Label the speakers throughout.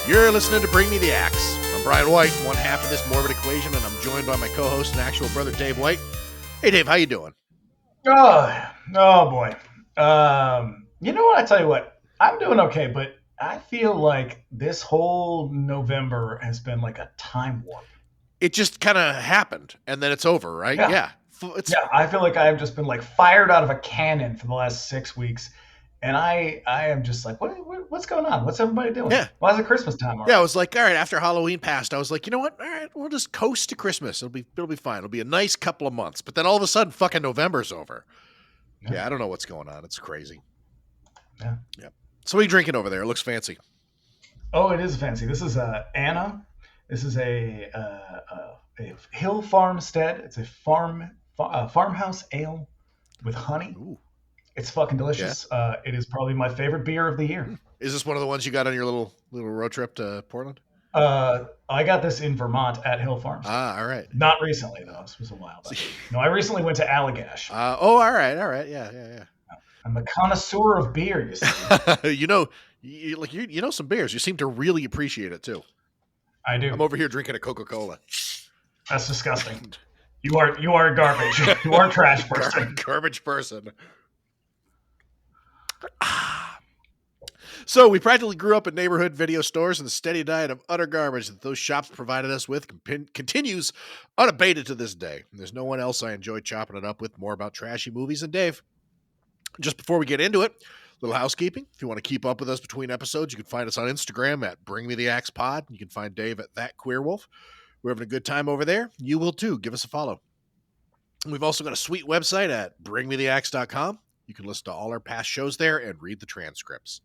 Speaker 1: You're listening to Bring Me the Axe. I'm Brian White, one half of this morbid equation, and I'm joined by my co-host and actual brother, Dave White. Hey, Dave, how you doing?
Speaker 2: Oh boy. You know what? I tell you what, I'm doing okay, but I feel like this whole November has been like a time warp.
Speaker 1: It just kind of happened, and then it's over, right?
Speaker 2: Yeah. I feel like I've just been like fired out of a cannon for the last 6 weeks. And I am just like, what's going on? What's everybody doing?
Speaker 1: Yeah.
Speaker 2: Why is it Christmas time already?
Speaker 1: Yeah, I was like, all right, after Halloween passed, I was like, you know what? All right, we'll just coast to Christmas. It'll be fine. It'll be a nice couple of months. But then all of a sudden, fucking November's over. Yeah, I don't know what's going on. It's crazy.
Speaker 2: Yeah.
Speaker 1: So what are you drinking over there? It looks fancy.
Speaker 2: Oh, it is fancy. This is Anna. This is a Hill Farmstead. It's a farmhouse ale with honey.
Speaker 1: Ooh.
Speaker 2: It's fucking delicious.
Speaker 1: Yeah.
Speaker 2: It is probably my favorite beer of the year.
Speaker 1: Is this one of the ones you got on your little road trip to Portland?
Speaker 2: I got this in Vermont at Hill Farms.
Speaker 1: Ah, all right.
Speaker 2: Not recently, though. This was a while back. No, I recently went to Allagash.
Speaker 1: All right. Yeah.
Speaker 2: I'm a connoisseur of beer, you see.
Speaker 1: you know some beers. You seem to really appreciate it, too.
Speaker 2: I do.
Speaker 1: I'm over here drinking a Coca-Cola.
Speaker 2: That's disgusting. You are garbage. You are a trash person.
Speaker 1: Garbage person. So we practically grew up in neighborhood video stores, and the steady diet of utter garbage that those shops provided us with continues unabated to this day. There's no one else I enjoy chopping it up with more about trashy movies than Dave. Just before we get into it, little housekeeping. If you want to keep up with us between episodes, you can find us on Instagram at Bring Me the Axe Pod. You can find Dave at That Queer Wolf. We're having a good time over there. You will too. Give us a follow. We've also got a sweet website at bringmetheaxe.com. You can listen to all our past shows there and read the transcripts.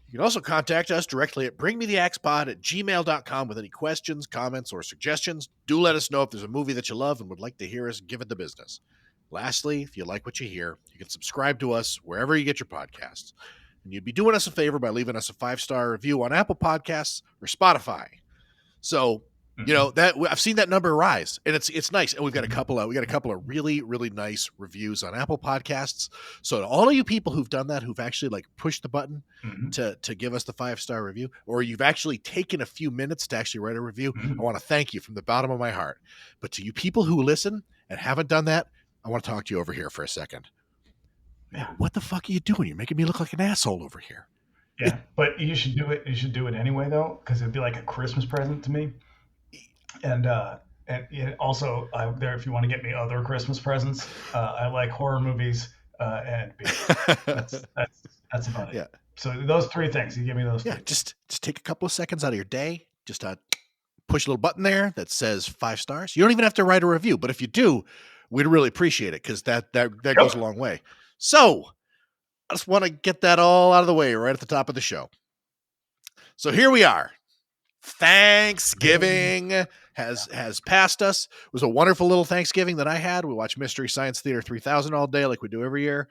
Speaker 1: You can also contact us directly at bringmetheaxepod@gmail.com with any questions, comments, or suggestions. Do let us know if there's a movie that you love and would like to hear us give it the business. Lastly, if you like what you hear, you can subscribe to us wherever you get your podcasts. And you'd be doing us a favor by leaving us a 5-star review on Apple Podcasts or Spotify. So, you know, that I've seen that number rise, and it's nice. And we got a couple of really, really nice reviews on Apple Podcasts. So to all of you people who've done that, who've actually like pushed the button to give us the 5-star review, or you've actually taken a few minutes to actually write a review, I want to thank you from the bottom of my heart. But to you people who listen and haven't done that, I want to talk to you over here for a second. Man, what the fuck are you doing? You're making me look like an asshole over here.
Speaker 2: Yeah, but you should do it. You should do it anyway, though, because it'd be like a Christmas present to me. And also, there, if you want to get me other Christmas presents, I like horror movies and beer. That's about it.
Speaker 1: Yeah.
Speaker 2: So those 3 things, you give me those.
Speaker 1: Yeah,
Speaker 2: 3.
Speaker 1: just take a couple of seconds out of your day. Just push a little button there that says 5 stars. You don't even have to write a review, but if you do, we'd really appreciate it because that goes a long way. So I just want to get that all out of the way right at the top of the show. So here we are. Thanksgiving has passed us. It was a wonderful little Thanksgiving that I had. We watched Mystery Science Theater 3000 all day like we do every year.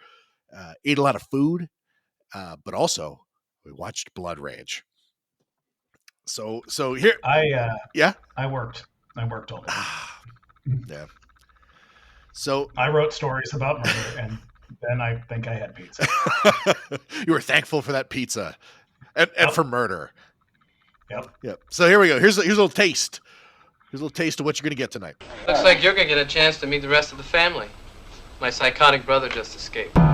Speaker 1: Ate a lot of food, but also we watched Blood Rage. So here
Speaker 2: I worked all day.
Speaker 1: Yeah. So
Speaker 2: I wrote stories about murder, and then I think I had pizza.
Speaker 1: You were thankful for that pizza and for murder.
Speaker 2: Yep.
Speaker 1: So here we go. Here's a little taste. Here's a little taste of what you're going to get tonight.
Speaker 3: Looks like you're going to get a chance to meet the rest of the family. My psychotic brother just escaped.
Speaker 4: I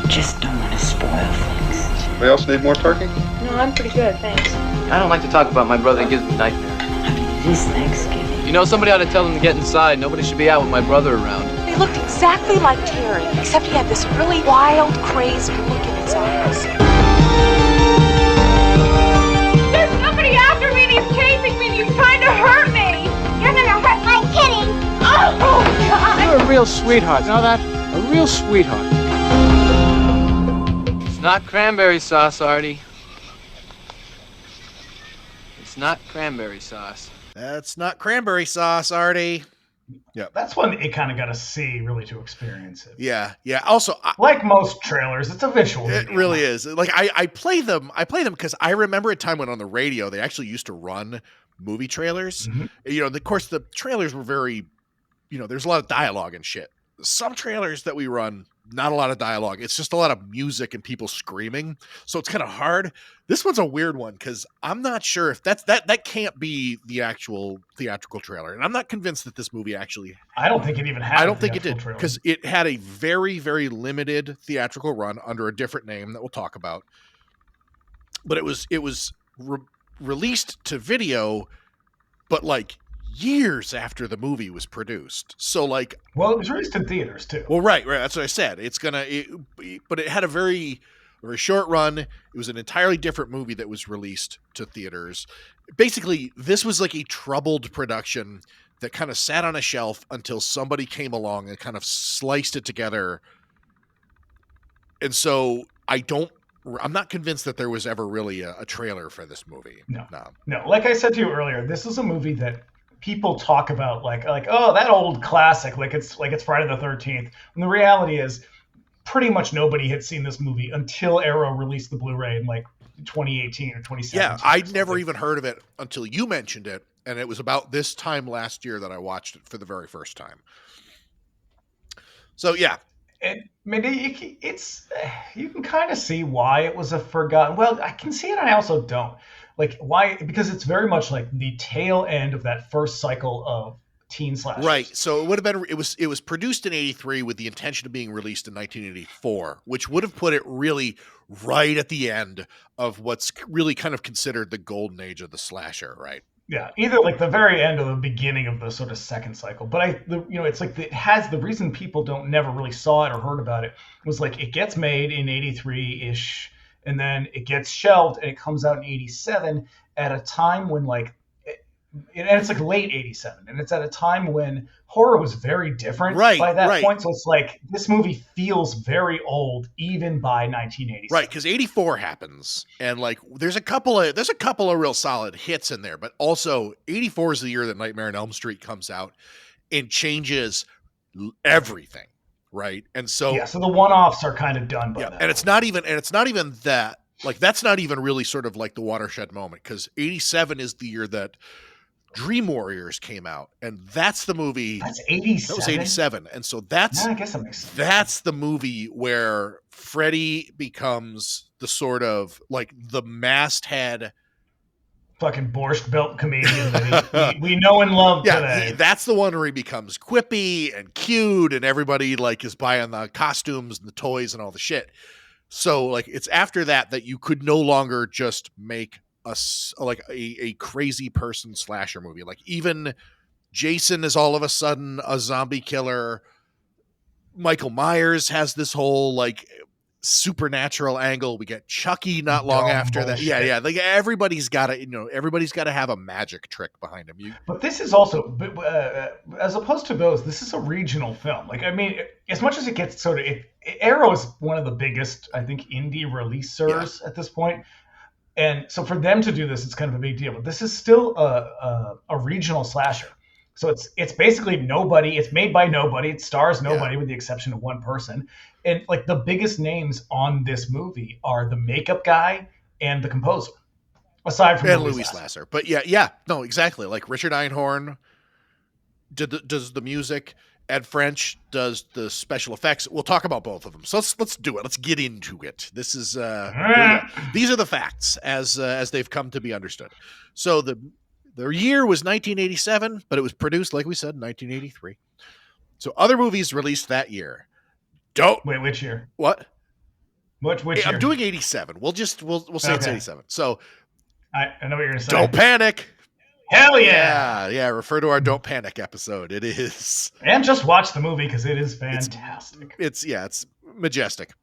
Speaker 4: just don't want to spoil things.
Speaker 5: Anybody else need more turkey?
Speaker 6: No, I'm pretty good, thanks.
Speaker 3: I don't like to talk about my brother. It gives me nightmares.
Speaker 4: I mean, it is Thanksgiving.
Speaker 3: You know, somebody ought to tell him to get inside. Nobody should be out with my brother around.
Speaker 6: He looked exactly like Terry, except he had this really wild, crazed look in his eyes.
Speaker 7: There's somebody after me and he's chasing me and he's trying to hurt me. You're gonna hurt my kitty. Oh, God.
Speaker 3: You're a real sweetheart. You know that? A real sweetheart. It's not cranberry sauce, Artie. It's not cranberry sauce.
Speaker 1: That's not cranberry sauce, Artie. Yeah,
Speaker 2: That's one that you kind of got to see really to experience it.
Speaker 1: Yeah. Also,
Speaker 2: Like most trailers, it's a visual.
Speaker 1: it really is. Like I play them because I remember a time when on the radio they actually used to run movie trailers. You know, of course the trailers were very, there's a lot of dialogue and shit. Some trailers that we run not a lot of dialogue. It's just a lot of music and people screaming. So it's kind of hard. This one's a weird one because I'm not sure if that can't be the actual theatrical trailer. And I'm not convinced that this movie actually.
Speaker 2: I don't think it even had.
Speaker 1: I don't think it did because it had a very, very limited theatrical run under a different name that we'll talk about. But it was released to video, but like years after the movie was produced. So like,
Speaker 2: well, it was released in theaters too.
Speaker 1: Well, right. That's what I said. But it had a very short run. It was an entirely different movie that was released to theaters. Basically, this was like a troubled production that kind of sat on a shelf until somebody came along and kind of sliced it together. And so I'm not convinced that there was ever really a trailer for this movie.
Speaker 2: No. Like I said to you earlier, this is a movie that people talk about like, oh, that old classic, like it's Friday the 13th. And the reality is pretty much nobody had seen this movie until Arrow released the Blu-ray in like 2018 or 2017.
Speaker 1: Yeah, I'd never even heard of it until you mentioned it. And it was about this time last year that I watched it for the very first time. So, yeah.
Speaker 2: And maybe you can kind of see why it was a forgotten. Well, I can see it and I also don't. Like why? Because it's very much like the tail end of that first cycle of teen slashers.
Speaker 1: Right. So it would have been. It was produced in '83 with the intention of being released in 1984, which would have put it really right at the end of what's really kind of considered the golden age of the slasher. Right.
Speaker 2: Yeah, either like the very end or the beginning of the sort of second cycle. But it's like it has the reason people never really saw it or heard about it was like it gets made in '83-ish. And then it gets shelved and it comes out in 87 at a time when and it's like late 87. And it's at a time when horror was very different by that point. So it's like this movie feels very old even by 1987.
Speaker 1: Right, because 84 happens and like there's a couple of real solid hits in there, but also 84 is the year that Nightmare on Elm Street comes out and changes everything. Right. And so
Speaker 2: so the one-offs are kind of done by that.
Speaker 1: And it's not even that, like, that's not even really sort of like the watershed moment because 87 is the year that Dream Warriors came out. And that's the movie.
Speaker 2: That's 87.
Speaker 1: That was 87. And so
Speaker 2: I guess that makes sense.
Speaker 1: That's the movie where Freddy becomes the sort of like the masthead
Speaker 2: fucking borscht belt comedian that we know and love today.
Speaker 1: That's the one where he becomes quippy and cute and everybody like is buying the costumes and the toys and all the shit. So like it's after that you could no longer just make a crazy person slasher movie. Like even Jason is all of a sudden a zombie killer. Michael Myers has this whole like supernatural angle. We get Chucky not long after that. Yeah. Like everybody's got to have a magic trick behind him.
Speaker 2: But this is also, as opposed to those, this is a regional film. Like, I mean, as much as it gets sort of, Arrow is one of the biggest, I think, indie releasers at this point. And so for them to do this, it's kind of a big deal. But this is still a regional slasher. So it's basically nobody. It's made by nobody. It stars nobody with the exception of one person. And like the biggest names on this movie are the makeup guy and the composer, aside from
Speaker 1: Louise Lasser. But no, exactly. Like Richard Einhorn does the music. Ed French does the special effects. We'll talk about both of them. So let's do it. Let's get into it. This is these are the facts as they've come to be understood. So the year was 1987, but it was produced, like we said, in 1983. So other movies released that year.
Speaker 2: Wait, which year?
Speaker 1: What?
Speaker 2: Which year?
Speaker 1: I'm doing 87. We'll say it's 87. So
Speaker 2: I know what you're going to say.
Speaker 1: Don't panic.
Speaker 2: Hell yeah.
Speaker 1: Yeah. Refer to our Don't Panic episode. It is.
Speaker 2: And just watch the movie because it is fantastic.
Speaker 1: It's majestic.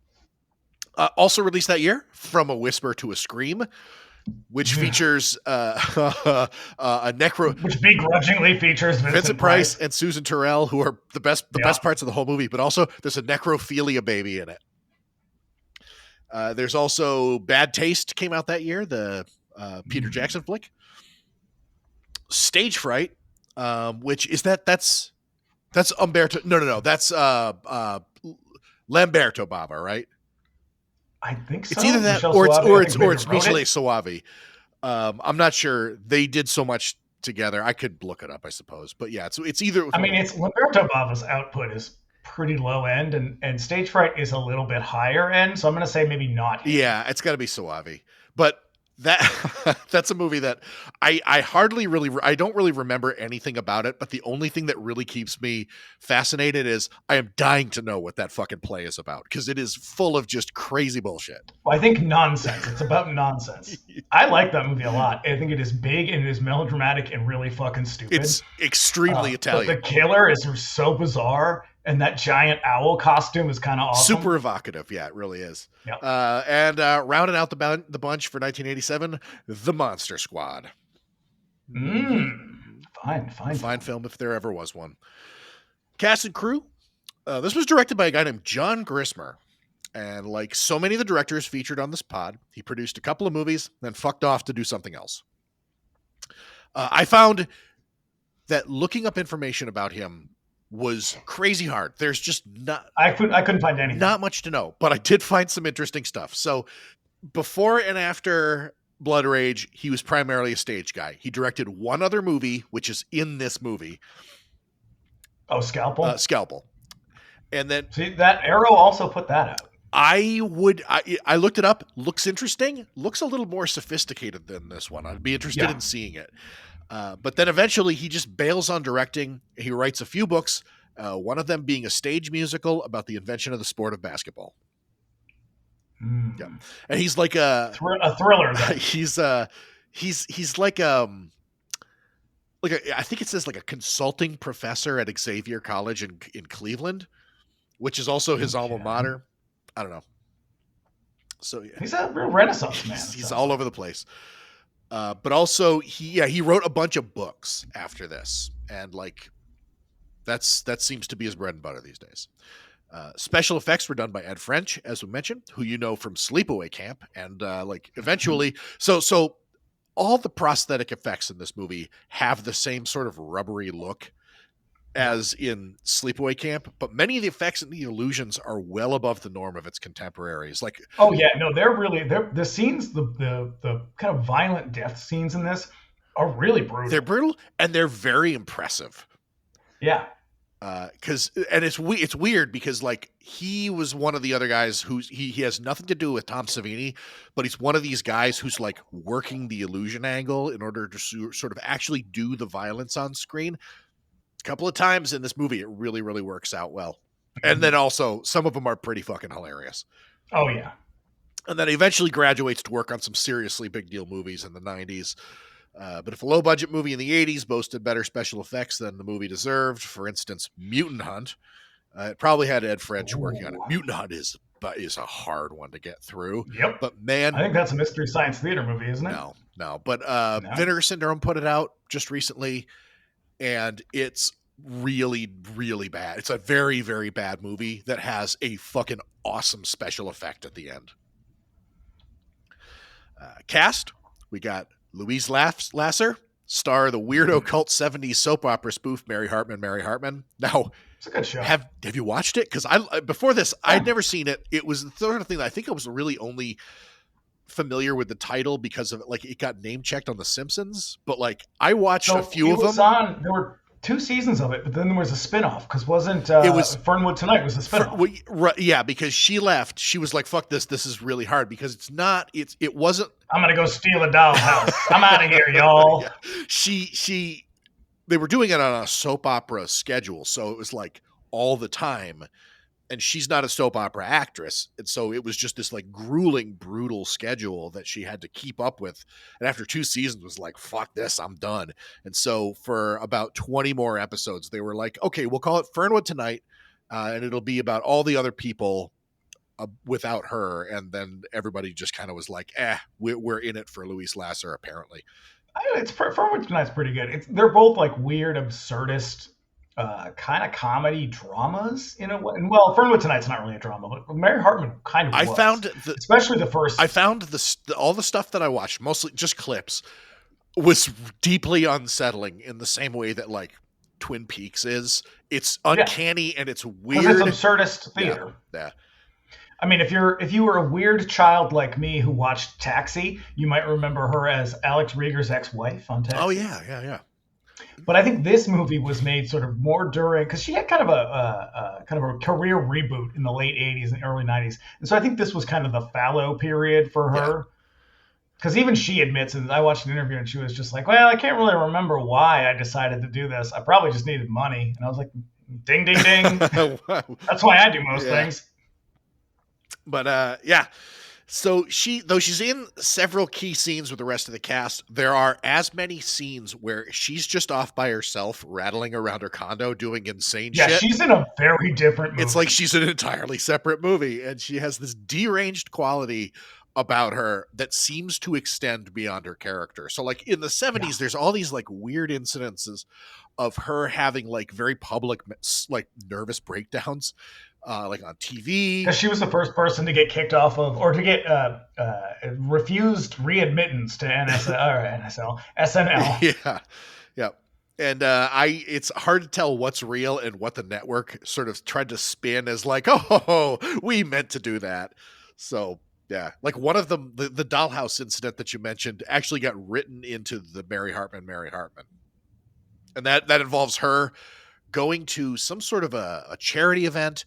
Speaker 1: Also released that year, From a Whisper to a Scream, which features a necro,
Speaker 2: which begrudgingly features
Speaker 1: Vincent Price and Susan Terrell, who are the best parts of the whole movie. But also, there's a necrophilia baby in it. There's also Bad Taste came out that year, the Peter Jackson flick. Stage Fright, which is that's Umberto. No, that's Lamberto Bava, right?
Speaker 2: I think so.
Speaker 1: It's either that or it's Michele Soavi. I'm not sure. They did so much together. I could look it up, I suppose. But yeah, it's either.
Speaker 2: I mean, it's Lamberto Bava's output is pretty low end, and stage fright is a little bit higher end. So I'm going to say maybe not.
Speaker 1: Yeah, it's got to be Suave. But that's a movie that I hardly really, I don't really remember anything about it, but the only thing that really keeps me fascinated is I am dying to know what that fucking play is about, because it is full of just crazy bullshit.
Speaker 2: Well, I think nonsense. It's about nonsense. I like that movie a lot. I think it is big and it is melodramatic and really fucking stupid.
Speaker 1: It's extremely Italian.
Speaker 2: But the killer is so bizarre, and that giant owl costume is kind of awesome.
Speaker 1: Super evocative. Yeah, it really is.
Speaker 2: Yep.
Speaker 1: And rounding out the bunch for 1987, The Monster Squad. Fine film if there ever was one. Cast and crew. This was directed by a guy named John Grissmer. And like so many of the directors featured on this pod, he produced a couple of movies, then fucked off to do something else. I found that looking up information about him was crazy hard. There's just not...
Speaker 2: I couldn't find anything.
Speaker 1: Not much to know, but I did find some interesting stuff. So before and after Blood Rage, he was primarily a stage guy. He directed one other movie, which is in this movie.
Speaker 2: Oh, Scalpel?
Speaker 1: Scalpel. And then...
Speaker 2: See, that Arrow also put that out.
Speaker 1: I looked it up. Looks interesting. Looks a little more sophisticated than this one. I'd be interested in seeing it. But then eventually he just bails on directing. He writes a few books, one of them being a stage musical about the invention of the sport of basketball. Yeah. And he's like a
Speaker 2: thriller.
Speaker 1: He's like I think it says like a consulting professor at Xavier College in Cleveland, which is also his alma mater. I don't know. So yeah.
Speaker 2: He's a real Renaissance man.
Speaker 1: He's all over the place. But also he wrote a bunch of books after this, and like that seems to be his bread and butter these days. Special effects were done by Ed French, as we mentioned, who you know from Sleepaway Camp, and like eventually, so all the prosthetic effects in this movie have the same sort of rubbery look as in Sleepaway Camp, but many of the effects and the illusions are well above the norm of its contemporaries. Like,
Speaker 2: oh yeah, no, they're the scenes, the kind of violent death scenes in this are really brutal.
Speaker 1: They're brutal and they're very impressive.
Speaker 2: Yeah.
Speaker 1: It's weird because like he was one of the other guys who's he has nothing to do with Tom Savini, but he's one of these guys who's like working the illusion angle in order to sort of actually do the violence on screen. A couple of times in this movie, it really, really works out well. And then also some of them are pretty fucking hilarious.
Speaker 2: Oh yeah.
Speaker 1: And then he eventually graduates to work on some seriously big deal movies in the 90s. But if a low budget movie in the 80s boasted better special effects than the movie deserved, for instance, Mutant Hunt, it probably had Ed French working on it. Mutant Hunt is a hard one to get through.
Speaker 2: Yep.
Speaker 1: But man,
Speaker 2: I think that's a Mystery Science Theater movie, isn't it?
Speaker 1: No. But Vinegar Syndrome put it out just recently, and it's really, really bad. It's a very, very bad movie that has a fucking awesome special effect at the end. Cast, we got Louise Lasser, star of the weirdo cult 70s soap opera spoof Mary Hartman. Now,
Speaker 2: it's a good show.
Speaker 1: Have you watched it? Because before this, I'd never seen it. It was the sort of thing that I think I was really only familiar with the title because of like it got name checked on The Simpsons. But like I watched a few of them.
Speaker 2: There were 2 seasons of it, but then there was a spinoff because it was Fernwood Tonight was the spinoff.
Speaker 1: Yeah, because she left. She was like, "Fuck this! This is really hard because it wasn't."
Speaker 2: I'm gonna go steal a dollhouse. I'm out of here, y'all.
Speaker 1: Yeah. They were doing it on a soap opera schedule, so it was like all the time. And she's not a soap opera actress, and so it was just this like grueling, brutal schedule that she had to keep up with. And after 2 seasons, was like, "Fuck this, I'm done." And so for about 20 more episodes, they were like, "Okay, we'll call it Fernwood Tonight, and it'll be about all the other people without her." And then everybody just kind of was like, we're in it for Louise Lasser, apparently.
Speaker 2: Fernwood Tonight's pretty good. They're both like weird, absurdist. Kind of comedy dramas in a way. And well, Fernwood Tonight's not really a drama, but Mary Hartman kind of was. Especially the first.
Speaker 1: I found all the stuff that I watched, mostly just clips, was deeply unsettling in the same way that like Twin Peaks is. It's uncanny and it's weird.
Speaker 2: It's absurdist theater.
Speaker 1: Yeah.
Speaker 2: I mean, if you were a weird child like me who watched Taxi, you might remember her as Alex Rieger's ex-wife on Taxi.
Speaker 1: Oh yeah.
Speaker 2: But I think this movie was made sort of more during, because she had kind of a career reboot in the late '80s and early '90s, and so I think this was kind of the fallow period for her. Because even she admits, and I watched an interview, and she was just like, "Well, I can't really remember why I decided to do this. I probably just needed money." And I was like, "Ding, ding, ding." That's why I do most things.
Speaker 1: But yeah. So though she's in several key scenes with the rest of the cast, there are as many scenes where she's just off by herself, rattling around her condo, doing insane shit.
Speaker 2: Yeah, she's in a very different movie.
Speaker 1: It's like she's in an entirely separate movie, and she has this deranged quality about her that seems to extend beyond her character. So like in the 70s, there's all these like weird incidences of her having like very public, like nervous breakdowns. Like on TV,
Speaker 2: because she was the first person to get kicked off of, or to get refused readmittance to SNL.
Speaker 1: Yeah. And it's hard to tell what's real and what the network sort of tried to spin as like, oh, we meant to do that. So yeah, like one of them, the dollhouse incident that you mentioned actually got written into the Mary Hartman, and that involves her going to some sort of a charity event.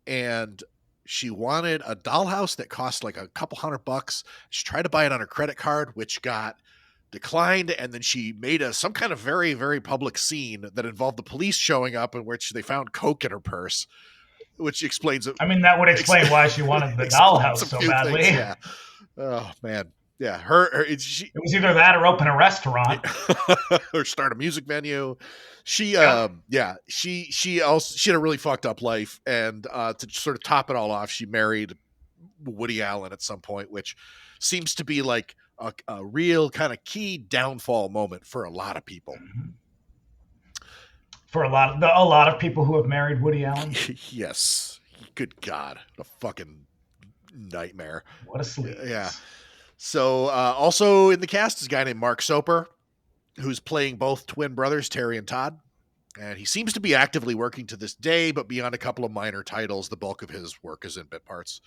Speaker 1: And she wanted a dollhouse that cost like a couple $100. She tried to buy it on her credit card, which got declined. And then she made some kind of very, very public scene that involved the police showing up, in which they found coke in her purse, which explains it.
Speaker 2: I mean, that would explain why she wanted the dollhouse so badly.
Speaker 1: Things, yeah. Oh man. Yeah.
Speaker 2: It was either that or open a restaurant
Speaker 1: or start a music venue. She had a really fucked up life, and to sort of top it all off, she married Woody Allen at some point, which seems to be like a real kind of key downfall moment for a lot of people.
Speaker 2: For a lot of people who have married Woody Allen.
Speaker 1: Yes. Good God, a fucking nightmare.
Speaker 2: What a sleep.
Speaker 1: Yeah. So also in the cast is a guy named Mark Soper, who's playing both twin brothers, Terry and Todd. And he seems to be actively working to this day, but beyond a couple of minor titles, the bulk of his work is in bit parts.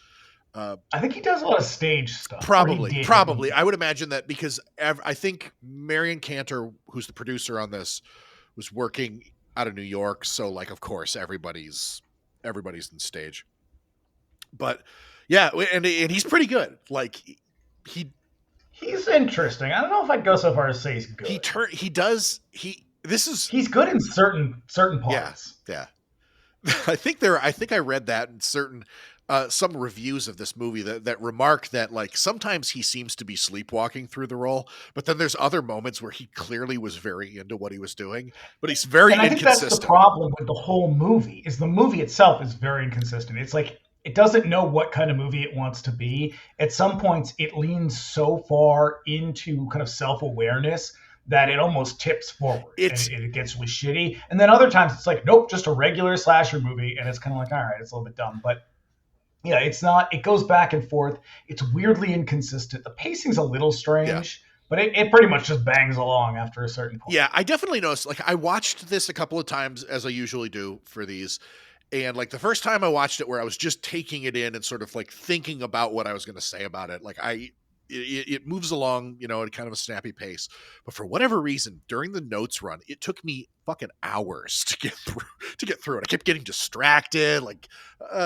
Speaker 2: I think he does a lot of stage stuff.
Speaker 1: Probably. I would imagine that because I think Marion Cantor, who's the producer on this, was working out of New York. So like, of course, everybody's in stage. But yeah, and he's pretty good. Like
Speaker 2: he's interesting. I don't know if I'd go so far as to say he's good. He's good in certain parts.
Speaker 1: Yeah. I think I read that in certain some reviews of this movie that remark that like sometimes he seems to be sleepwalking through the role, but then there's other moments where he clearly was very into what he was doing, but he's very inconsistent.
Speaker 2: I think that's the problem with the whole movie, is the movie itself is very inconsistent. It's like it doesn't know what kind of movie it wants to be. At some points, it leans so far into kind of self-awareness that it almost tips forward. It gets really shitty. And then other times it's like, nope, just a regular slasher movie. And it's kind of like, all right, it's a little bit dumb. But yeah, it's not. It goes back and forth. It's weirdly inconsistent. The pacing's a little strange. But it pretty much just bangs along after a certain point.
Speaker 1: Yeah, I definitely noticed. Like, I watched this a couple of times, as I usually do for these. And like the first time I watched it, where I was just taking it in and sort of like thinking about what I was going to say about it, like it moves along, at kind of a snappy pace. But for whatever reason, during the notes run, it took me fucking hours to get through it. I kept getting distracted.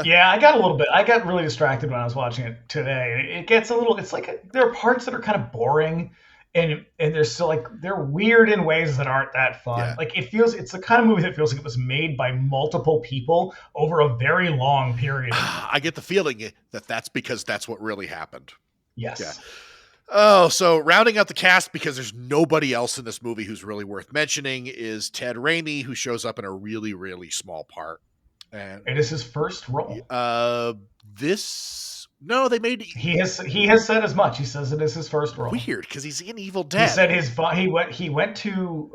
Speaker 2: Yeah, I got really distracted when I was watching it today. It gets a little. It's like there are parts that are kind of boring. And they're still like, they're weird in ways that aren't that fun. Yeah. Like it's the kind of movie that feels like it was made by multiple people over a very long period.
Speaker 1: I get the feeling that that's because that's what really happened.
Speaker 2: Yes.
Speaker 1: Yeah. Oh, so rounding out the cast, because there's nobody else in this movie who's really worth mentioning, is Ted Raimi, who shows up in a really, really small part. And
Speaker 2: it is his first role.
Speaker 1: No, they made.
Speaker 2: He has said as much. He says it is his first role.
Speaker 1: Weird, because he's in Evil Dead.
Speaker 2: He said he went to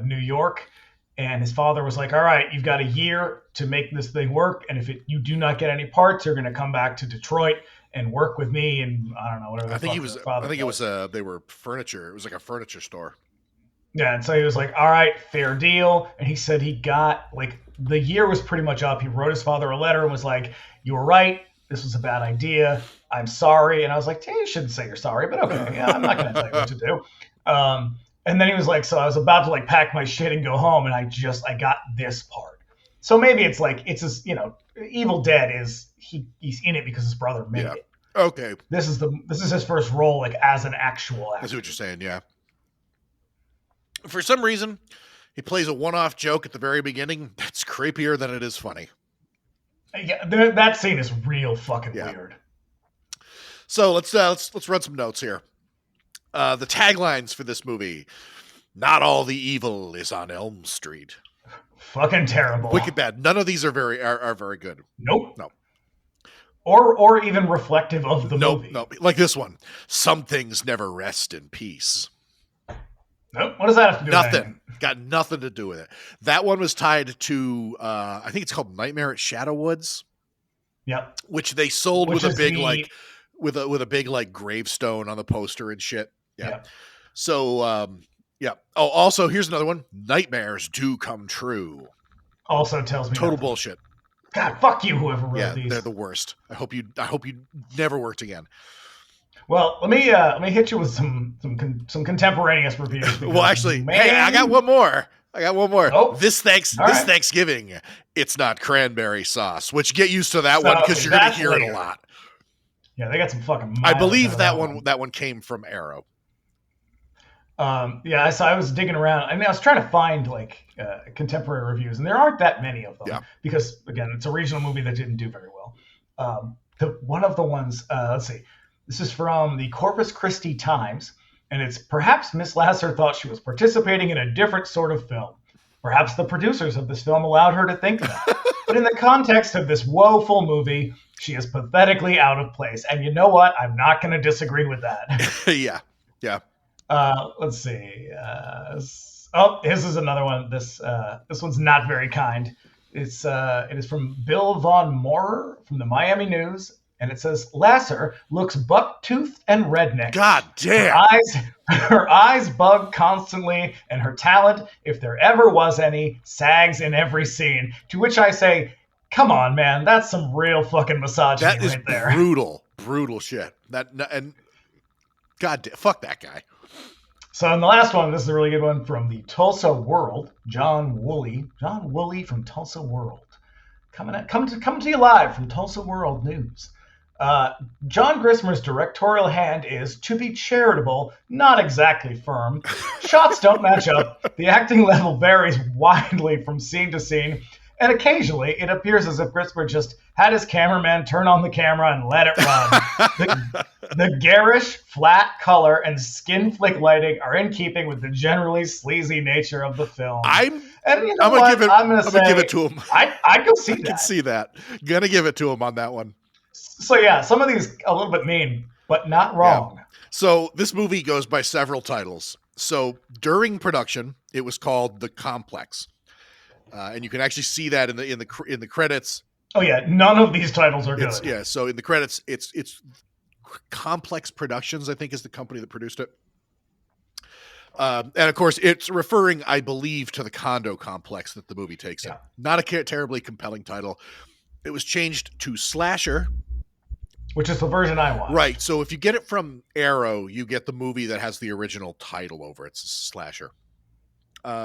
Speaker 2: New York, and his father was like, "All right, you've got a year to make this thing work, and if you do not get any parts, you're going to come back to Detroit and work with me." And I don't know whatever.
Speaker 1: They were furniture. It was like a furniture store.
Speaker 2: Yeah, and so he was like, "All right, fair deal." And he said he got like the year was pretty much up. He wrote his father a letter and was like, "You were right. This was a bad idea. I'm sorry." And I was like, "Hey, you shouldn't say you're sorry, but okay. Yeah, I'm not going to tell you what to do." And then he was like, so I was about to like pack my shit and go home, and I got this part. So maybe it's like it's his, Evil Dead is he's in it because his brother made it.
Speaker 1: Okay.
Speaker 2: This is his first role like as an actual actor.
Speaker 1: That's what you're saying, yeah. For some reason, he plays a one-off joke at the very beginning. That's creepier than it is funny.
Speaker 2: Yeah, that scene is real fucking weird.
Speaker 1: So let's run some notes here. The taglines for this movie: "Not all the evil is on Elm Street."
Speaker 2: Fucking terrible.
Speaker 1: Wicked bad. None of these are very good.
Speaker 2: Nope.
Speaker 1: No.
Speaker 2: Or even reflective of the movie.
Speaker 1: Nope. Like this one. "Some things never rest in peace."
Speaker 2: Nope. What does that have to do with
Speaker 1: Nothing. Got nothing to do with it. That one was tied to I think it's called Nightmare at Shadow Woods.
Speaker 2: Yep.
Speaker 1: Which they sold with a big with a big like gravestone on the poster and shit. Yeah.
Speaker 2: Yep.
Speaker 1: So yeah. Oh, also here's another one. "Nightmares do come true."
Speaker 2: Also tells me
Speaker 1: total
Speaker 2: nothing.
Speaker 1: bullshit.
Speaker 2: God, fuck you, whoever wrote these.
Speaker 1: They're the worst. I hope you never worked again.
Speaker 2: Well, let me hit you with some contemporaneous reviews.
Speaker 1: Well, actually, hey, I got one more.
Speaker 2: Oh,
Speaker 1: This Thanksgiving, it's not cranberry sauce. Which get used to that one because you're going to hear it a lot.
Speaker 2: Yeah, they got some fucking.
Speaker 1: I believe that one came from Arrow.
Speaker 2: Yeah, so I was digging around. I mean, I was trying to find like contemporary reviews, and there aren't that many of them because again, it's a regional movie that didn't do very well. One of the ones, let's see, this is from the Corpus Christi Times, and it's "Perhaps Miss Lasser thought she was participating in a different sort of film. Perhaps the producers of this film allowed her to think that. But in the context of this woeful movie, she is pathetically out of place. And you know what? I'm not going to disagree with that."
Speaker 1: Yeah.
Speaker 2: Let's see. This is another one. This one's not very kind. It is from Bill Von Moorer from the Miami News, and it says, "Lasser looks buck-toothed and redneck.
Speaker 1: God damn.
Speaker 2: Her eyes bug constantly, and her talent, if there ever was any, sags in every scene." To which I say, come on, man, that's some real fucking misogyny
Speaker 1: right there. That is brutal shit. And God damn, fuck that guy.
Speaker 2: So in the last one, this is a really good one from the Tulsa World. John Woolley from Tulsa World, coming to you live from Tulsa World News. John Grismer's directorial hand is, to be charitable, not exactly firm. Shots don't match up. The acting level varies widely from scene to scene. And occasionally, it appears as if Grismer just had his cameraman turn on the camera and let it run. The garish, flat color and skin flick lighting are in keeping with the generally sleazy nature of the film.
Speaker 1: I'm gonna give it to him.
Speaker 2: I can see that.
Speaker 1: I can see that. Gonna give it to him on that one.
Speaker 2: So yeah, some of these a little bit mean, but not wrong.
Speaker 1: Yeah. So this movie goes by several titles. So during production, it was called The Complex. And you can actually see that in the credits.
Speaker 2: Oh yeah, none of these titles are good.
Speaker 1: Yeah, so in the credits, it's Complex Productions, I think, is the company that produced it. And of course, it's referring, I believe, to the condo complex that the movie takes in. Not a terribly compelling title. It was changed to Slasher,
Speaker 2: which is the version I watched.
Speaker 1: Right. So if you get it from Arrow, you get the movie that has the original title over it. It's Slasher.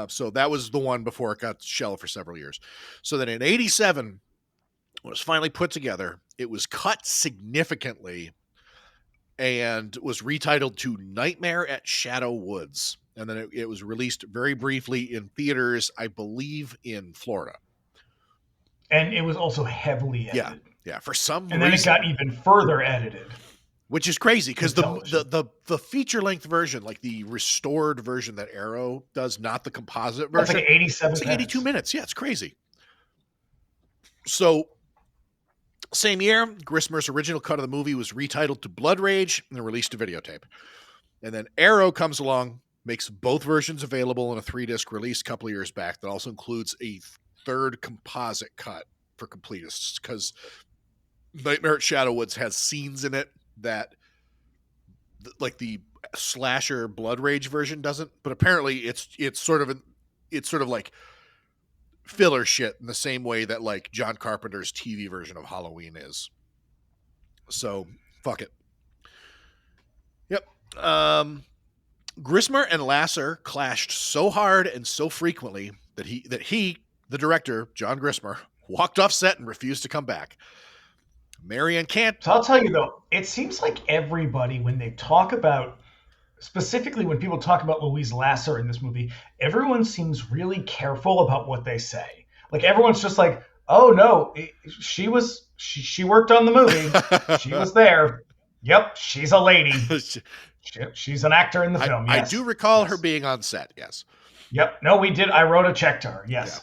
Speaker 1: So that was the one before it got shelved for several years. So then in 1987, it was finally put together. It was cut significantly and was retitled to Nightmare at Shadow Woods. And then it was released very briefly in theaters, I believe, in Florida.
Speaker 2: And it was also heavily edited.
Speaker 1: Yeah. For some reason.
Speaker 2: And then it got even further edited.
Speaker 1: Which is crazy because the feature length version, like the restored version that Arrow does, not the composite version.
Speaker 2: That's like 87
Speaker 1: It's like 82 minutes. Yeah, it's crazy. So, same year, Grismer's original cut of the movie was retitled to Blood Rage and released to videotape. And then Arrow comes along, makes both versions available in a 3-disc release a couple of years back that also includes a third composite cut for completists because Nightmare at Shadow Woods has scenes in it that like the Slasher Blood Rage version doesn't, but apparently it's sort of like filler shit in the same way that like John Carpenter's TV version of Halloween is. So fuck it. Yep. Grismer and Lasser clashed so hard and so frequently that he, the director, John Grismer, walked off set and refused to come back. Marion can't.
Speaker 2: So I'll tell you though, it seems like everybody, when they talk about, specifically when people talk about Louise Lasser in this movie, everyone seems really careful about what they say. Like everyone's just like, oh no, she worked on the movie. She was there. Yep, she's a lady. She's an actor in the film. Yes.
Speaker 1: I do recall her being on set. Yes.
Speaker 2: Yep. No, we did. I wrote a check to her. Yes.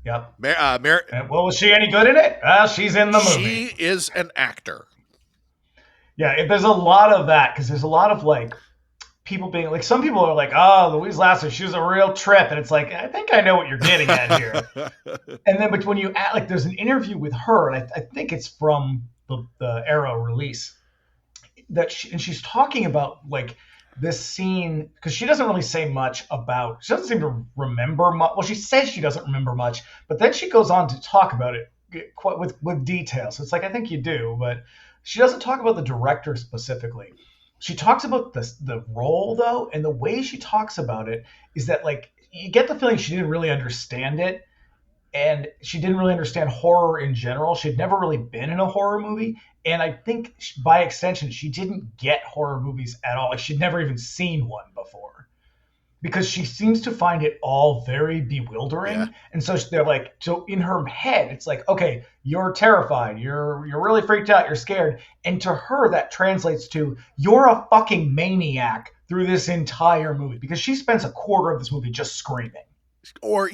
Speaker 2: Yeah.
Speaker 1: Yep.
Speaker 2: Well, was she any good in it? She's in the movie.
Speaker 1: She is an actor.
Speaker 2: Yeah, there's a lot of that because there's a lot of like people being like, some people are like, oh, Louise Lasser, she was a real trip. And it's like, I think I know what you're getting at here. And then, but when you add, like, there's an interview with her, and I think it's from the Arrow release, that she's talking about like this scene, because she doesn't really say much about, she doesn't seem to remember much. Well, she says she doesn't remember much, but then she goes on to talk about it quite with detail. So it's like, I think you do, but she doesn't talk about the director specifically. She talks about the role though, and the way she talks about it is that like you get the feeling she didn't really understand it, and she didn't really understand horror in general. She'd never really been in a horror movie, and I think by extension she didn't get horror movies at all. Like she'd never even seen one before, because she seems to find it all very bewildering. Yeah. And so they're like, so in her head, it's like, okay, you're terrified, you're really freaked out, you're scared. And to her, that translates to, you're a fucking maniac through this entire movie, because she spends a quarter of this movie just screaming.
Speaker 1: Or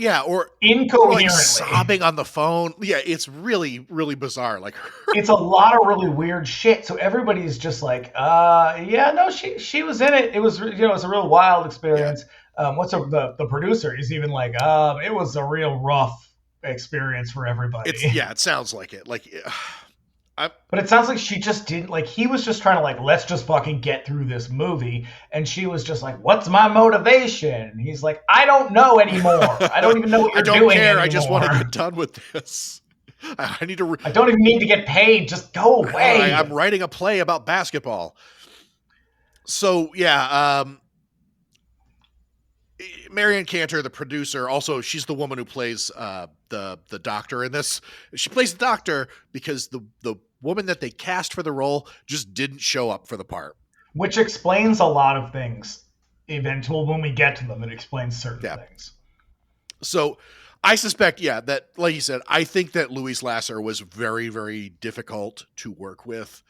Speaker 2: incoherently,
Speaker 1: like sobbing on the phone. Yeah, it's really, really bizarre. Like
Speaker 2: it's a lot of really weird shit. So everybody's just like, she was in it. It was, it was a real wild experience. Yeah. The producer? He's even like, it was a real rough experience for everybody.
Speaker 1: It sounds like it. Like,
Speaker 2: but it sounds like she just didn't, like, he was just trying to like, let's just fucking get through this movie, and she was just like, what's my motivation? And he's like, I don't know anymore. I don't even know what you're doing.
Speaker 1: I don't care.
Speaker 2: Anymore.
Speaker 1: I just want to get done with this. I need to.
Speaker 2: I don't even need to get paid. Just go away.
Speaker 1: I'm writing a play about basketball. So yeah. Marion Cantor, the producer, also she's the woman who plays the doctor in this. She plays the doctor because the woman that they cast for the role just didn't show up for the part,
Speaker 2: which explains a lot of things. Eventually, when we get to them, it explains certain things.
Speaker 1: So I suspect, that, like you said, I think that Louise Lasser was very, very difficult to work with.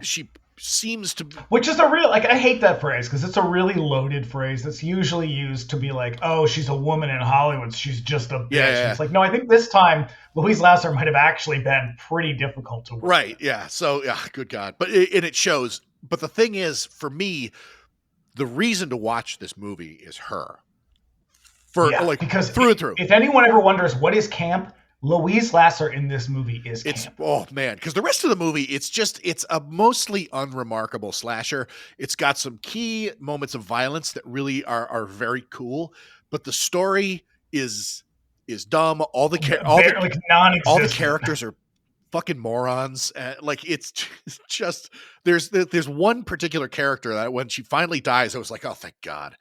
Speaker 1: She seems to,
Speaker 2: which is a real, like, I hate that phrase because it's a really loaded phrase that's usually used to be like, oh, she's a woman in Hollywood, she's just a bitch. Yeah. It's like, no, I think this time Louise Lasser might have actually been pretty difficult to work with.
Speaker 1: Yeah. So good God, but it shows. But the thing is, for me, the reason to watch this movie is her, because through and through.
Speaker 2: If anyone ever wonders what is camp, Louise Lasser in this movie is camp.
Speaker 1: Oh man, because the rest of the movie, it's a mostly unremarkable slasher. It's got some key moments of violence that really are very cool, but the story is dumb. All the characters are fucking morons. Like it's just there's one particular character that when she finally dies, I was like, oh thank God.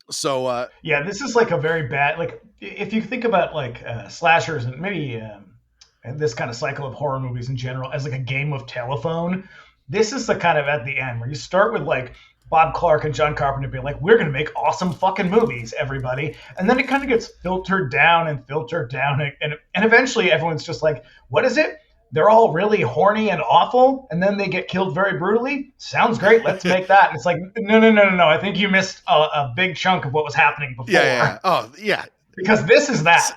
Speaker 1: So
Speaker 2: this is like a very bad, like if you think about like slashers and maybe and this kind of cycle of horror movies in general as like a game of telephone, this is the kind of at the end where you start with like Bob Clark and John Carpenter being like, we're going to make awesome fucking movies, everybody. And then it kind of gets filtered down and eventually everyone's just like, what is it? They're all really horny and awful, and then they get killed very brutally. Sounds great. Let's make that. And it's like, no. I think you missed a big chunk of what was happening before.
Speaker 1: Yeah. Oh, yeah.
Speaker 2: Because this is that.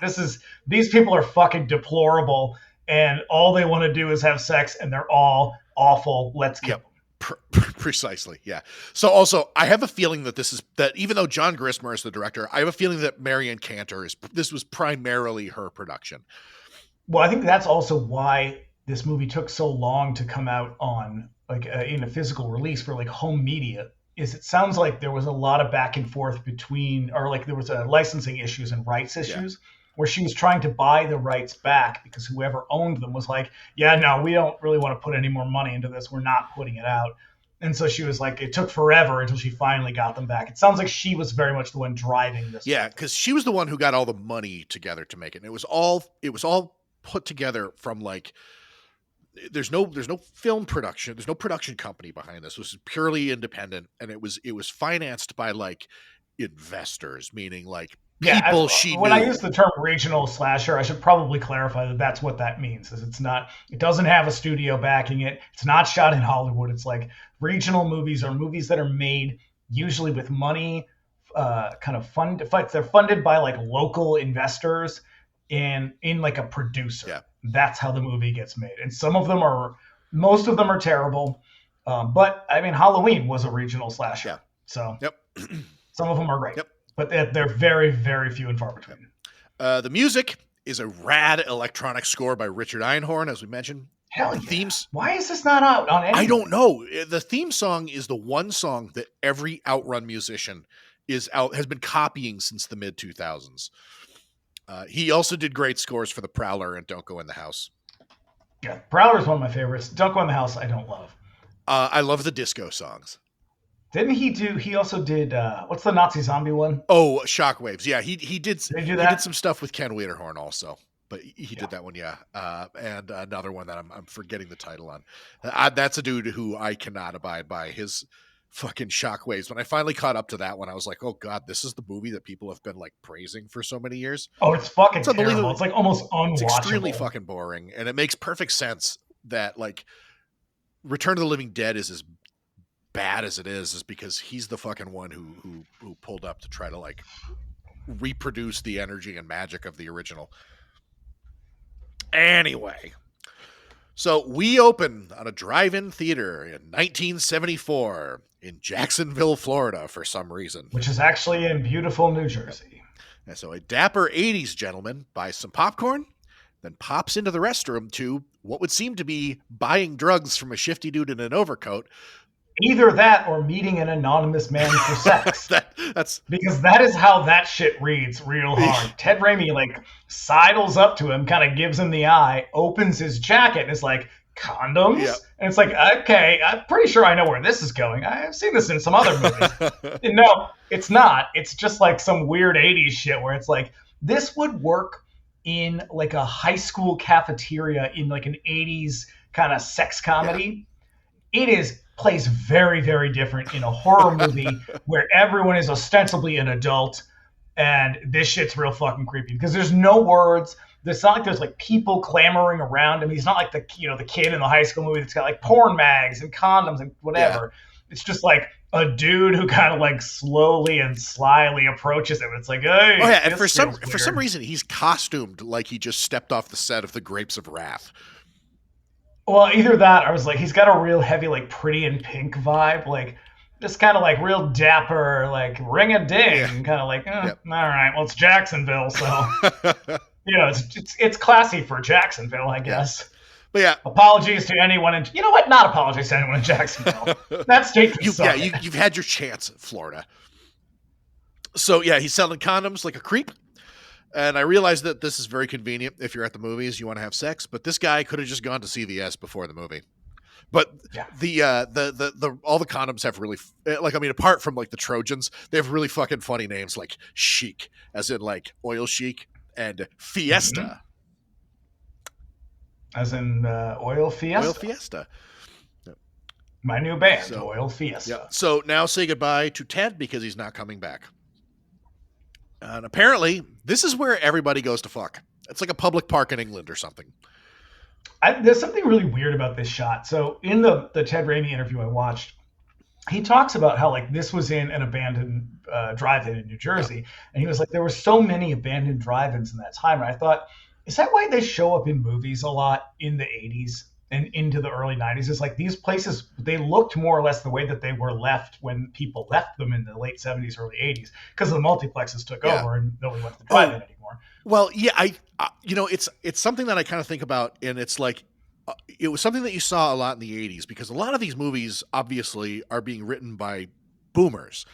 Speaker 2: These people are fucking deplorable, and all they want to do is have sex, and they're all awful. Let's kill them.
Speaker 1: Precisely. Yeah. So also, I have a feeling that even though John Grismer is the director, I have a feeling that Marion Cantor this was primarily her production.
Speaker 2: Well, I think that's also why this movie took so long to come out on like in a physical release for like home media. Is it sounds like there was a lot of back and forth between, or like there was licensing issues and rights issues where she was trying to buy the rights back because whoever owned them was like, yeah, no, we don't really want to put any more money into this. We're not putting it out. And so she was like, it took forever until she finally got them back. It sounds like she was very much the one driving this.
Speaker 1: Yeah, because she was the one who got all the money together to make it. And it was all put together from like, there's no film production, there's no production company behind this. This was purely independent, and it was financed by like investors, meaning like people she
Speaker 2: when
Speaker 1: knew.
Speaker 2: I use the term regional slasher, I should probably clarify that that's what that means. Is it doesn't have a studio backing it. It's not shot in Hollywood. It's like regional movies are movies that are made usually with money, they're funded by like local investors and in like a producer.
Speaker 1: Yeah.
Speaker 2: That's how the movie gets made. And most of them are terrible. But I mean, Halloween was a regional slasher.
Speaker 1: Yeah.
Speaker 2: So
Speaker 1: Yep.
Speaker 2: some of them are great.
Speaker 1: Yep.
Speaker 2: But they're very, very few and far between.
Speaker 1: The music is a rad electronic score by Richard Einhorn, as we mentioned.
Speaker 2: Hell yeah.
Speaker 1: Themes.
Speaker 2: Why is this not out on anything?
Speaker 1: I don't know. The theme song is the one song that every Outrun musician has been copying since the mid 2000s. He also did great scores for The Prowler and Don't Go in the House.
Speaker 2: Yeah, Prowler is one of my favorites. Don't Go in the House, I don't love.
Speaker 1: I love the disco songs.
Speaker 2: Didn't he also did, what's the Nazi zombie one?
Speaker 1: Oh, Shockwaves. Yeah, he did.
Speaker 2: Did he do
Speaker 1: He
Speaker 2: that?
Speaker 1: did some stuff with Ken Wiederhorn also, but he did that one, yeah. And another one that I'm forgetting the title on. That's a dude who I cannot abide by his fucking Shockwaves. When I finally caught up to that one, I was like, oh god, this is the movie that people have been like praising for so many years.
Speaker 2: Oh, it's fucking
Speaker 1: unbelievable.
Speaker 2: terrible. It's like almost unwatchable.
Speaker 1: It's extremely fucking boring, and it makes perfect sense that like Return of the Living Dead is as bad as it is because he's the fucking one who pulled up to try to like reproduce the energy and magic of the original. Anyway, so we open on a drive-in theater in 1974 in Jacksonville, Florida, for some reason.
Speaker 2: Which is actually in beautiful New Jersey.
Speaker 1: And so a dapper 80s gentleman buys some popcorn, then pops into the restroom to what would seem to be buying drugs from a shifty dude in an overcoat.
Speaker 2: Either that or meeting an anonymous man for sex.
Speaker 1: That's
Speaker 2: because that is how that shit reads real hard. Ted Raimi like sidles up to him, kind of gives him the eye, opens his jacket, and is like, condoms?
Speaker 1: Yep.
Speaker 2: And it's like, okay, I'm pretty sure I know where this is going. I've seen this in some other movies. No, it's not. It's just like some weird 80s shit where it's like, this would work in like a high school cafeteria in like an 80s kind of sex comedy. Yeah. It plays very, very different in a horror movie where everyone is ostensibly an adult, and this shit's real fucking creepy because there's no words. It's not like there's like people clamoring around him. He's not like the kid in the high school movie that's got like porn mags and condoms and whatever. Yeah. It's just like a dude who kind of like slowly and slyly approaches him. It's like, hey,
Speaker 1: oh yeah, and for some reason he's costumed like he just stepped off the set of The Grapes of Wrath.
Speaker 2: Well, either that, or I was like, he's got a real heavy, like, Pretty in Pink vibe, like, just kind of like real dapper, like, ring a ding, kind of like, all right, well, it's Jacksonville, so, it's classy for Jacksonville, I guess.
Speaker 1: But yeah,
Speaker 2: apologies to anyone, and you know what? Not apologies to anyone in Jacksonville. That state can suck.
Speaker 1: Yeah, you've had your chance, Florida. So yeah, he's selling condoms like a creep. And I realize that this is very convenient if you're at the movies, you want to have sex, but this guy could have just gone to CVS before the movie. But the all the condoms have really like, I mean, apart from like the Trojans, they have really fucking funny names like Chic, as in like Oil Chic, and Fiesta.
Speaker 2: As in Oil Fiesta.
Speaker 1: Oil Fiesta.
Speaker 2: My new band, Oil Fiesta.
Speaker 1: Yeah. So now say goodbye to Ted because he's not coming back. And apparently, this is where everybody goes to fuck. It's like a public park in England or something.
Speaker 2: There's something really weird about this shot. So in the Ted Raimi interview I watched, he talks about how like this was in an abandoned drive-in in New Jersey. And he was like, there were so many abandoned drive-ins in that time. And I thought, is that why they show up in movies a lot in the 80s? And into the early 90s, is like these places, they looked more or less the way that they were left when people left them in the late 70s, early 80s, because the multiplexes took over and nobody went to the drive-in anymore.
Speaker 1: Well, yeah, it's something that I kind of think about, and it's like, it was something that you saw a lot in the 80s, because a lot of these movies, obviously, are being written by boomers.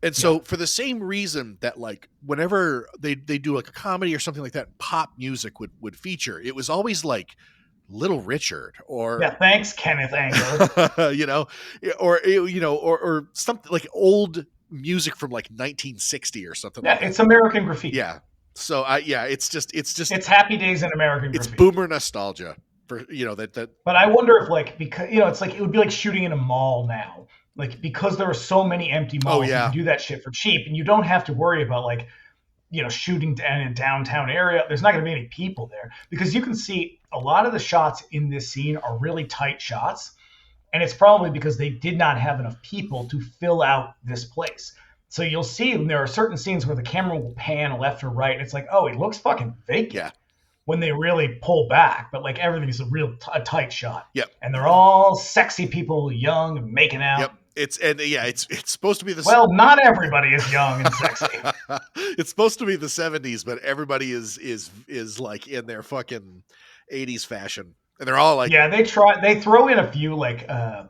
Speaker 1: And so for the same reason that like whenever they do like a comedy or something like that, pop music would feature, it was always like Little Richard or
Speaker 2: Yeah, thanks, Kenneth Anger.
Speaker 1: or something like old music from like 1960 or something
Speaker 2: Yeah,
Speaker 1: like that.
Speaker 2: it's American Graffiti.
Speaker 1: Yeah. So it's
Speaker 2: Happy Days in American
Speaker 1: it's
Speaker 2: Graffiti.
Speaker 1: boomer nostalgia for that.
Speaker 2: But I wonder if like because it's like it would be like shooting in a mall now. Like because there are so many empty malls, you can do that shit for cheap, and you don't have to worry about like shooting in a downtown area. There's not going to be any people there because you can see a lot of the shots in this scene are really tight shots, and it's probably because they did not have enough people to fill out this place. So you'll see there are certain scenes where the camera will pan left or right, and it's like, oh, it looks fucking vacant. Yeah. When they really pull back, but like everything's a tight shot.
Speaker 1: Yep.
Speaker 2: And they're all sexy people, young and making out.
Speaker 1: Yep. It's supposed to be the
Speaker 2: not everybody is young and sexy.
Speaker 1: It's supposed to be the 70s, but everybody is like in their fucking 80s fashion, and they're all like
Speaker 2: they throw in a few like kind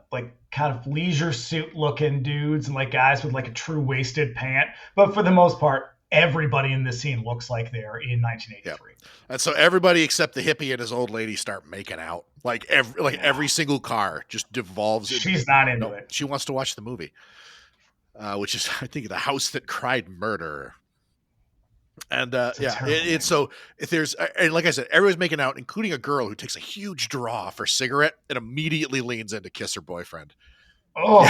Speaker 2: of leisure suit looking dudes and like guys with like a true wasted pant, but for the most part everybody in this scene looks like they're in 1983.
Speaker 1: Yep. And so everybody except the hippie and his old lady start making out. Like every single car just devolves.
Speaker 2: She's not into it.
Speaker 1: She wants to watch the movie, which is, I think, The House That Cried Murder. And it's so if there's, and like I said, everyone's making out, including a girl who takes a huge draw for cigarette and immediately leans in to kiss her boyfriend.
Speaker 2: Oh.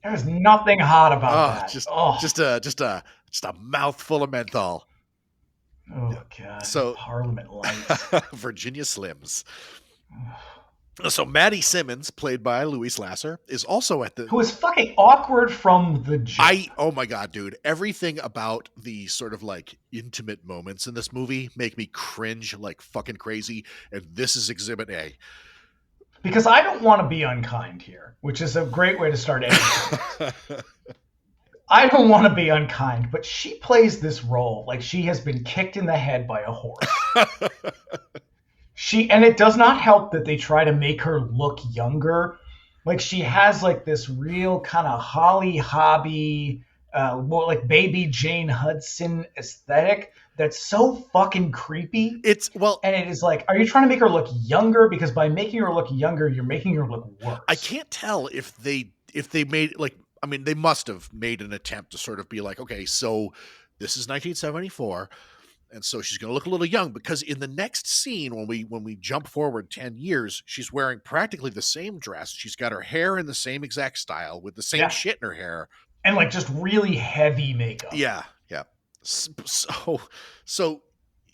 Speaker 2: There's nothing hot about that.
Speaker 1: Just a mouthful of menthol.
Speaker 2: Oh god!
Speaker 1: So
Speaker 2: Parliament Lights,
Speaker 1: Virginia Slims. So Maddie Simmons, played by Louise Lasser, is also at
Speaker 2: who is fucking awkward from the jump.
Speaker 1: Oh my god, dude! Everything about the sort of like intimate moments in this movie make me cringe like fucking crazy, and this is Exhibit A.
Speaker 2: Because I don't want to be unkind here, which is a great way to start anything. I don't want to be unkind, but she plays this role like she has been kicked in the head by a horse. And it does not help that they try to make her look younger. Like she has like this real kind of Holly Hobby, more like baby Jane Hudson aesthetic that's so fucking creepy. And it is like, are you trying to make her look younger? Because by making her look younger, you're making her look worse.
Speaker 1: I can't tell if they made like, I mean, they must have made an attempt to sort of be like, okay, so this is 1974. And so she's going to look a little young, because in the next scene, when we jump forward 10 years, she's wearing practically the same dress. She's got her hair in the same exact style with the same shit in her hair.
Speaker 2: And like just really heavy makeup.
Speaker 1: Yeah. Yeah. So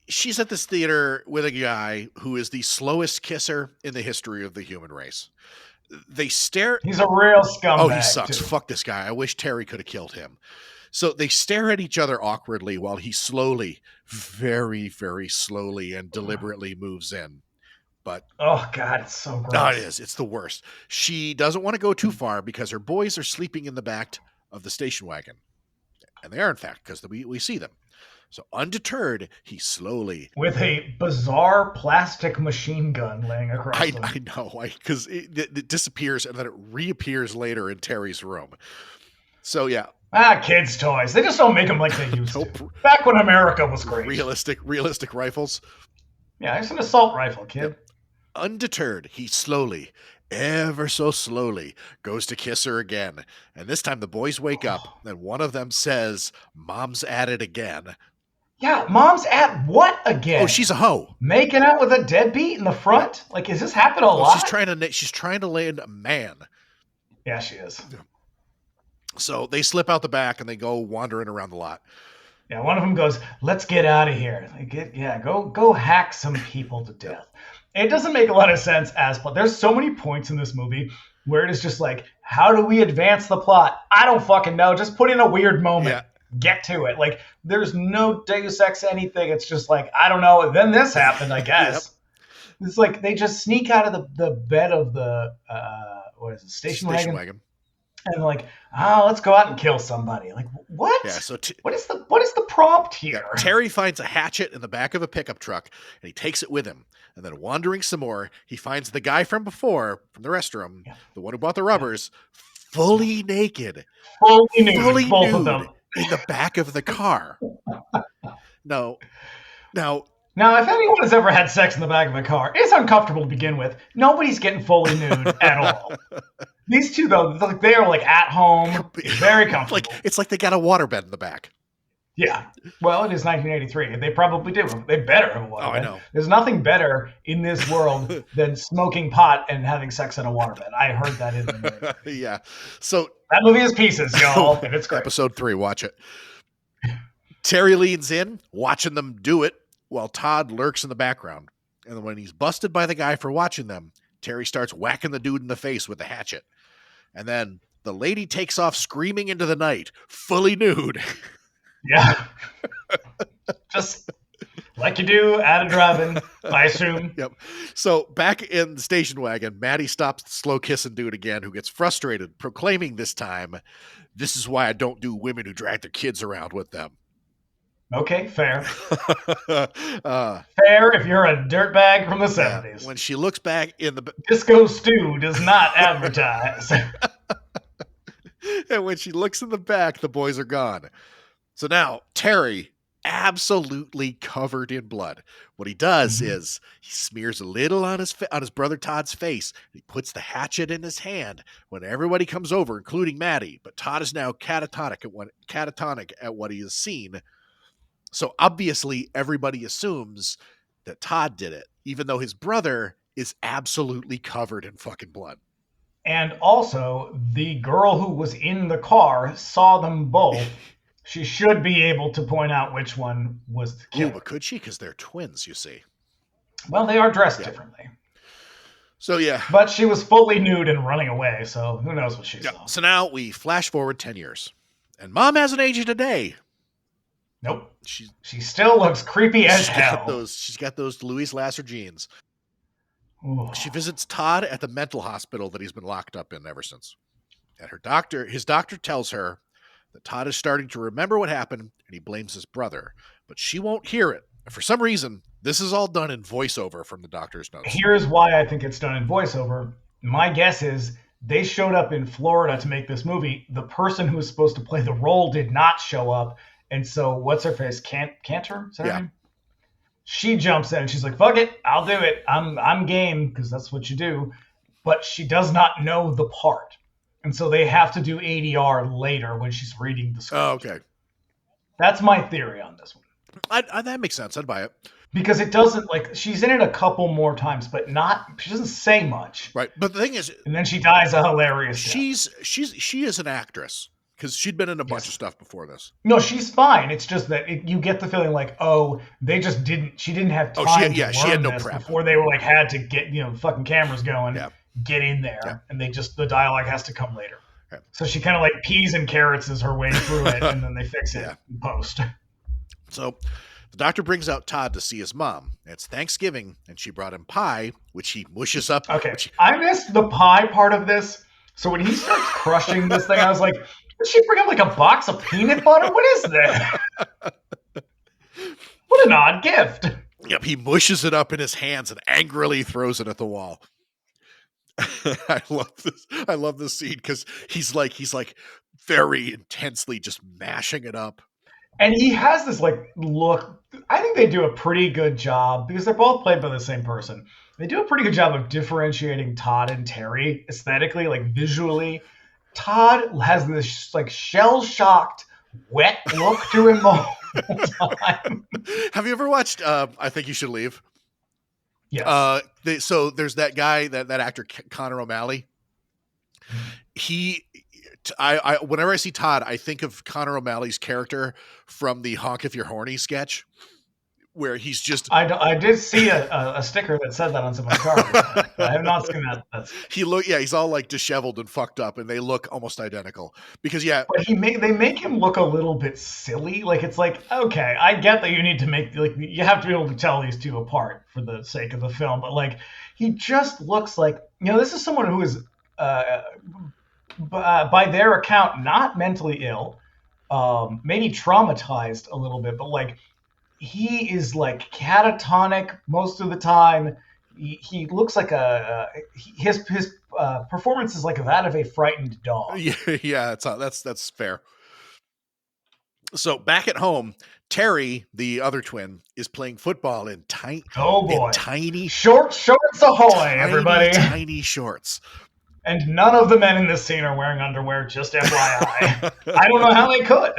Speaker 1: she's at this theater with a guy who is the slowest kisser in the history of the human race. They stare.
Speaker 2: He's a real scumbag.
Speaker 1: Oh, he sucks.
Speaker 2: Too.
Speaker 1: Fuck this guy. I wish Terry could have killed him. So they stare at each other awkwardly while he slowly, very, very slowly and deliberately moves in. But
Speaker 2: oh god, it's so gross.
Speaker 1: No, it is. It's the worst. She doesn't want to go too far because her boys are sleeping in the back of the station wagon. And they are, in fact, because we see them. So undeterred, he slowly...
Speaker 2: with a bizarre plastic machine gun laying across him.
Speaker 1: I know, because it disappears and then it reappears later in Terry's room. So, yeah.
Speaker 2: Kids' toys. They just don't make them like they used to. Back when America was great.
Speaker 1: Realistic rifles.
Speaker 2: Yeah, it's an assault rifle, kid.
Speaker 1: Yep. Undeterred, he slowly, ever so slowly, goes to kiss her again. And this time the boys wake up and one of them says, "Mom's at it again."
Speaker 2: Yeah, Mom's at what again?
Speaker 1: Oh, she's a hoe.
Speaker 2: Making out with a deadbeat in the front? Like, is this happening a lot?
Speaker 1: She's trying to land a man.
Speaker 2: Yeah, she is.
Speaker 1: So they slip out the back and they go wandering around the lot.
Speaker 2: Yeah, one of them goes, "Let's get out of here." Go hack some people to death. It doesn't make a lot of sense but there's so many points in this movie where it is just like, how do we advance the plot? I don't fucking know. Just put in a weird moment. Yeah. Get to it. Like, there's no Deus Ex anything. It's just like, I don't know. Then this happened, I guess. Yep. It's like they just sneak out of the bed of the station wagon. And like, let's go out and kill somebody. Like, what?
Speaker 1: Yeah. So
Speaker 2: what is the prompt here?
Speaker 1: Yeah, Terry finds a hatchet in the back of a pickup truck and he takes it with him. And then wandering some more, he finds the guy from before, from the restroom, the one who bought the rubbers, fully naked.
Speaker 2: Fully nude, both of them.
Speaker 1: In the back of the car. Now,
Speaker 2: Now, if anyone has ever had sex in the back of a car, it's uncomfortable to begin with. Nobody's getting fully nude at all. These two, though, they are like at home, very comfortable.
Speaker 1: It's like they got a waterbed in the back.
Speaker 2: Yeah. Well, it is 1983. They probably do. They better have a waterbed.
Speaker 1: Oh, I know.
Speaker 2: There's nothing better in this world than smoking pot and having sex in a waterbed. I heard that in the movie.
Speaker 1: Yeah. So
Speaker 2: that movie is pieces, y'all, and it's great.
Speaker 1: Episode 3, watch it. Terry leans in, watching them do it, while Todd lurks in the background. And when he's busted by the guy for watching them, Terry starts whacking the dude in the face with the hatchet. And then the lady takes off screaming into the night, fully nude.
Speaker 2: Yeah. Just like you do at a drive-in, I assume.
Speaker 1: Yep. So back in the station wagon, Maddie stops the slow kissing dude again, who gets frustrated, proclaiming this time, "This is why I don't do women who drag their kids around with them."
Speaker 2: Okay, fair. Fair if you're a dirtbag from the 70s.
Speaker 1: When she looks back in the...
Speaker 2: Disco Stew does not advertise.
Speaker 1: And when she looks in the back, the boys are gone. So now, Terry, absolutely covered in blood. What he does is he smears a little on his brother Todd's face. He puts the hatchet in his hand when everybody comes over, including Maddie. But Todd is now catatonic at what he has seen. So obviously everybody assumes that Todd did it, even though his brother is absolutely covered in fucking blood.
Speaker 2: And also, the girl who was in the car saw them both. She should be able to point out which one was the killer.
Speaker 1: Ooh, but could she? Because they're twins, you see.
Speaker 2: Well, they are dressed differently.
Speaker 1: So, yeah.
Speaker 2: But she was fully nude and running away, so who knows what she saw.
Speaker 1: So now we flash forward 10 years. And Mom hasn't aged a day.
Speaker 2: Nope. She still looks creepy as hell.
Speaker 1: She's got those Louise Lasser jeans.
Speaker 2: Ooh.
Speaker 1: She visits Todd at the mental hospital that he's been locked up in ever since. And his doctor tells her that Todd is starting to remember what happened, and he blames his brother. But she won't hear it. For some reason, this is all done in voiceover from the doctor's notes.
Speaker 2: Here's why I think it's done in voiceover. My guess is they showed up in Florida to make this movie. The person who was supposed to play the role did not show up. And so what's her face? Cantor? Is that her name? She jumps in and she's like, fuck it, I'll do it. I'm game, because that's what you do. But she does not know the part. And so they have to do ADR later when she's reading the script.
Speaker 1: Oh, okay.
Speaker 2: That's my theory on this one.
Speaker 1: That makes sense. I'd buy it.
Speaker 2: Because it doesn't, she's in it a couple more times, but she doesn't say much.
Speaker 1: Right. But the thing is...
Speaker 2: And then she dies a hilarious death.
Speaker 1: She is an actress. Because she'd been in a bunch of stuff before this.
Speaker 2: No, she's fine. It's just that you get the feeling she didn't have time to learn
Speaker 1: she had no
Speaker 2: this
Speaker 1: prep.
Speaker 2: before they were had to get, fucking cameras going, get in there, and the dialogue has to come later. Yeah. So she kind of peas and carrots is her way through it, and then they fix it in post.
Speaker 1: So the doctor brings out Todd to see his mom. It's Thanksgiving, and she brought him pie, which he mushes up.
Speaker 2: Okay, I missed the pie part of this. So when he starts crushing this thing, I was like, did she bring him a box of peanut butter? What is that? What an odd gift.
Speaker 1: Yep, he mushes it up in his hands and angrily throws it at the wall. I love this scene because he's very intensely just mashing it up.
Speaker 2: And he has this look. I think they do a pretty good job because they're both played by the same person. They do a pretty good job of differentiating Todd and Terry aesthetically, visually. Todd has this shell-shocked, wet look to him all the time.
Speaker 1: Have you ever watched I Think You Should Leave?
Speaker 2: Yes.
Speaker 1: So there's that guy, that actor Connor O'Malley. Whenever I see Todd, I think of Connor O'Malley's character from the Honk If You're Horny sketch, where he's just...
Speaker 2: I did see a sticker that said that on someone's car. I have not seen that.
Speaker 1: He's all disheveled and fucked up, and they look almost identical. Because
Speaker 2: but they make him look a little bit silly. Okay, I get that you need to make you have to be able to tell these two apart for the sake of the film, but he just looks this is someone who is by their account not mentally ill, maybe traumatized a little bit, but he is catatonic most of the time. He looks like his performance is that of a frightened dog.
Speaker 1: Yeah, that's fair. So back at home, Terry, the other twin, is playing football in tiny
Speaker 2: shorts ahoy, everybody.
Speaker 1: Tiny shorts.
Speaker 2: And none of the men in this scene are wearing underwear, just FYI. I don't know how they could.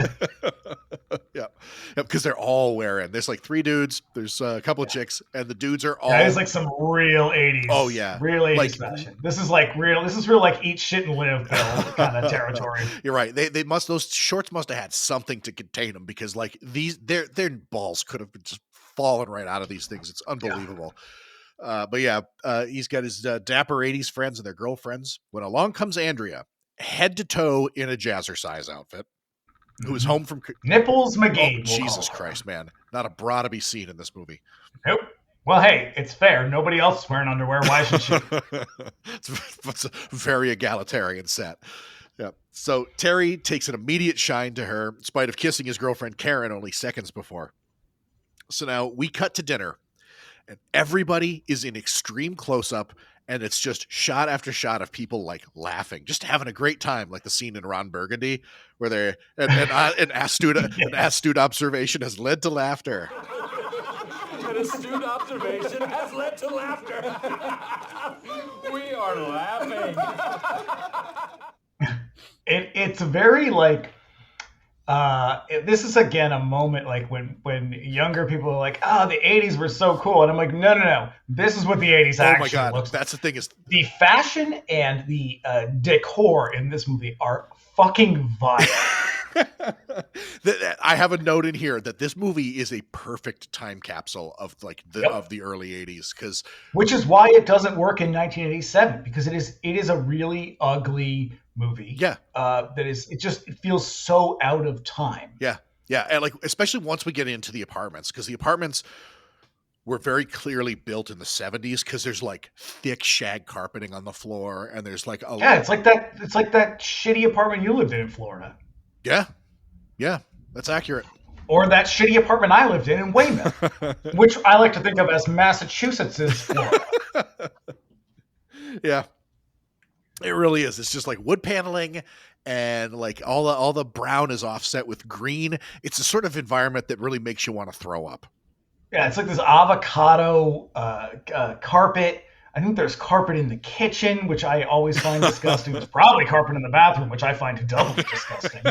Speaker 1: Yeah, because they're all wearing. There's like 3 dudes. There's a couple of chicks, and the dudes are all.
Speaker 2: That is like some real 80s.
Speaker 1: Oh yeah,
Speaker 2: real 80s fashion. This is real like eat shit and live kind of territory.
Speaker 1: You're right. Those shorts must have had something to contain them, because like their balls could have been just falling right out of these things. It's unbelievable. Yeah. But yeah, he's got his dapper 80s friends and their girlfriends. When along comes Andrea, head to toe in a jazzercise outfit, who is home from
Speaker 2: Nipples McGee.
Speaker 1: Oh, Jesus Christ, man. Not a bra to be seen in this movie.
Speaker 2: Nope. Well, hey, it's fair. Nobody else is wearing underwear. Why should she?
Speaker 1: It's a very egalitarian set. Yeah. So Terry takes an immediate shine to her, in spite of kissing his girlfriend Karen only seconds before. So now we cut to dinner. And everybody is in extreme close-up, and it's just shot after shot of people like laughing, just having a great time, like the scene in Ron Burgundy, where they're an astute observation has led to laughter.
Speaker 5: An astute observation has led to laughter. We are laughing.
Speaker 2: It's very like. This is again a moment like when younger people are like, oh, the 80s were so cool, and I'm like, no, this is what the 80s actually looks like.
Speaker 1: That's the thing, is
Speaker 2: the fashion and the decor in this movie are fucking vile.
Speaker 1: I have a note in here that this movie is a perfect time capsule of of the early 80s,
Speaker 2: which is why it doesn't work in 1987, because it is a really ugly movie.
Speaker 1: Yeah.
Speaker 2: It feels so out of time.
Speaker 1: Yeah. Yeah. And like, especially once we get into the apartments, because the apartments were very clearly built in the 70s, because there's like thick shag carpeting on the floor, and there's like
Speaker 2: it's like that shitty apartment you lived in Florida.
Speaker 1: Yeah. Yeah. That's accurate.
Speaker 2: Or that shitty apartment I lived in Weymouth, which I like to think of as Massachusetts' Florida.
Speaker 1: Yeah. It really is. It's just like wood paneling, and like all the brown is offset with green. It's a sort of environment that really makes you want to throw up.
Speaker 2: Yeah, it's like this avocado carpet. I think there's carpet in the kitchen, which I always find disgusting. There's probably carpet in the bathroom, which I find doubly disgusting.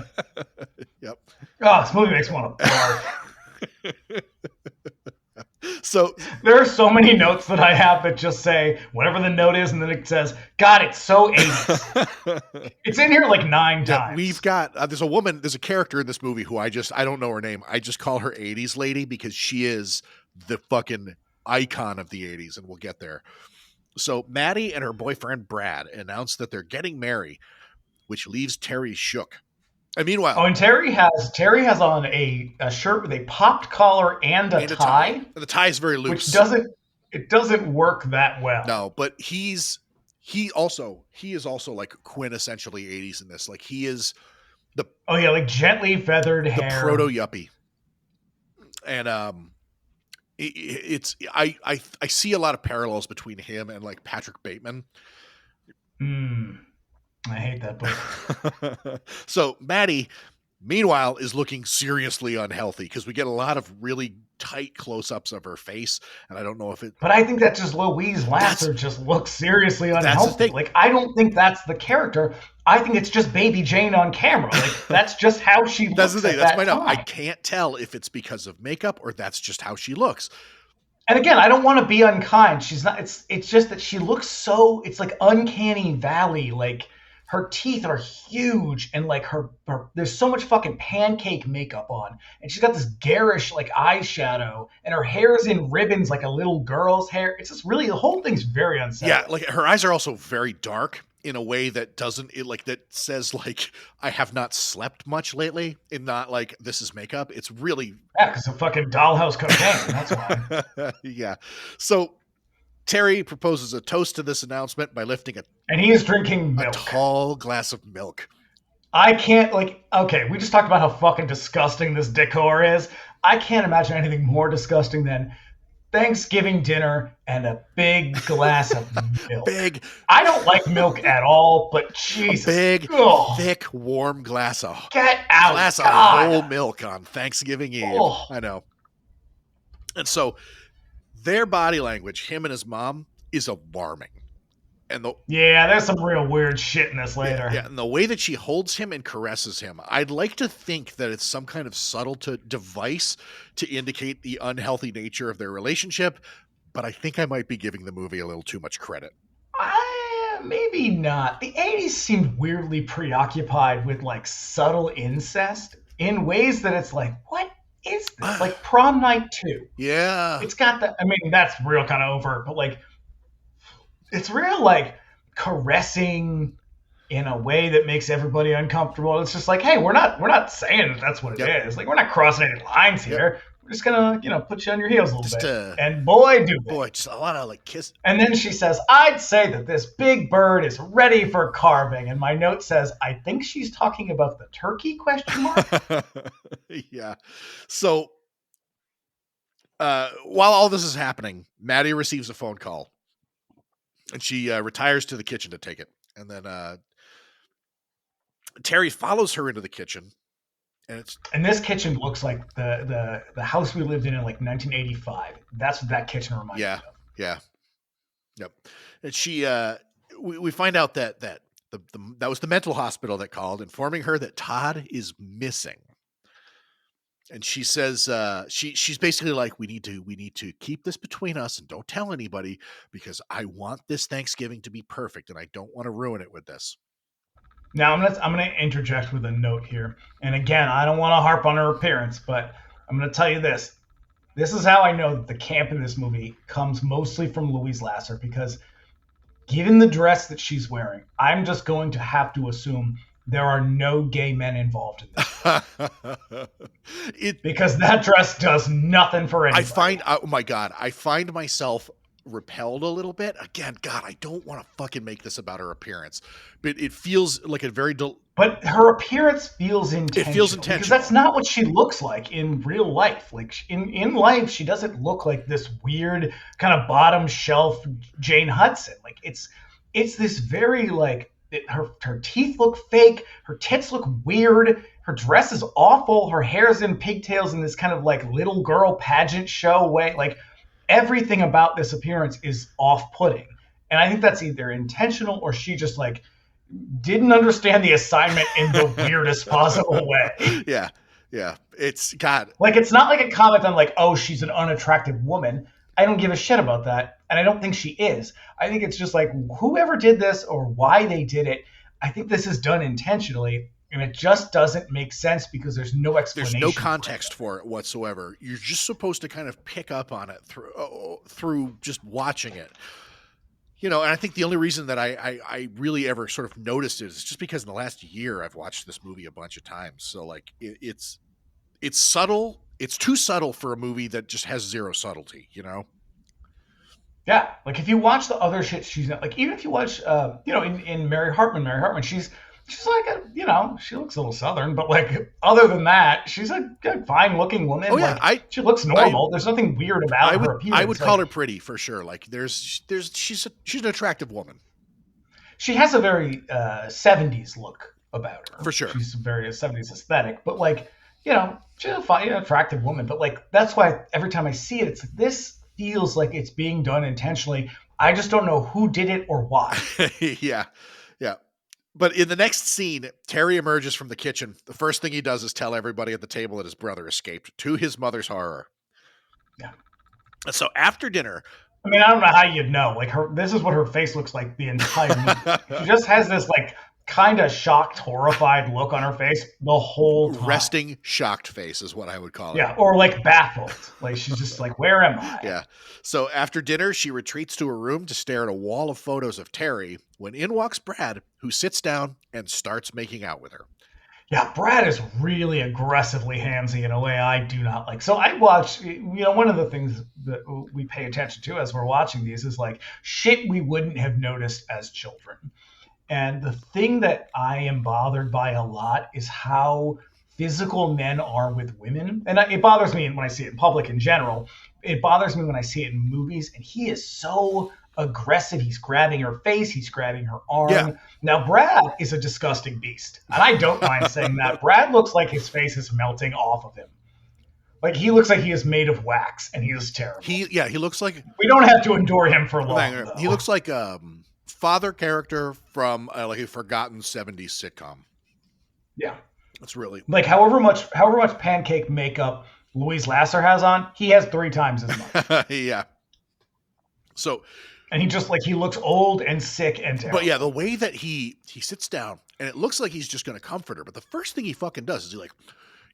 Speaker 1: Yep.
Speaker 2: Oh, this movie makes me want to barf.
Speaker 1: So
Speaker 2: there are so many notes that I have that just say whatever the note is, and then it says, God, it's so 80s. It's in here like 9 times.
Speaker 1: We've got, there's a character in this movie who I don't know her name. I just call her 80s lady, because she is the fucking icon of the 80s, and we'll get there. So Maddie and her boyfriend Brad announced that they're getting married, which leaves Terry shook. And meanwhile,
Speaker 2: and Terry has on a shirt with a popped collar and a tie.
Speaker 1: And the tie is very loose,
Speaker 2: which doesn't work that well.
Speaker 1: No, but he is also like quintessentially 80s in this. Like he is
Speaker 2: like gently feathered hair,
Speaker 1: the proto yuppie. And I see a lot of parallels between him and like Patrick Bateman.
Speaker 2: I hate that book.
Speaker 1: So Maddie, meanwhile, is looking seriously unhealthy, because we get a lot of really tight close-ups of her face, and I don't know if it.
Speaker 2: But I think that just Louise Lasser just looks seriously unhealthy.
Speaker 1: That's the thing.
Speaker 2: Like, I don't think that's the character. I think it's just Baby Jane on camera. Like, that's just how she looks.
Speaker 1: That's the thing. That's my
Speaker 2: time.
Speaker 1: note. I can't tell if it's because of makeup or that's just how she looks.
Speaker 2: And again, I don't want to be unkind. She's not. It's just that she looks so. It's like uncanny valley. Like, her teeth are huge, and like her there's so much fucking pancake makeup on, and she's got this garish like eyeshadow, and her hair is in ribbons like a little girl's hair. It's just really, the whole thing's very unsettling.
Speaker 1: Yeah, like her eyes are also very dark in a way that that says like, I have not slept much lately, and not like this is makeup. It's really
Speaker 2: because of fucking dollhouse cocaine. That's why.
Speaker 1: Yeah. So Terry proposes a toast to this announcement by lifting
Speaker 2: and he is drinking milk.
Speaker 1: A tall glass of milk.
Speaker 2: I can't, okay, we just talked about how fucking disgusting this decor is. I can't imagine anything more disgusting than Thanksgiving dinner and a big glass of milk.
Speaker 1: Big.
Speaker 2: I don't like milk at all, but Jesus.
Speaker 1: Big, thick, warm glass of whole milk on Thanksgiving Eve.
Speaker 2: Oh.
Speaker 1: I know. And so their body language, him and his mom, is alarming. And
Speaker 2: there's some real weird shit in this later.
Speaker 1: Yeah, and the way that she holds him and caresses him, I'd like to think that it's some kind of subtle device to indicate the unhealthy nature of their relationship, but I think I might be giving the movie a little too much credit.
Speaker 2: Maybe not. The 80s seemed weirdly preoccupied with like subtle incest in ways that it's like, what is this? Like Prom Night 2.
Speaker 1: Yeah.
Speaker 2: It's got that. I mean, that's real kind of overt, but like, it's real like caressing in a way that makes everybody uncomfortable. It's just like, hey, we're not saying that's what it is. Like, we're not crossing any lines here. We're just gonna, put you on your heels a little bit. And boy,
Speaker 1: just a lot of like kiss.
Speaker 2: And then she says, I'd say that this big bird is ready for carving. And my note says, I think she's talking about the turkey ?
Speaker 1: Yeah. So while all this is happening, Maddie receives a phone call. And she retires to the kitchen to take it. And then Terry follows her into the kitchen. And
Speaker 2: this kitchen looks like the house we lived in like 1985. That's what that kitchen reminds me of.
Speaker 1: Yeah. Yep. And she we find out that was the mental hospital that called, informing her that Todd is missing. And she says she's basically like, we need to keep this between us and don't tell anybody, because I want this Thanksgiving to be perfect and I don't want to ruin it with this.
Speaker 2: Now I'm gonna interject with a note here. And again, I don't want to harp on her appearance, but I'm gonna tell you this. This is how I know that the camp in this movie comes mostly from Louise Lasser, because given the dress that she's wearing, I'm just going to have to assume there are no gay men involved in this. Because that dress does nothing for anybody.
Speaker 1: I find myself repelled a little bit. Again, God, I don't want to fucking make this about her appearance, but it feels like a very...
Speaker 2: But her appearance feels intentional.
Speaker 1: It feels intentional.
Speaker 2: Because that's not what she looks like in real life. Like in life, she doesn't look like this weird kind of bottom shelf Jane Hudson. Like it's this very like... Her teeth look fake. Her tits look weird. Her dress is awful. Her hair's in pigtails in this kind of like little girl pageant show way. Like everything about this appearance is off-putting. And I think that's either intentional or she just like didn't understand the assignment in the weirdest possible way.
Speaker 1: Yeah. Yeah. It's God.
Speaker 2: Like it's not like a comment on like, oh, she's an unattractive woman. I don't give a shit about that. And I don't think she is. I think it's just like whoever did this or why they did it. I think this is done intentionally, and it just doesn't make sense because there's no explanation.
Speaker 1: There's no context for it whatsoever. You're just supposed to kind of pick up on it through just watching it. And I think the only reason that I really ever sort of noticed it is just because in the last year I've watched this movie a bunch of times. So like it's subtle. It's too subtle for a movie that just has zero subtlety,
Speaker 2: Yeah, like if you watch the other shit she's in, like even if you watch, in Mary Hartman, she's like she looks a little Southern, but like other than that, she's a good, fine-looking woman.
Speaker 1: Oh yeah,
Speaker 2: like, she looks normal. There's nothing weird about her appearance.
Speaker 1: I would call her pretty for sure. Like she's an attractive woman.
Speaker 2: She has a very 70s look about her.
Speaker 1: For sure,
Speaker 2: she's very 70s aesthetic, but like she's a fine, attractive woman. But like that's why every time I see it, it's like this feels like it's being done intentionally. I just don't know who did it or why.
Speaker 1: Yeah. But in the next scene, Terry emerges from the kitchen. The first thing he does is tell everybody at the table that his brother escaped, to his mother's horror.
Speaker 2: Yeah.
Speaker 1: And so after dinner...
Speaker 2: I mean, I don't know how you'd know. Like, this is what her face looks like the entire movie. She just has this, like, kind of shocked, horrified look on her face the whole time.
Speaker 1: Resting, shocked face is what I would call it.
Speaker 2: Yeah, or, like, baffled. Like, she's just like, where am I?
Speaker 1: Yeah. So after dinner, she retreats to her room to stare at a wall of photos of Terry when in walks Brad, who sits down and starts making out with her.
Speaker 2: Yeah, Brad is really aggressively handsy in a way I do not like. So I watch, one of the things that we pay attention to as we're watching these is like shit we wouldn't have noticed as children. And the thing that I am bothered by a lot is how physical men are with women. And it bothers me when I see it in public in general. it bothers me when I see it in movies, and he is so aggressive. He's grabbing her face, he's grabbing her arm.
Speaker 1: Yeah.
Speaker 2: Now Brad is a disgusting beast, and I don't mind saying that. Brad looks like his face is melting off of him. Like, he looks like he is made of wax, and he is terrible.
Speaker 1: He looks like...
Speaker 2: We don't have to endure him for long, though.
Speaker 1: He looks like a father character from like a forgotten 70s sitcom.
Speaker 2: Yeah.
Speaker 1: That's really...
Speaker 2: Like, however much pancake makeup Louise Lasser has on, he has 3 times as much.
Speaker 1: Yeah. So...
Speaker 2: And he just, like, he looks old and sick and terrible.
Speaker 1: But yeah, the way that he sits down, and it looks like he's just going to comfort her, but the first thing he fucking does is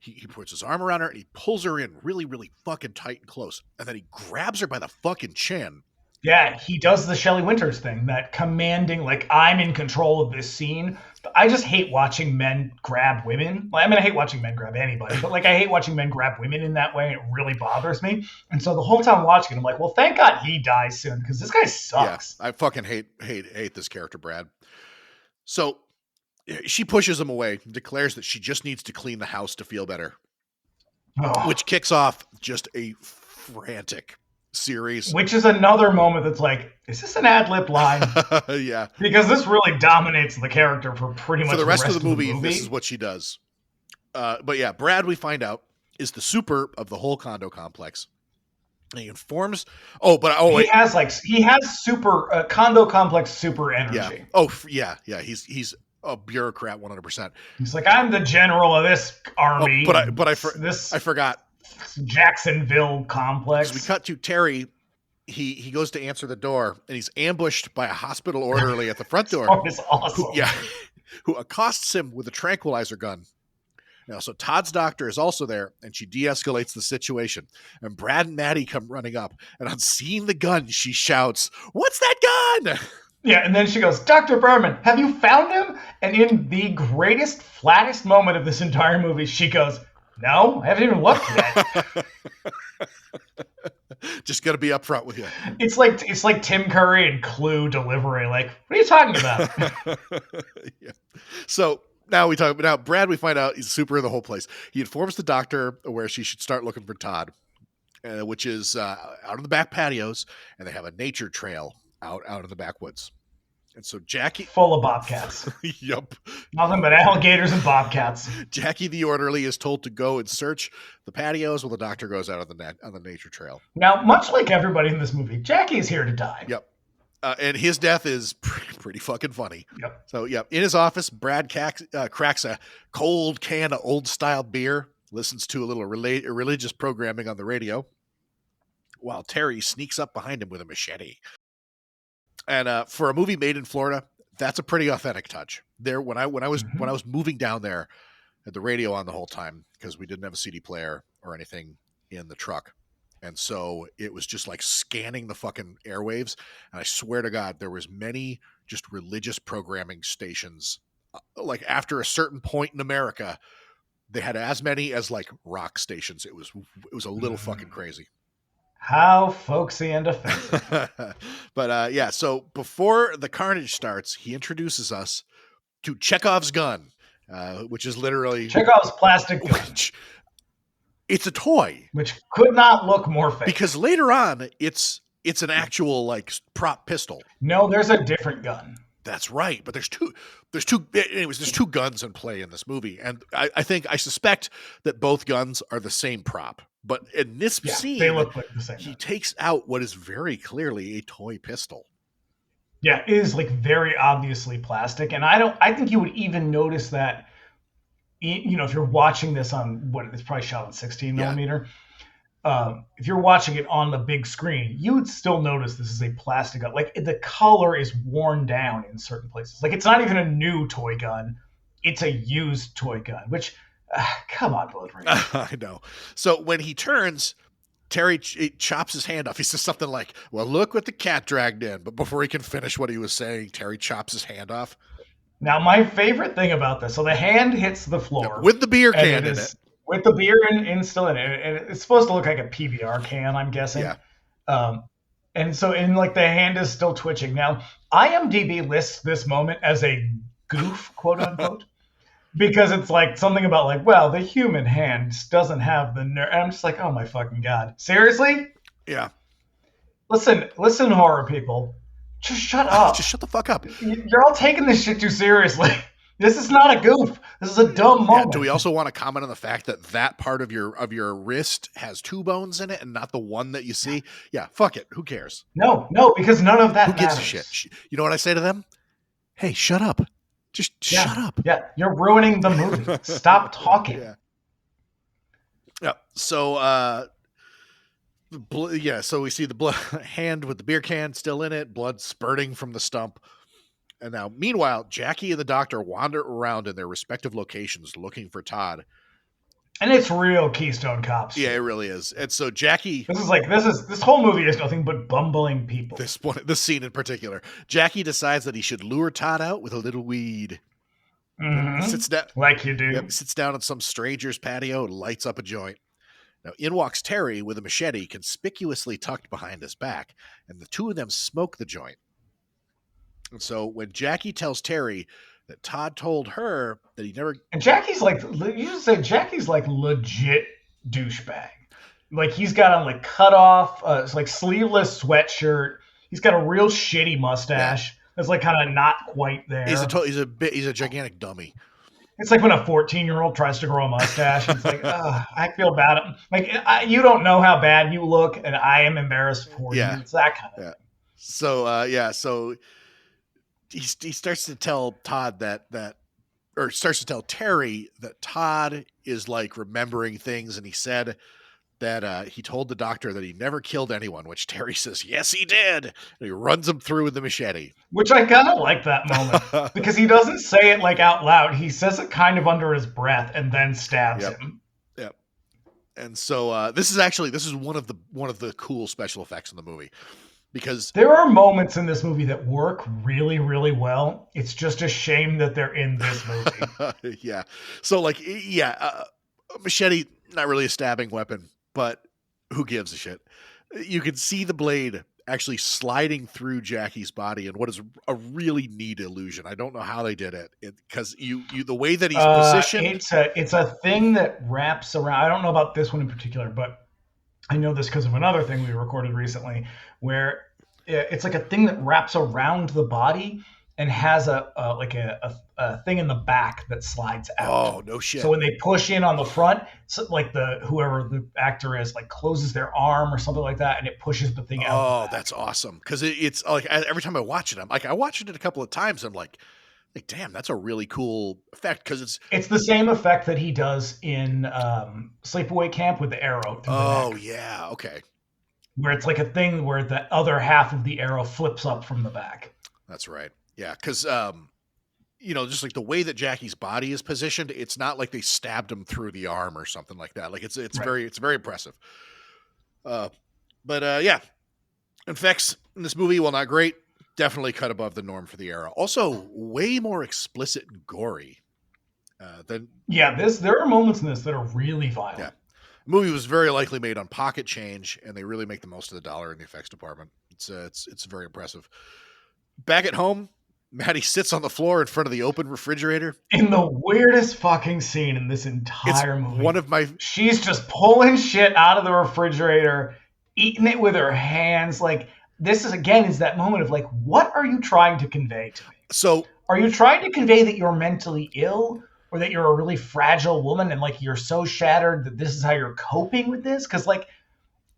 Speaker 1: he puts his arm around her and he pulls her in really, really fucking tight and close. And then he grabs her by the fucking chin.
Speaker 2: Yeah, he does the Shelley Winters thing, that commanding, like, I'm in control of this scene. But I just hate watching men grab women. I mean, I hate watching men grab anybody, but, like, I hate watching men grab women in that way. It really bothers me. And so the whole time watching it, I'm like, well, thank God he dies soon, because this guy sucks.
Speaker 1: Yeah, I fucking hate this character, Brad. So she pushes him away and declares that she just needs to clean the house to feel better, which kicks off just a frantic series.
Speaker 2: Which is another moment that's like, is this an ad-lib line?
Speaker 1: Yeah.
Speaker 2: Because this really dominates the character for pretty much
Speaker 1: the rest of the movie. This is what she does. But yeah, Brad, we find out, is the super of the whole condo complex. And he informs. He has super condo complex super energy. Yeah. He's a bureaucrat 100%.
Speaker 2: He's like, I'm the general of this army.
Speaker 1: I forgot.
Speaker 2: Jacksonville complex.
Speaker 1: We cut to Terry. He goes to answer the door, and he's ambushed by a hospital orderly at the front door.
Speaker 2: That is awesome.
Speaker 1: Who accosts him with a tranquilizer gun. Now, so Todd's doctor is also there, and she de-escalates the situation. And Brad and Maddie come running up, and on seeing the gun, she shouts, "What's that gun?"
Speaker 2: Yeah, and then she goes, Dr. Berman, have you found him? And in the greatest, flattest moment of this entire movie, she goes, no, I haven't even looked yet.
Speaker 1: Just got to be upfront with you.
Speaker 2: It's like Tim Curry and Clue delivery. Like, what are you talking about?
Speaker 1: Yeah. So now Brad, we find out he's super in the whole place. He informs the doctor where she should start looking for Todd, which is out on the back patios, and they have a nature trail out in the backwoods. And so Jackie...
Speaker 2: Full of bobcats.
Speaker 1: Yup.
Speaker 2: Nothing but alligators and bobcats.
Speaker 1: Jackie, the orderly, is told to go and search the patios while the doctor goes out on the nature trail.
Speaker 2: Now, much like everybody in this movie, Jackie is here to die.
Speaker 1: Yep. And his death is pretty fucking funny.
Speaker 2: Yep.
Speaker 1: So, in his office, Brad cracks a cold can of old-style beer, listens to a little religious programming on the radio, while Terry sneaks up behind him with a machete. And for a movie made in Florida, that's a pretty authentic touch. There, when I was moving down there, had the radio on the whole time because we didn't have a CD player or anything in the truck, and so it was just like scanning the fucking airwaves. And I swear to God, there was many just religious programming stations. Like after a certain point in America, they had as many as like rock stations. It was a little fucking crazy.
Speaker 2: How folksy and offensive.
Speaker 1: But so before the carnage starts, he introduces us to Chekhov's gun, which is literally
Speaker 2: Chekhov's plastic gun.
Speaker 1: It's a toy.
Speaker 2: Which could not look more fake.
Speaker 1: Because later on, it's an actual like prop pistol.
Speaker 2: No, there's a different gun.
Speaker 1: That's right. But there's two guns in play in this movie. And I suspect that both guns are the same prop. But in this scene,
Speaker 2: they look like the same.
Speaker 1: He takes out what is very clearly a toy pistol.
Speaker 2: Yeah, it is like very obviously plastic. And I think you would even notice that, you know, if you're watching this on it's probably shot on 16 millimeter. If you're watching it on the big screen, you would still notice this is a plastic gun. Like the color is worn down in certain places. Like it's not even a new toy gun. It's a used toy gun, which... come on, Blood Rain.
Speaker 1: I know. So when he turns, Terry chops his hand off. He says something like, well, look what the cat dragged in. But before he can finish what he was saying, Terry chops his hand off.
Speaker 2: Now, my favorite thing about this, so the hand hits the floor.
Speaker 1: With the beer can in it.
Speaker 2: With the beer still in it. And it's supposed to look like a PBR can, I'm guessing.
Speaker 1: Yeah.
Speaker 2: And the hand is still twitching. Now, IMDb lists this moment as a goof, quote unquote. Because it's like something about like, well, the human hand doesn't have the nerve. And I'm just like, oh my fucking God. Seriously?
Speaker 1: Yeah.
Speaker 2: Listen, horror people. Just shut up.
Speaker 1: Just shut the fuck up.
Speaker 2: You're all taking this shit too seriously. This is not a goof. This is a dumb moment.
Speaker 1: Do we also want to comment on the fact that part of your wrist has 2 bones in it and not the one that you see? Yeah, fuck it. Who cares?
Speaker 2: No, because none of that
Speaker 1: Who gives
Speaker 2: matters.
Speaker 1: a shit? You know what I say to them? Hey, shut up. Just shut up.
Speaker 2: Yeah, you're ruining the movie. Stop talking.
Speaker 1: Yeah. So, so we see the blood hand with the beer can still in it, blood spurting from the stump. And now, meanwhile, Jackie and the doctor wander around in their respective locations looking for Todd.
Speaker 2: And it's real Keystone Cops.
Speaker 1: Yeah, it really is. And so Jackie,
Speaker 2: this whole movie is nothing but bumbling people.
Speaker 1: This scene in particular, Jackie decides that he should lure Todd out with a little weed.
Speaker 2: Mm-hmm.
Speaker 1: Sits down
Speaker 2: like you do.
Speaker 1: Yep, sits down on some stranger's patio and lights up a joint. Now, in walks Terry with a machete conspicuously tucked behind his back, and the two of them smoke the joint. And so when Jackie tells Terry that Todd told her that he never...
Speaker 2: And Jackie's like, you should say Jackie's like legit douchebag. Like he's got on like cut off, it's like sleeveless sweatshirt. He's got a real shitty mustache. That's like kind of not quite there.
Speaker 1: He's a gigantic dummy.
Speaker 2: It's like when a 14-year-old tries to grow a mustache. It's like, I feel bad. Like you don't know how bad you look, and I am embarrassed for you. It's that kind of thing.
Speaker 1: So so he starts to tell Todd starts to tell Terry that Todd is like remembering things, and he said that he told the doctor that he never killed anyone, which Terry says, yes, he did. And he runs him through with the machete.
Speaker 2: Which I kind of like that moment because he doesn't say it like out loud. He says it kind of under his breath and then stabs him.
Speaker 1: Yep. And so this is one of the cool special effects in the movie, because
Speaker 2: there are moments in this movie that work really, really well. It's just a shame that they're in this movie.
Speaker 1: Yeah. So machete, not really a stabbing weapon, but who gives a shit? You can see the blade actually sliding through Jackie's body in what is a really neat illusion. I don't know how they did it because you the way that he's positioned.
Speaker 2: It's a thing that wraps around. I don't know about this one in particular, but I know this because of another thing we recorded recently, where it's like a thing that wraps around the body and has a thing in the back that slides out.
Speaker 1: Oh, no shit.
Speaker 2: So when they push in on the front, like whoever the actor is, like closes their arm or something like that, and it pushes the thing out.
Speaker 1: Oh, that's awesome. Because it's like every time I watch it, I watched it a couple of times. I'm like, damn, that's a really cool effect because
Speaker 2: it's the same effect that he does in Sleepaway Camp with the arrow.
Speaker 1: Oh yeah, okay.
Speaker 2: Where it's like a thing where the other half of the arrow flips up from the back.
Speaker 1: That's right. Yeah, because just like the way that Jackie's body is positioned, it's not like they stabbed him through the arm or something like that. Like it's right. very impressive. Effects in this movie, while not great, definitely cut above the norm for the era. Also, way more explicit and gory than. Yeah,
Speaker 2: there are moments in this that are really violent.
Speaker 1: Yeah. The movie was very likely made on pocket change, and they really make the most of the dollar in the effects department. It's very impressive. Back at home, Maddie sits on the floor in front of the open refrigerator.
Speaker 2: In the weirdest fucking scene in this entire movie. She's just pulling shit out of the refrigerator, eating it with her hands. Like, this is that moment of like, what are you trying to convey to me?
Speaker 1: So,
Speaker 2: are you trying to convey that you're mentally ill? Or that you're a really fragile woman and like you're so shattered that this is how you're coping with this? Because like,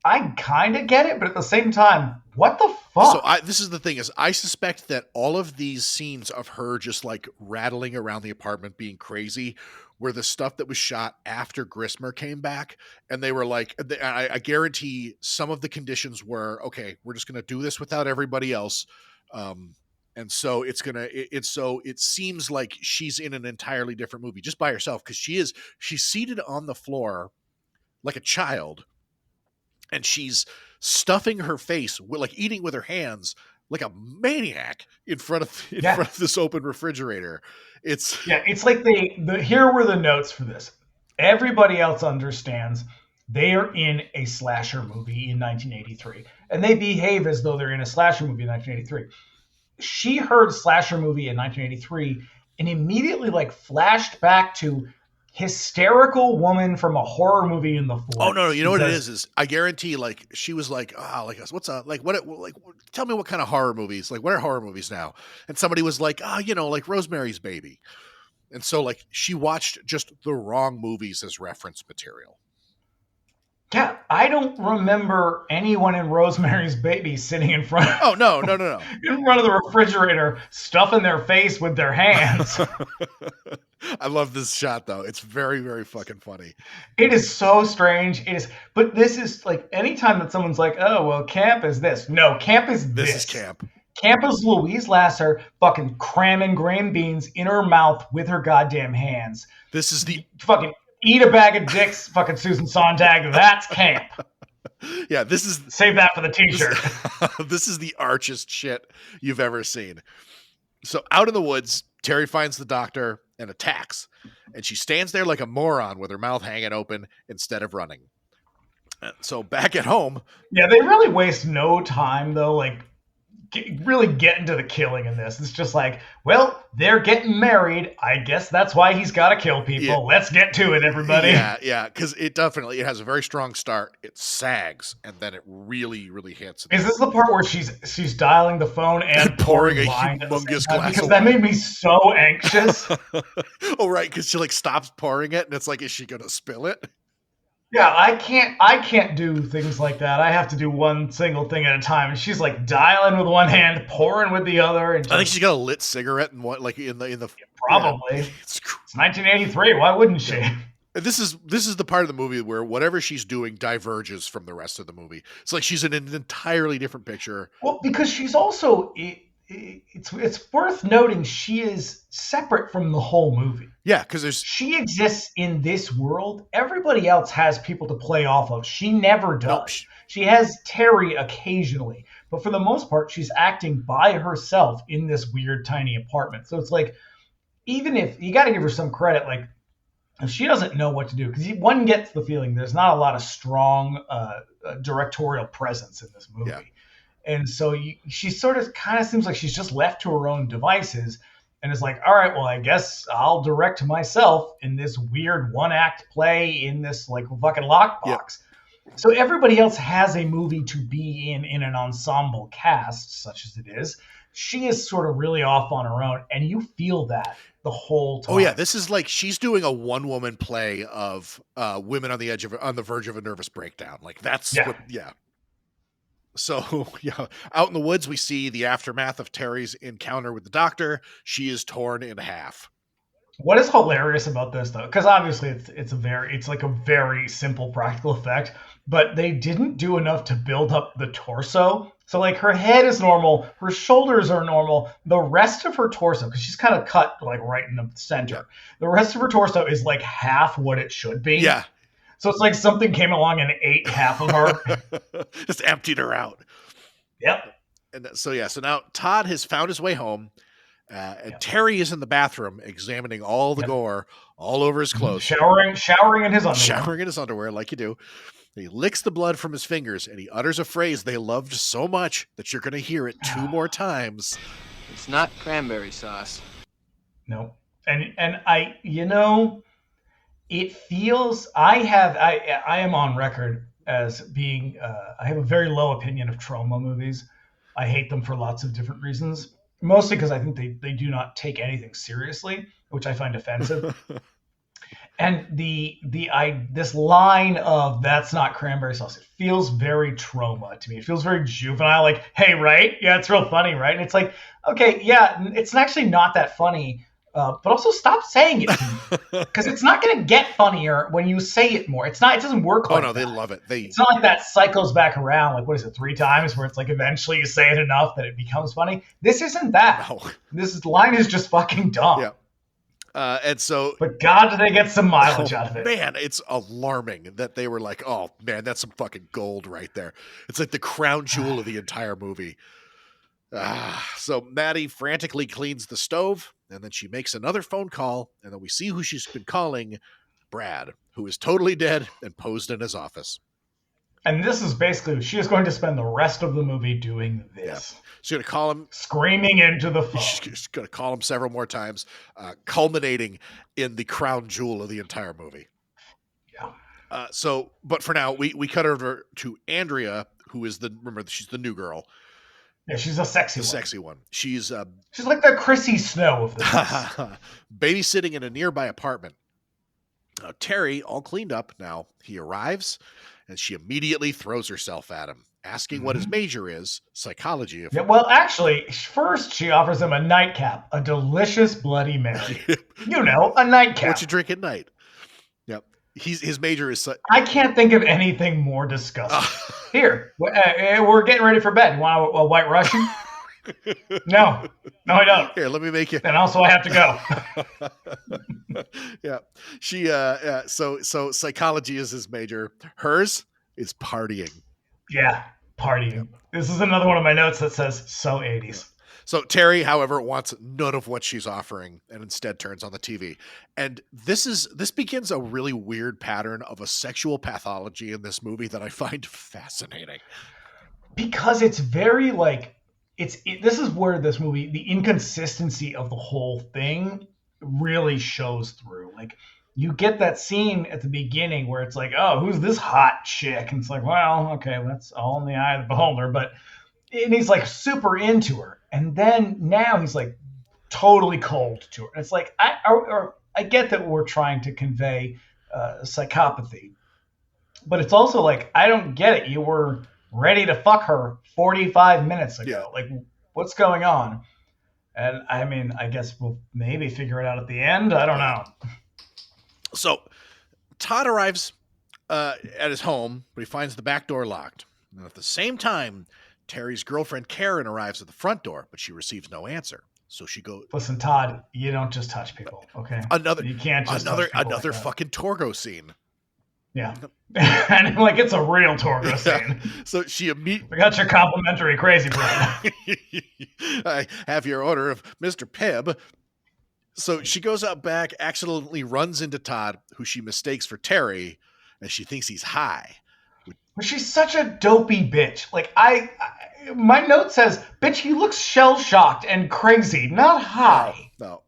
Speaker 2: I kind of get it, but at the same time, what the fuck?
Speaker 1: So this is the thing is I suspect that all of these scenes of her just like rattling around the apartment being crazy were the stuff that was shot after Grismer came back. And they were like, I guarantee some of the conditions were, okay, we're just going to do this without everybody else. And so it seems like she's in an entirely different movie just by herself. Cause she's seated on the floor like a child and she's stuffing her face like eating with her hands like a maniac in front of this open refrigerator. It's
Speaker 2: like here were the notes for this. Everybody else understands they are in a slasher movie in 1983 and they behave as though they're in a slasher movie in 1983. She heard slasher movie in 1983 and immediately like flashed back to hysterical woman from a horror movie in the 40s.
Speaker 1: Oh no, you know what it is I guarantee like she was like, what's a like what like tell me what kind of horror movies, like what are horror movies now? And somebody was like, like Rosemary's Baby. And so like she watched just the wrong movies as reference material.
Speaker 2: Yeah, I don't remember anyone in Rosemary's Baby sitting in front of
Speaker 1: Oh no.
Speaker 2: in front of the refrigerator, stuffing their face with their hands.
Speaker 1: I love this shot though. It's very, very fucking funny.
Speaker 2: It is so strange. It is, but this is like anytime that someone's like, "Oh, well, camp is this." No, camp is this.
Speaker 1: This is camp.
Speaker 2: Camp is Louise Lasser fucking cramming green beans in her mouth with her goddamn hands.
Speaker 1: This is the
Speaker 2: fucking eat a bag of dicks, fucking Susan Sontag. That's camp.
Speaker 1: Yeah, this is
Speaker 2: save that for the t-shirt.
Speaker 1: This is the archest shit you've ever seen. So out in the woods, Terry finds the doctor and attacks, and she stands there like a moron with her mouth hanging open instead of running. So back at home,
Speaker 2: yeah, they really waste no time though, like really get into the killing in this. It's just like, well, they're getting married. I guess that's why he's got to kill people. Yeah. Let's get to it, everybody.
Speaker 1: Yeah, because it has a very strong start. It sags, and then it really, really hits.
Speaker 2: Is this the part where she's dialing the phone and pouring a humongous glass? Because that made me so anxious.
Speaker 1: Oh, right, because she like stops pouring it, and it's like, is she gonna spill it?
Speaker 2: Yeah, I can't do things like that. I have to do one single thing at a time. And she's like dialing with one hand, pouring with the other. And
Speaker 1: I think she's got a lit cigarette and what, like in the
Speaker 2: probably. Yeah. It's 1983. Why wouldn't she?
Speaker 1: Yeah. This is the part of the movie where whatever she's doing diverges from the rest of the movie. It's like she's in an entirely different picture.
Speaker 2: Well, because she's also it's worth noting she is separate from the whole movie.
Speaker 1: Yeah, because
Speaker 2: she exists in this world. Everybody else has people to play off of. She never does. Nope. She has Terry occasionally, but for the most part, she's acting by herself in this weird tiny apartment. So it's like, even if you got to give her some credit, like if she doesn't know what to do, because one gets the feeling there's not a lot of strong directorial presence in this movie. Yeah. And so she sort of kind of seems like she's just left to her own devices and is like, all right, well, I guess I'll direct myself in this weird one-act play in this like fucking lockbox. Yeah. So everybody else has a movie to be in an ensemble cast, such as it is. She is sort of really off on her own, and you feel that the whole time.
Speaker 1: Oh yeah, this is like she's doing a one-woman play of women on the verge of a nervous breakdown. Like that's yeah. So, yeah, out in the woods, we see the aftermath of Terry's encounter with the doctor. She is torn in half.
Speaker 2: What is hilarious about this, though, because obviously it's like a very simple practical effect, but they didn't do enough to build up the torso. So, like, her head is normal, her shoulders are normal, the rest of her torso, because she's kind of cut, like, right in the center. Yeah. The rest of her torso is, like, half what it should be.
Speaker 1: Yeah.
Speaker 2: So it's like something came along and ate half of her.
Speaker 1: Just emptied her out.
Speaker 2: Yep.
Speaker 1: And so now Todd has found his way home, and Terry is in the bathroom examining all the gore all over his clothes.
Speaker 2: Showering in his underwear.
Speaker 1: Showering in his underwear, like you do. He licks the blood from his fingers, and he utters a phrase they loved so much that you're going to hear it 2 more times.
Speaker 3: It's not cranberry sauce.
Speaker 2: No. And I, it feels I am on record as being I have a very low opinion of trauma movies. I hate them for lots of different reasons, mostly because I think they do not take anything seriously, which I find offensive. And this line of "that's not cranberry sauce," it feels very trauma to me. It feels very juvenile. Like, hey, right? Yeah, it's real funny, right? And it's like, okay, yeah, it's actually not that funny. But also stop saying it because it's not going to get funnier when you say it more. It doesn't work like that.
Speaker 1: Oh, no, they love it.
Speaker 2: It's not like that cycles back around. Like, what is it, 3 times where it's like eventually you say it enough that it becomes funny? This isn't that. No. This line is just fucking dumb.
Speaker 1: Yeah. And so,
Speaker 2: but God, do they get some mileage out of it?
Speaker 1: Man, it's alarming that they were like, oh, man, that's some fucking gold right there. It's like the crown jewel of the entire movie. So Maddie frantically cleans the stove, and then she makes another phone call, and then we see who she's been calling, Brad, who is totally dead and posed in his office.
Speaker 2: And this is basically, she is going to spend the rest of the movie doing this.
Speaker 1: She's going to call him.
Speaker 2: Screaming into the phone.
Speaker 1: She's going to call him several more times, culminating in the crown jewel of the entire movie.
Speaker 2: Yeah.
Speaker 1: But for now, we cut over to Andrea, who is she's the new girl.
Speaker 2: Yeah, she's a sexy
Speaker 1: one. She's
Speaker 2: like the Chrissy Snow of this.
Speaker 1: babysitting in a nearby apartment. Terry, all cleaned up now, he arrives, and she immediately throws herself at him, asking what his major is, psychology.
Speaker 2: Well, actually, first she offers him a nightcap, a delicious Bloody Mary. A nightcap.
Speaker 1: What you drink at night. Yep. His major is...
Speaker 2: I can't think of anything more disgusting. Here, we're getting ready for bed. You want a White Russian? No, I don't.
Speaker 1: Here, let me make you.
Speaker 2: And also, I have to go.
Speaker 1: Yeah, she. So psychology is his major. Hers is partying.
Speaker 2: Yeah, partying. This is another one of my notes that says so 80s.
Speaker 1: So Terry, however, wants none of what she's offering and instead turns on the TV. And this begins a really weird pattern of a sexual pathology in this movie that I find fascinating.
Speaker 2: Because it's very like. This is where this movie, the inconsistency of the whole thing really shows through. Like, you get that scene at the beginning where it's like, oh, who's this hot chick? And it's like, well, okay, that's all in the eye of the beholder. And he's like super into her. And then now he's like totally cold to her. And it's like, I get that we're trying to convey psychopathy. But it's also like, I don't get it. You were ready to fuck her 45 minutes ago.
Speaker 1: Yeah.
Speaker 2: Like, what's going on? And I mean, I guess we'll maybe figure it out at the end. I don't know.
Speaker 1: So Todd arrives at his home, but he finds the back door locked. And at the same time, Terry's girlfriend Karen arrives at the front door, but she receives no answer. So she goes,
Speaker 2: listen, Todd, you don't just touch people. Okay.
Speaker 1: You can't just another fucking Torgo scene.
Speaker 2: Yeah. And like, it's a real Torgo scene.
Speaker 1: So she immediately...
Speaker 2: We got your complimentary crazy bread.
Speaker 1: I have your order of Mr. Pibb. So she goes out back, accidentally runs into Todd, who she mistakes for Terry, and she thinks he's high.
Speaker 2: But she's such a dopey bitch. Like, my note says, bitch, he looks shell-shocked and crazy, not high.
Speaker 1: No.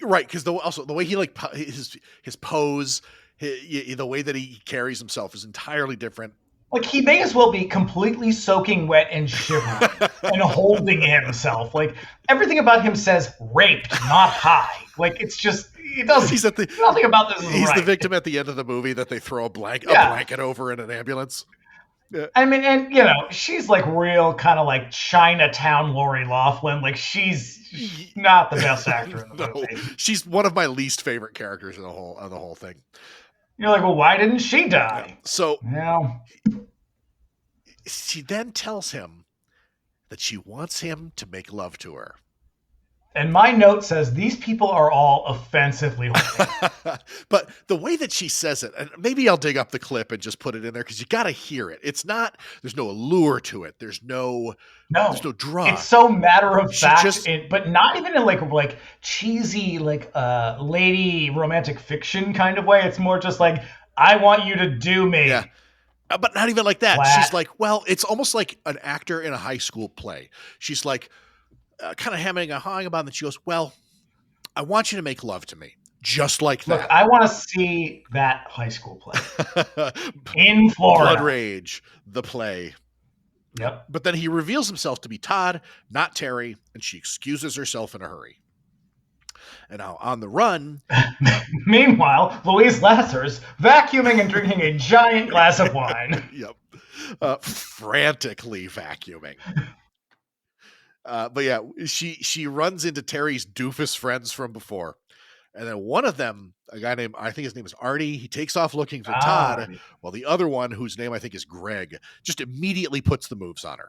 Speaker 1: Right, because the way he, like, his pose... the way that he carries himself is entirely different.
Speaker 2: Like, he may as well be completely soaking wet and shivering and holding himself. Like, everything about him says raped, not high. Like, it's just, it doesn't, nothing about this is
Speaker 1: he's
Speaker 2: right.
Speaker 1: The victim at the end of the movie that they throw a blanket over in an ambulance. Yeah.
Speaker 2: I mean, and, she's like real kind of like Chinatown Lori Loughlin. Like, she's not the best actor in the movie.
Speaker 1: She's one of my least favorite characters in the whole thing.
Speaker 2: You're like, well, why didn't she die?
Speaker 1: Yeah. So
Speaker 2: now
Speaker 1: she then tells him that she wants him to make love to her.
Speaker 2: And my note says these people are all offensively horny.
Speaker 1: But the way that she says it, and maybe I'll dig up the clip and just put it in there because you got to hear it. It's not, there's no allure to it. There's no draw.
Speaker 2: It's so matter of fact, but not even in like cheesy, like lady romantic fiction kind of way. It's more just like, I want you to do me.
Speaker 1: Yeah. But not even like that.
Speaker 2: Flat.
Speaker 1: She's like, well, it's almost like an actor in a high school play. She's like, kind of hemming and hawing about it. And she goes, well, I want you to make love to me. Just like that.
Speaker 2: Look, I want to see that high school play. In Florida.
Speaker 1: Blood Rage, the play.
Speaker 2: Yep.
Speaker 1: But then he reveals himself to be Todd, not Terry, and she excuses herself in a hurry. And now on the run.
Speaker 2: Meanwhile, Louise Lasser's vacuuming and drinking a giant glass of wine.
Speaker 1: Yep. Frantically vacuuming. But yeah, she runs into Terry's doofus friends from before. And then one of them, a guy named, I think his name is Artie, he takes off looking for Todd, while the other one, whose name I think is Greg, just immediately puts the moves on her.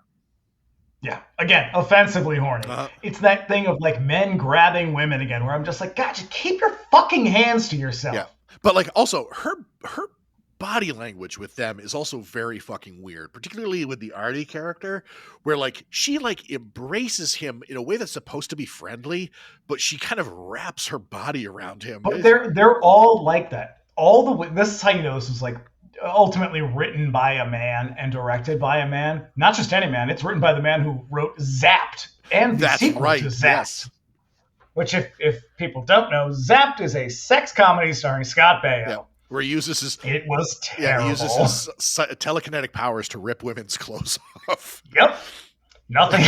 Speaker 2: Yeah. Again, offensively horny. It's that thing of like men grabbing women again, where I'm just like, God, just keep your fucking hands to yourself.
Speaker 1: Yeah. But like also her body language with them is also very fucking weird, particularly with the Artie character, where like she like embraces him in a way that's supposed to be friendly, but she kind of wraps her body around him.
Speaker 2: But they're all like that. This is how you know this is like ultimately written by a man and directed by a man. Not just any man. It's written by the man who wrote Zapped and the sequel to Zapped.
Speaker 1: Yes.
Speaker 2: Which, if people don't know, Zapped is a sex comedy starring Scott Baio.
Speaker 1: Yeah. Where he uses his
Speaker 2: It was terrible.
Speaker 1: He uses his telekinetic powers to rip women's clothes off.
Speaker 2: Yep. Nothing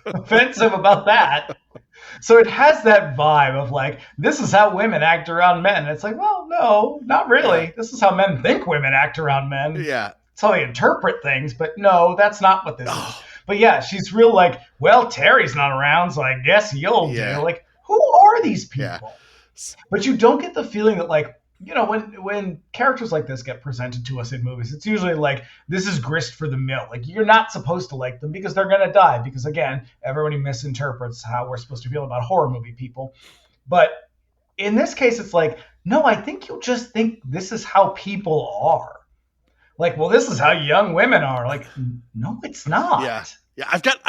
Speaker 2: offensive about that. So it has that vibe of like, this is how women act around men. And it's like, well, no, not really. This is how men think women act around men.
Speaker 1: Yeah.
Speaker 2: It's how they interpret things, but no, that's not what this is. But yeah, she's real like, well, Terry's not around, so I guess you'll do. Like, who are these people? Yeah. But you don't get the feeling that like, when characters like this get presented to us in movies, it's usually like, this is grist for the mill. Like, you're not supposed to like them because they're going to die. Because, again, everybody misinterprets how we're supposed to feel about horror movie people. But in this case, it's like, no, I think you'll just think this is how people are. Like, well, this is how young women are. Like, no, it's not.
Speaker 1: Yeah. Yeah, I've got.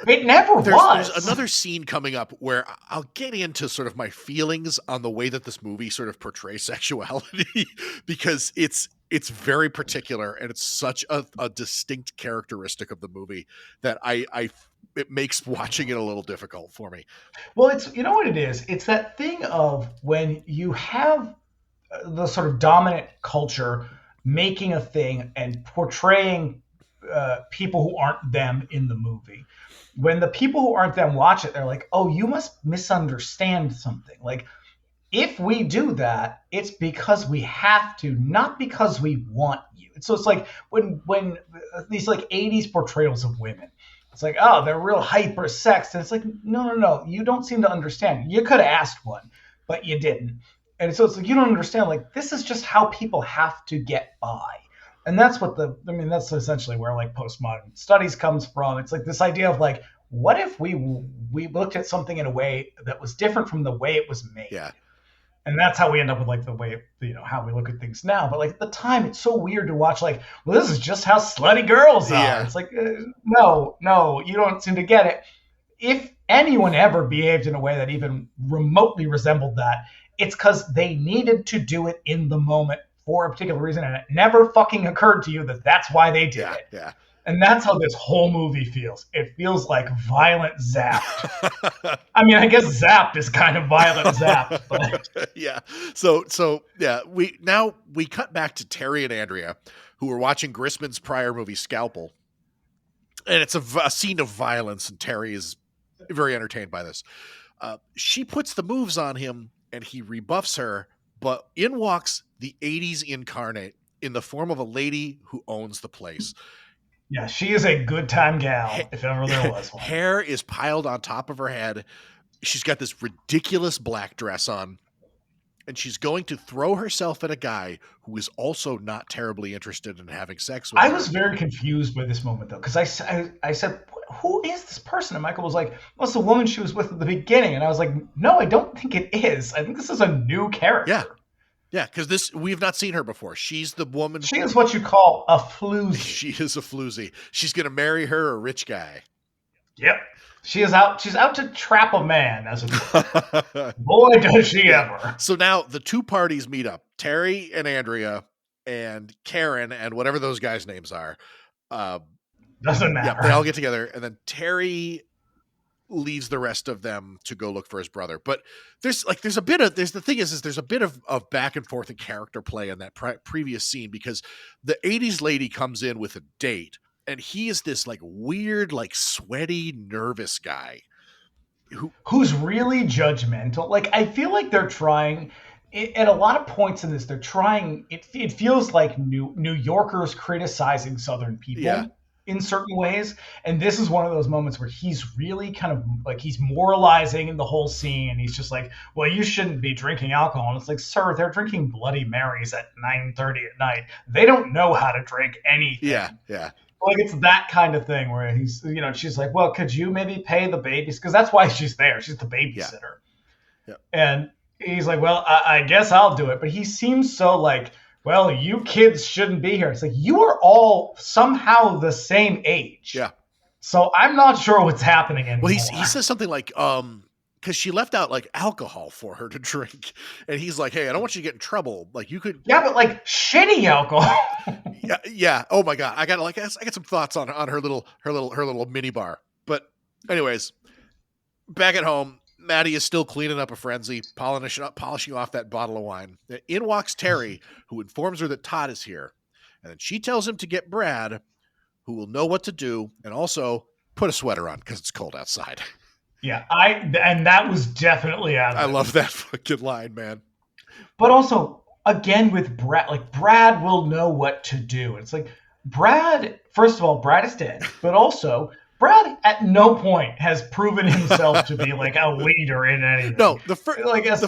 Speaker 2: It never was.
Speaker 1: There's another scene coming up where I'll get into sort of my feelings on the way that this movie sort of portrays sexuality, because it's very particular and it's such a distinct characteristic of the movie that it makes watching it a little difficult for me.
Speaker 2: Well, it's, you know what it is? It's that thing of when you have the sort of dominant culture making a thing and portraying people who aren't them in the movie. When the people who aren't them watch it, they're like, oh, you must misunderstand something. Like, if we do that, it's because we have to, not because we want you. So it's like when these like 80s portrayals of women, it's like, oh, they're real hyper sex. And it's like, no, you don't seem to understand. You could have asked one, but you didn't. And so it's like, you don't understand. Like, this is just how people have to get by. And that's what that's essentially where like postmodern studies comes from. It's like this idea of like, what if we looked at something in a way that was different from the way it was made?
Speaker 1: Yeah.
Speaker 2: And that's how we end up with like the way, how we look at things now. But like at the time, it's so weird to watch like, well, this is just how slutty girls are. Yeah. It's like, no, you don't seem to get it. If anyone ever behaved in a way that even remotely resembled that, it's because they needed to do it in the moment for a particular reason, and it never fucking occurred to you that that's why they did it.
Speaker 1: Yeah.
Speaker 2: And that's how this whole movie feels. It feels like violent Zapped. I mean, I guess Zapped is kind of violent Zapped. But...
Speaker 1: Yeah. So yeah, we cut back to Terry and Andrea, who were watching Grissman's prior movie Scalpel. And it's a scene of violence, and Terry is very entertained by this. She puts the moves on him, and he rebuffs her, but in walks the 80s incarnate in the form of a lady who owns the place.
Speaker 2: Yeah, she is a good time gal, if ever there was one.
Speaker 1: Hair is piled on top of her head. She's got this ridiculous black dress on, and she's going to throw herself at a guy who is also not terribly interested in having sex with her.
Speaker 2: I was very confused by this moment, though, because I said, who is this person? And Michael was like, well, it's the woman she was with at the beginning. And I was like, no, I don't think it is. I think this is a new character.
Speaker 1: Yeah, because we've not seen her before. She's the woman.
Speaker 2: She is what you call a floozy.
Speaker 1: She is a floozy. She's going to marry a rich guy.
Speaker 2: Yep. She's out to trap a man, as a boy, does she ever.
Speaker 1: So now the two parties meet up. Terry and Andrea and Karen and whatever those guys' names are.
Speaker 2: Doesn't matter.
Speaker 1: Yeah, they all get together, and then Terry leaves the rest of them to go look for his brother. But there's a bit of back and forth and character play in that previous scene, because the 80s lady comes in with a date, and he is this like weird, like sweaty, nervous guy
Speaker 2: who's really judgmental. Like, I feel like they're trying at a lot of points in this, they're trying, it feels like New Yorkers criticizing Southern people. In certain ways. And this is one of those moments where he's really kind of like, he's moralizing in the whole scene. And he's just like, well, you shouldn't be drinking alcohol. And it's like, sir, they're drinking Bloody Marys at 9:30 at night. They don't know how to drink anything.
Speaker 1: Yeah.
Speaker 2: Like, it's that kind of thing where he's, she's like, well, could you maybe pay the babies? Because that's why she's there. She's the babysitter.
Speaker 1: Yeah.
Speaker 2: And he's like, well, I guess I'll do it. But he seems so like, well, you kids shouldn't be here. It's like, you are all somehow the same age.
Speaker 1: Yeah.
Speaker 2: So I'm not sure what's happening anymore.
Speaker 1: Well, he says something like, because she left out like alcohol for her to drink, and he's like, "Hey, I don't want you to get in trouble. Like, you could."
Speaker 2: Yeah, but like shitty alcohol.
Speaker 1: Yeah. Oh my god, I got some thoughts on her little mini bar. But anyways, back at home, Maddie is still cleaning up a frenzy, polishing off that bottle of wine. In walks Terry, who informs her that Todd is here, and then she tells him to get Brad, who will know what to do, and also put a sweater on because it's cold outside.
Speaker 2: Yeah, and that was definitely out of
Speaker 1: I
Speaker 2: it.
Speaker 1: love that fucking line, man.
Speaker 2: But also, again, with Brad, like, Brad will know what to do. It's like, Brad, first of all, Brad is dead, but also, Brad at no point has proven himself to be like a leader in anything.
Speaker 1: No,
Speaker 2: he just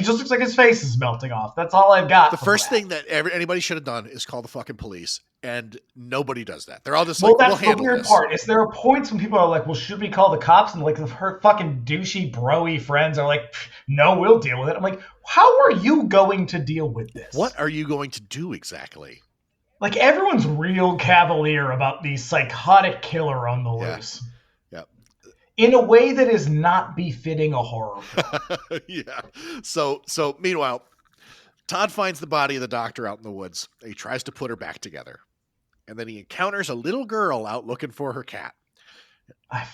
Speaker 2: looks like his face is melting off. That's all I've got.
Speaker 1: The first thing that anybody should have done is call the fucking police, and nobody does that. They're all just
Speaker 2: well,
Speaker 1: like,
Speaker 2: that's
Speaker 1: "We'll handle
Speaker 2: the weird
Speaker 1: this."
Speaker 2: part. Is there are points when people are like, "Well, should we call the cops?" And like her fucking douchey, broy friends are like, "No, we'll deal with it." I'm like, how are you going to deal with this?
Speaker 1: What are you going to do exactly?
Speaker 2: Like, everyone's real cavalier about the psychotic killer on the loose.
Speaker 1: Yeah.
Speaker 2: In a way that is not befitting a horror film.
Speaker 1: Yeah. So meanwhile, Todd finds the body of the doctor out in the woods. He tries to put her back together. And then he encounters a little girl out looking for her cat.
Speaker 2: I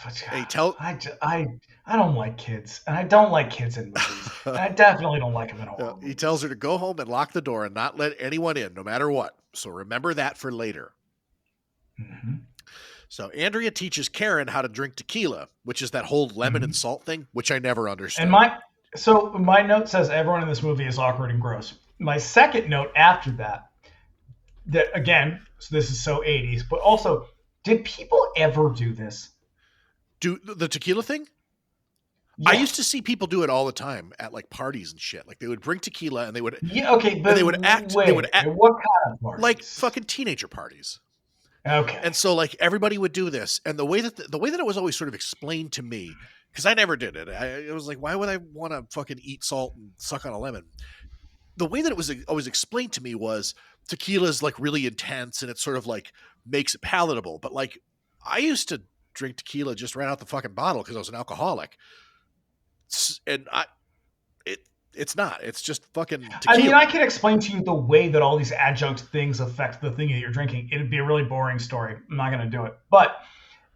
Speaker 2: don't like kids. And I don't like kids in movies. And I definitely don't like them in horror movies.
Speaker 1: He tells her to go home and lock the door and not let anyone in, no matter what. So remember that for later.
Speaker 2: Mm-hmm.
Speaker 1: So Andrea teaches Karen how to drink tequila, which is that whole lemon and salt thing, which I never understood.
Speaker 2: And my note says everyone in this movie is awkward and gross. My second note after that again, so this is so 80s, but also, did people ever do this?
Speaker 1: Do the tequila thing?
Speaker 2: Yeah.
Speaker 1: I used to see people do it all the time at like parties and shit. Like they would bring tequila and they would
Speaker 2: but
Speaker 1: they would act
Speaker 2: what kind of parties?
Speaker 1: like fucking teenager parties.
Speaker 2: Okay.
Speaker 1: And so like everybody would do this, and the way that it was always sort of explained to me, because I never did it. It was like, why would I want to fucking eat salt and suck on a lemon? The way that it was always explained to me was tequila is like really intense and it sort of like makes it palatable. But like I used to drink tequila just right out the fucking bottle because I was an alcoholic. And it's not. It's just fucking tequila.
Speaker 2: I mean, I can explain to you the way that all these adjunct things affect the thing that you're drinking. It'd be a really boring story. I'm not going to do it. But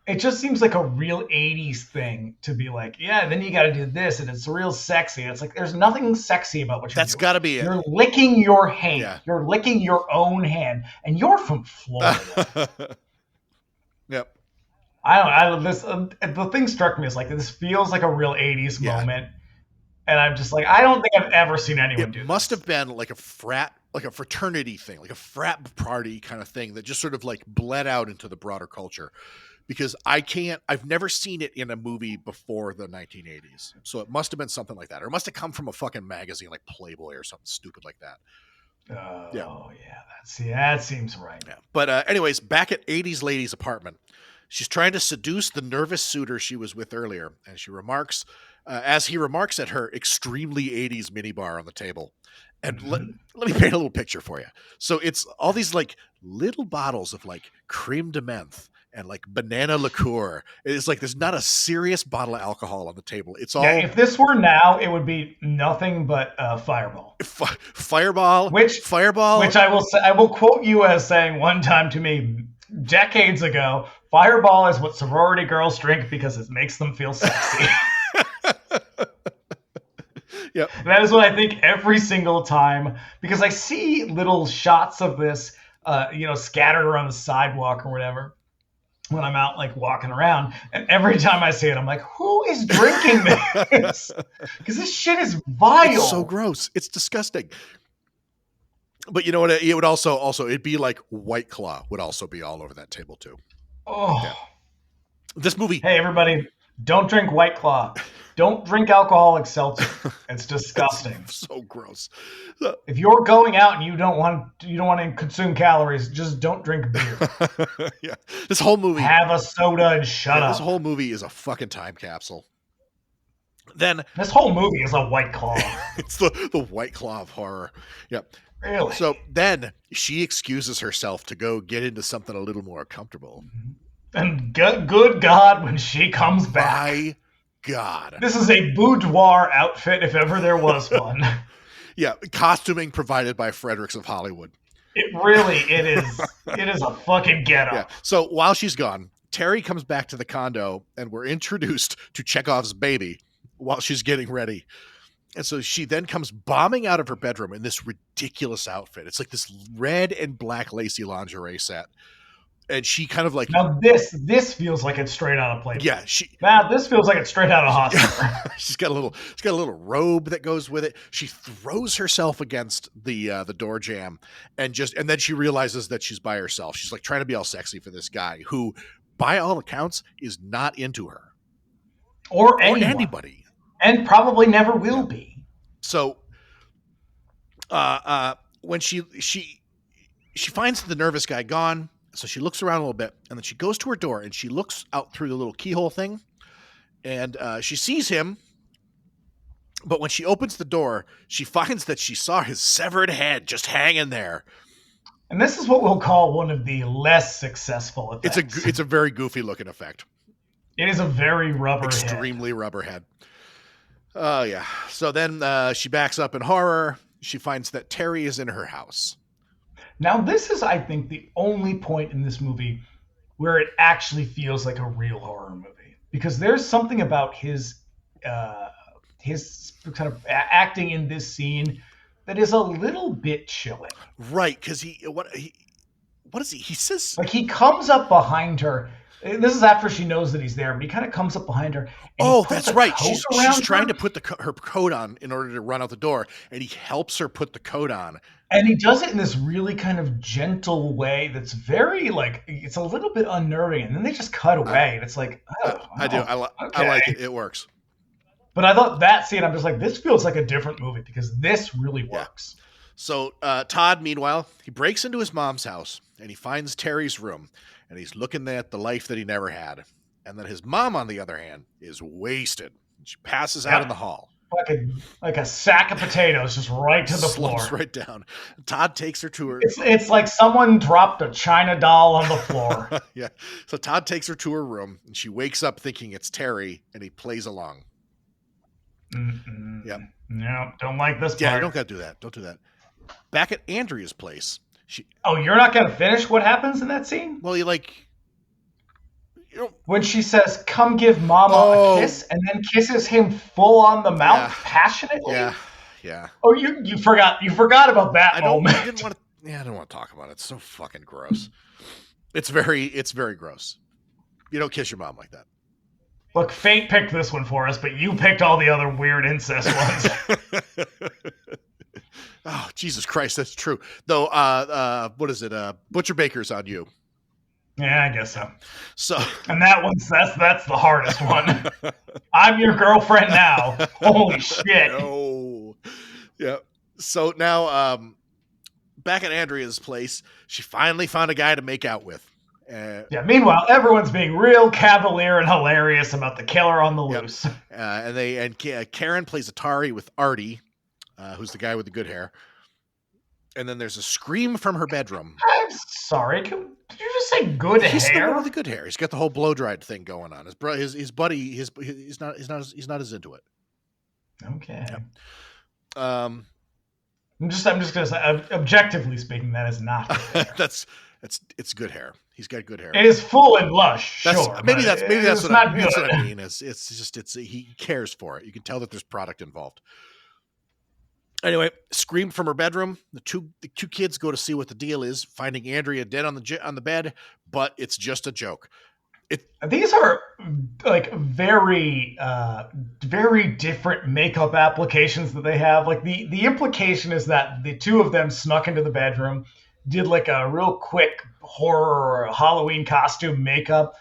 Speaker 2: it just seems like a real 80s thing to be like, yeah, then you got to do this, and it's real sexy. And it's like, there's nothing sexy about what you're doing.
Speaker 1: That's got to be it.
Speaker 2: You're licking your hand.
Speaker 1: Yeah.
Speaker 2: You're licking your own hand. And you're from Florida.
Speaker 1: Yep.
Speaker 2: I don't know. The thing struck me as like, this feels like a real 80s moment. And I'm just like, I don't think I've ever seen anyone do this.
Speaker 1: It must have been like a fraternity thing, like a frat party kind of thing that just sort of like bled out into the broader culture. Because I've never seen it in a movie before the 1980s. So it must have been something like that. Or it must have come from a fucking magazine like Playboy or something stupid like that.
Speaker 2: Oh, yeah. That seems right.
Speaker 1: Yeah. But anyways, back at 80s lady's apartment, she's trying to seduce the nervous suitor she was with earlier. And she remarks, as he remarks at her extremely 80s minibar on the table. And let me paint a little picture for you. So it's all these like little bottles of like creme de menthe and like banana liqueur. It's like there's not a serious bottle of alcohol on the table. It's all.
Speaker 2: Yeah, if this were now, it would be nothing but Fireball.
Speaker 1: Fireball. Fireball.
Speaker 2: Which I will quote you as saying one time to me decades ago. Fireball is what sorority girls drink because it makes them feel sexy.
Speaker 1: Yep.
Speaker 2: That is what I think every single time, because I see little shots of this, scattered around the sidewalk or whatever when I'm out like walking around, and every time I see it, I'm like, who is drinking this? Because this shit is vile.
Speaker 1: It's so gross. It's disgusting. But you know what? It would also it'd be like White Claw would also be all over that table too.
Speaker 2: Oh,
Speaker 1: yeah. This movie.
Speaker 2: Hey, everybody. Don't drink White Claw. Don't drink alcoholic seltzer. It's disgusting.
Speaker 1: It's so gross.
Speaker 2: If you're going out and you don't want to consume calories, just don't drink beer.
Speaker 1: Yeah. This whole movie.
Speaker 2: Have a soda and shut up.
Speaker 1: This whole movie is a fucking time capsule. Then
Speaker 2: this whole movie is a White Claw.
Speaker 1: It's the White Claw of horror. Yep.
Speaker 2: Really?
Speaker 1: So then she excuses herself to go get into something a little more comfortable.
Speaker 2: And good God, when she comes back.
Speaker 1: My God.
Speaker 2: This is a boudoir outfit if ever there was one.
Speaker 1: Yeah, costuming provided by Fredericks of Hollywood.
Speaker 2: It is a fucking get-up.
Speaker 1: Yeah. So while she's gone, Terry comes back to the condo and we're introduced to Chekhov's baby while she's getting ready. And so she then comes bombing out of her bedroom in this ridiculous outfit. It's like this red and black lacy lingerie set. And she kind of like,
Speaker 2: now this feels like it's straight out of Playboy.
Speaker 1: yeah,
Speaker 2: This feels like it's straight out of Hostler.
Speaker 1: she's got a little robe that goes with it. She throws herself against the door jamb and then she realizes that she's by herself. She's like trying to be all sexy for this guy who, by all accounts, is not into her
Speaker 2: or
Speaker 1: anybody,
Speaker 2: and probably never will be.
Speaker 1: So, when she finds the nervous guy gone. So she looks around a little bit, and then she goes to her door, and she looks out through the little keyhole thing, and she sees him. But when she opens the door, she finds that she saw his severed head just hanging there.
Speaker 2: And this is what we'll call one of the less successful effects.
Speaker 1: It's a very goofy looking effect.
Speaker 2: It is a very
Speaker 1: extremely rubber head. Oh yeah. So then she backs up in horror. She finds that Terry is in her house.
Speaker 2: Now, this is, I think, the only point in this movie where it actually feels like a real horror movie, because there's something about his kind of acting in this scene that is a little bit chilling.
Speaker 1: Right, because what is he? He says
Speaker 2: like he comes up behind her. This is after she knows that he's there, but he kind of comes up behind her.
Speaker 1: Oh, that's right. She's trying to put her coat on in order to run out the door, and he helps her put the coat on.
Speaker 2: And he does it in this really kind of gentle way that's very, like, it's a little bit unnerving. And then they just cut away, and it's like,
Speaker 1: I do. I like it. It works.
Speaker 2: But I thought that scene, I'm just like, this feels like a different movie because this really works.
Speaker 1: So Todd, meanwhile, he breaks into his mom's house, and he finds Terry's room, and he's looking at the life that he never had. And then his mom, on the other hand, is wasted. She passes out in the hall.
Speaker 2: Like a sack of potatoes, just right to the floor.
Speaker 1: Right down. Todd takes her to her.
Speaker 2: It's like someone dropped a China doll on the floor.
Speaker 1: Yeah. So Todd takes her to her room, and she wakes up thinking it's Terry, and he plays along.
Speaker 2: Mm-mm.
Speaker 1: Yeah.
Speaker 2: No, don't like this part.
Speaker 1: Yeah, you don't got to do that. Don't do that. Back at Andrea's place.
Speaker 2: You're not going to finish what happens in that scene?
Speaker 1: Well,
Speaker 2: when she says, "Come give Mama a kiss," and then kisses him full on the mouth passionately.
Speaker 1: Yeah.
Speaker 2: Oh, you forgot about that moment.
Speaker 1: I didn't want to talk about it. It's so fucking gross. It's very gross. You don't kiss your mom like that.
Speaker 2: Look, fate picked this one for us, but you picked all the other weird incest ones.
Speaker 1: Oh, Jesus Christ, that's true. Though, what is it? Butcher Baker's on you.
Speaker 2: Yeah, I guess so.
Speaker 1: So,
Speaker 2: and that's the hardest one. I'm your girlfriend now. Holy shit.
Speaker 1: Oh, yeah. So now, back at Andrea's place, she finally found a guy to make out with.
Speaker 2: Meanwhile, everyone's being real cavalier and hilarious about the killer on the loose.
Speaker 1: And Karen plays Atari with Artie, who's the guy with the good hair. And then there's a scream from her bedroom.
Speaker 2: I'm sorry. Did you just say good hair?
Speaker 1: He's the one with the good hair. He's got the whole blow dried thing going on. His buddy, he's not as into it.
Speaker 2: Okay.
Speaker 1: Yep.
Speaker 2: I'm just gonna say, objectively speaking, that is not good hair.
Speaker 1: It's good hair. He's got good hair.
Speaker 2: It is full and lush.
Speaker 1: Maybe that's what I mean. He cares for it. You can tell that there's product involved. Anyway, scream from her bedroom. The two kids go to see what the deal is, finding Andrea dead on the bed, but it's just a joke.
Speaker 2: These are like very very different makeup applications that they have. Like the implication is that the two of them snuck into the bedroom, did like a real quick horror or Halloween costume makeup.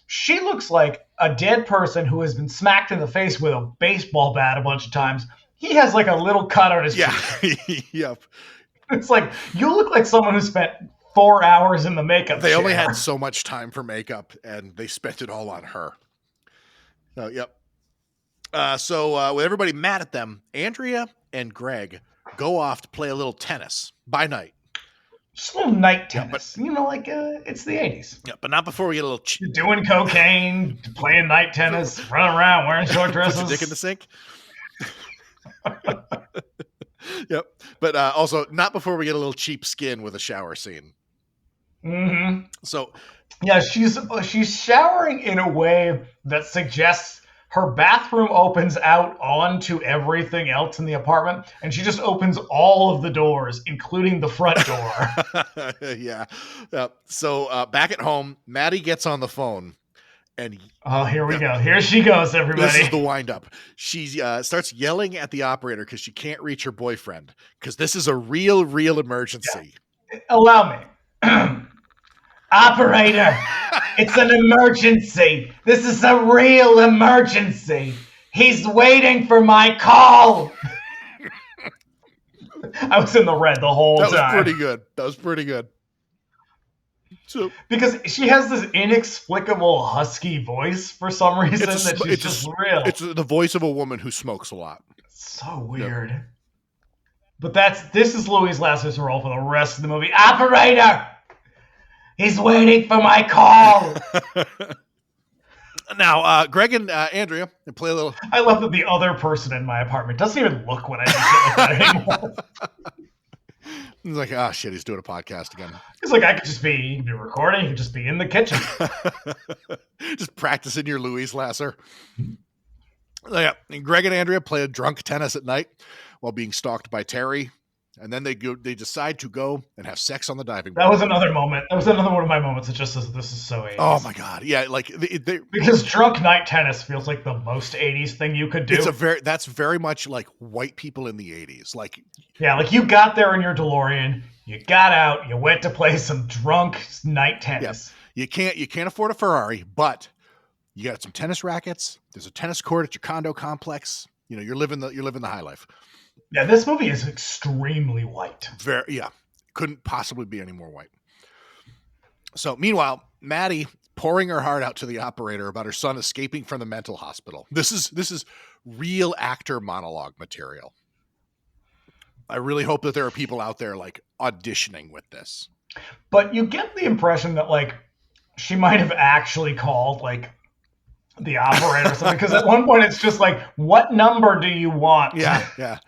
Speaker 2: She looks like a dead person who has been smacked in the face with a baseball bat a bunch of times. He has like a little cut on his cheek.
Speaker 1: Yep.
Speaker 2: It's like, you look like someone who spent 4 hours in the makeup
Speaker 1: They
Speaker 2: chair.
Speaker 1: only had so much time for makeup, and they spent it all on her. So, yep. With everybody mad at them, Andrea and Greg go off to play a little tennis by night.
Speaker 2: Just a little night
Speaker 1: Yeah,
Speaker 2: tennis. Like it's the 80s.
Speaker 1: Yeah, but not before we get a little.
Speaker 2: You're doing cocaine, playing night tennis, running around wearing short dresses.
Speaker 1: Put your dick in the sink. Yep, but also not before we get a little cheap skin with a shower scene.
Speaker 2: Mm-hmm.
Speaker 1: So,
Speaker 2: yeah, she's showering in a way that suggests her bathroom opens out onto everything else in the apartment, and she just opens all of the doors, including the front door.
Speaker 1: yeah. So back at home, Maddie gets on the phone, and
Speaker 2: here we go. Here she goes, everybody.
Speaker 1: This is the wind-up. She starts yelling at the operator because she can't reach her boyfriend because this is a real emergency.
Speaker 2: Yeah. Allow me. Operator, it's an emergency. This is a real emergency. He's waiting for my call. I was in the red the whole time.
Speaker 1: That was pretty good. So,
Speaker 2: because she has this inexplicable husky voice for some reason she's just real.
Speaker 1: It's the voice of a woman who smokes a lot.
Speaker 2: It's so weird. Yep. But this is Louise Lasser's role for the rest of the movie. Operator! He's waiting for my call.
Speaker 1: Now, Greg and Andrea, they play a little.
Speaker 2: I love that the other person in my apartment doesn't even look when I do shit like that anymore.
Speaker 1: He's like, oh shit, he's doing a podcast again.
Speaker 2: He's like, I could just be recording, you could just be in the kitchen.
Speaker 1: Just practicing your Louise Lasser. Yeah, and Greg and Andrea play a drunk tennis at night while being stalked by Terry. And then they decide to go and have sex on the diving board.
Speaker 2: That was another moment. That was another one of my moments that just says, this is so 80s.
Speaker 1: Oh my God. Yeah. Like
Speaker 2: because drunk night tennis feels like the most 80s thing you could do.
Speaker 1: That's very much like white people in the 80s. Like,
Speaker 2: yeah. Like you got there in your DeLorean, you got out, you went to play some drunk night tennis.
Speaker 1: Yeah. You can't afford a Ferrari, but you got some tennis rackets. There's a tennis court at your condo complex. You're living the high life.
Speaker 2: Yeah, this movie is extremely white.
Speaker 1: Couldn't possibly be any more white. So, meanwhile, Maddie pouring her heart out to the operator about her son escaping from the mental hospital. This is real actor monologue material. I really hope that there are people out there like auditioning with this.
Speaker 2: But you get the impression that like she might have actually called like the operator or something, because at one point it's just like, what number do you want?
Speaker 1: Yeah.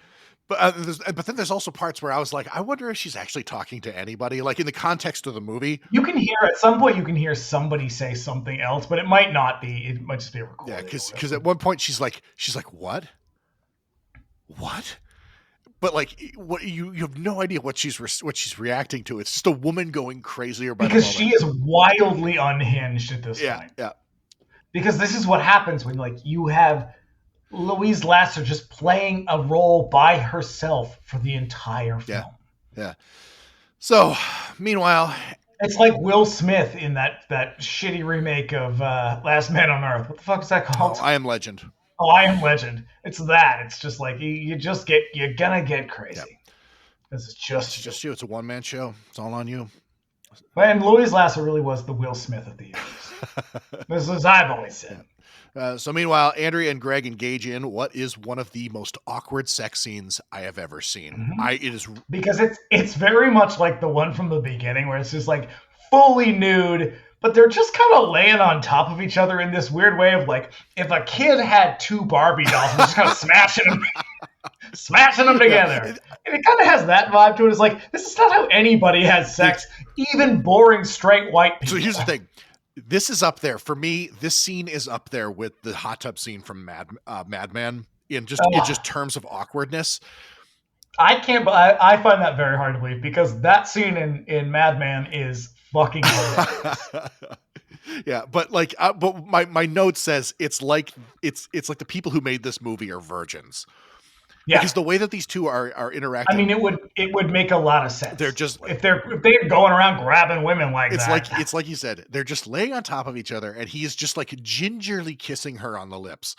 Speaker 1: But then there's also parts where I was like, I wonder if she's actually talking to anybody, like in the context of the movie.
Speaker 2: You can hear at some point, you can hear somebody say something else, but it might not be. It might just be a recording.
Speaker 1: Yeah, because at one point she's like, what? But like, what you have no idea what she's reacting to. It's just a woman going crazier
Speaker 2: because she is wildly unhinged at this point.
Speaker 1: Yeah.
Speaker 2: Because this is what happens when like you have Louise Lasser just playing a role by herself for the entire film.
Speaker 1: Yeah. So, meanwhile,
Speaker 2: it's like Will Smith in that shitty remake of Last Man on Earth. What the fuck is that called?
Speaker 1: Oh, I Am Legend.
Speaker 2: Oh, I Am Legend. It's that. It's just like you're gonna get crazy. Because it's just
Speaker 1: you. It's a one-man show. It's all on you.
Speaker 2: And Louise Lasser really was the Will Smith of the years. This is as I've always said.
Speaker 1: So meanwhile, Andrea and Greg engage in what is one of the most awkward sex scenes I have ever seen.
Speaker 2: Mm-hmm.
Speaker 1: It is
Speaker 2: because it's very much like the one from the beginning where it's just like fully nude, but they're just kind of laying on top of each other in this weird way of like if a kid had two Barbie dolls and just kind of smashing them together. And it kind of has that vibe to it. It's like, this is not how anybody has sex, even boring straight white people.
Speaker 1: So here's the thing. This is up there for me. This scene is up there with the hot tub scene from Mad Men in just terms of awkwardness.
Speaker 2: I find that very hard to believe because that scene in Mad Men is fucking hilarious.
Speaker 1: Yeah, but like, but my note says it's like the people who made this movie are virgins. Yeah, because the way that these two are interacting,
Speaker 2: I mean, it would make a lot of sense.
Speaker 1: They're just
Speaker 2: if they're going around grabbing women like that.
Speaker 1: It's like you said. They're just laying on top of each other, and he's just like gingerly kissing her on the lips.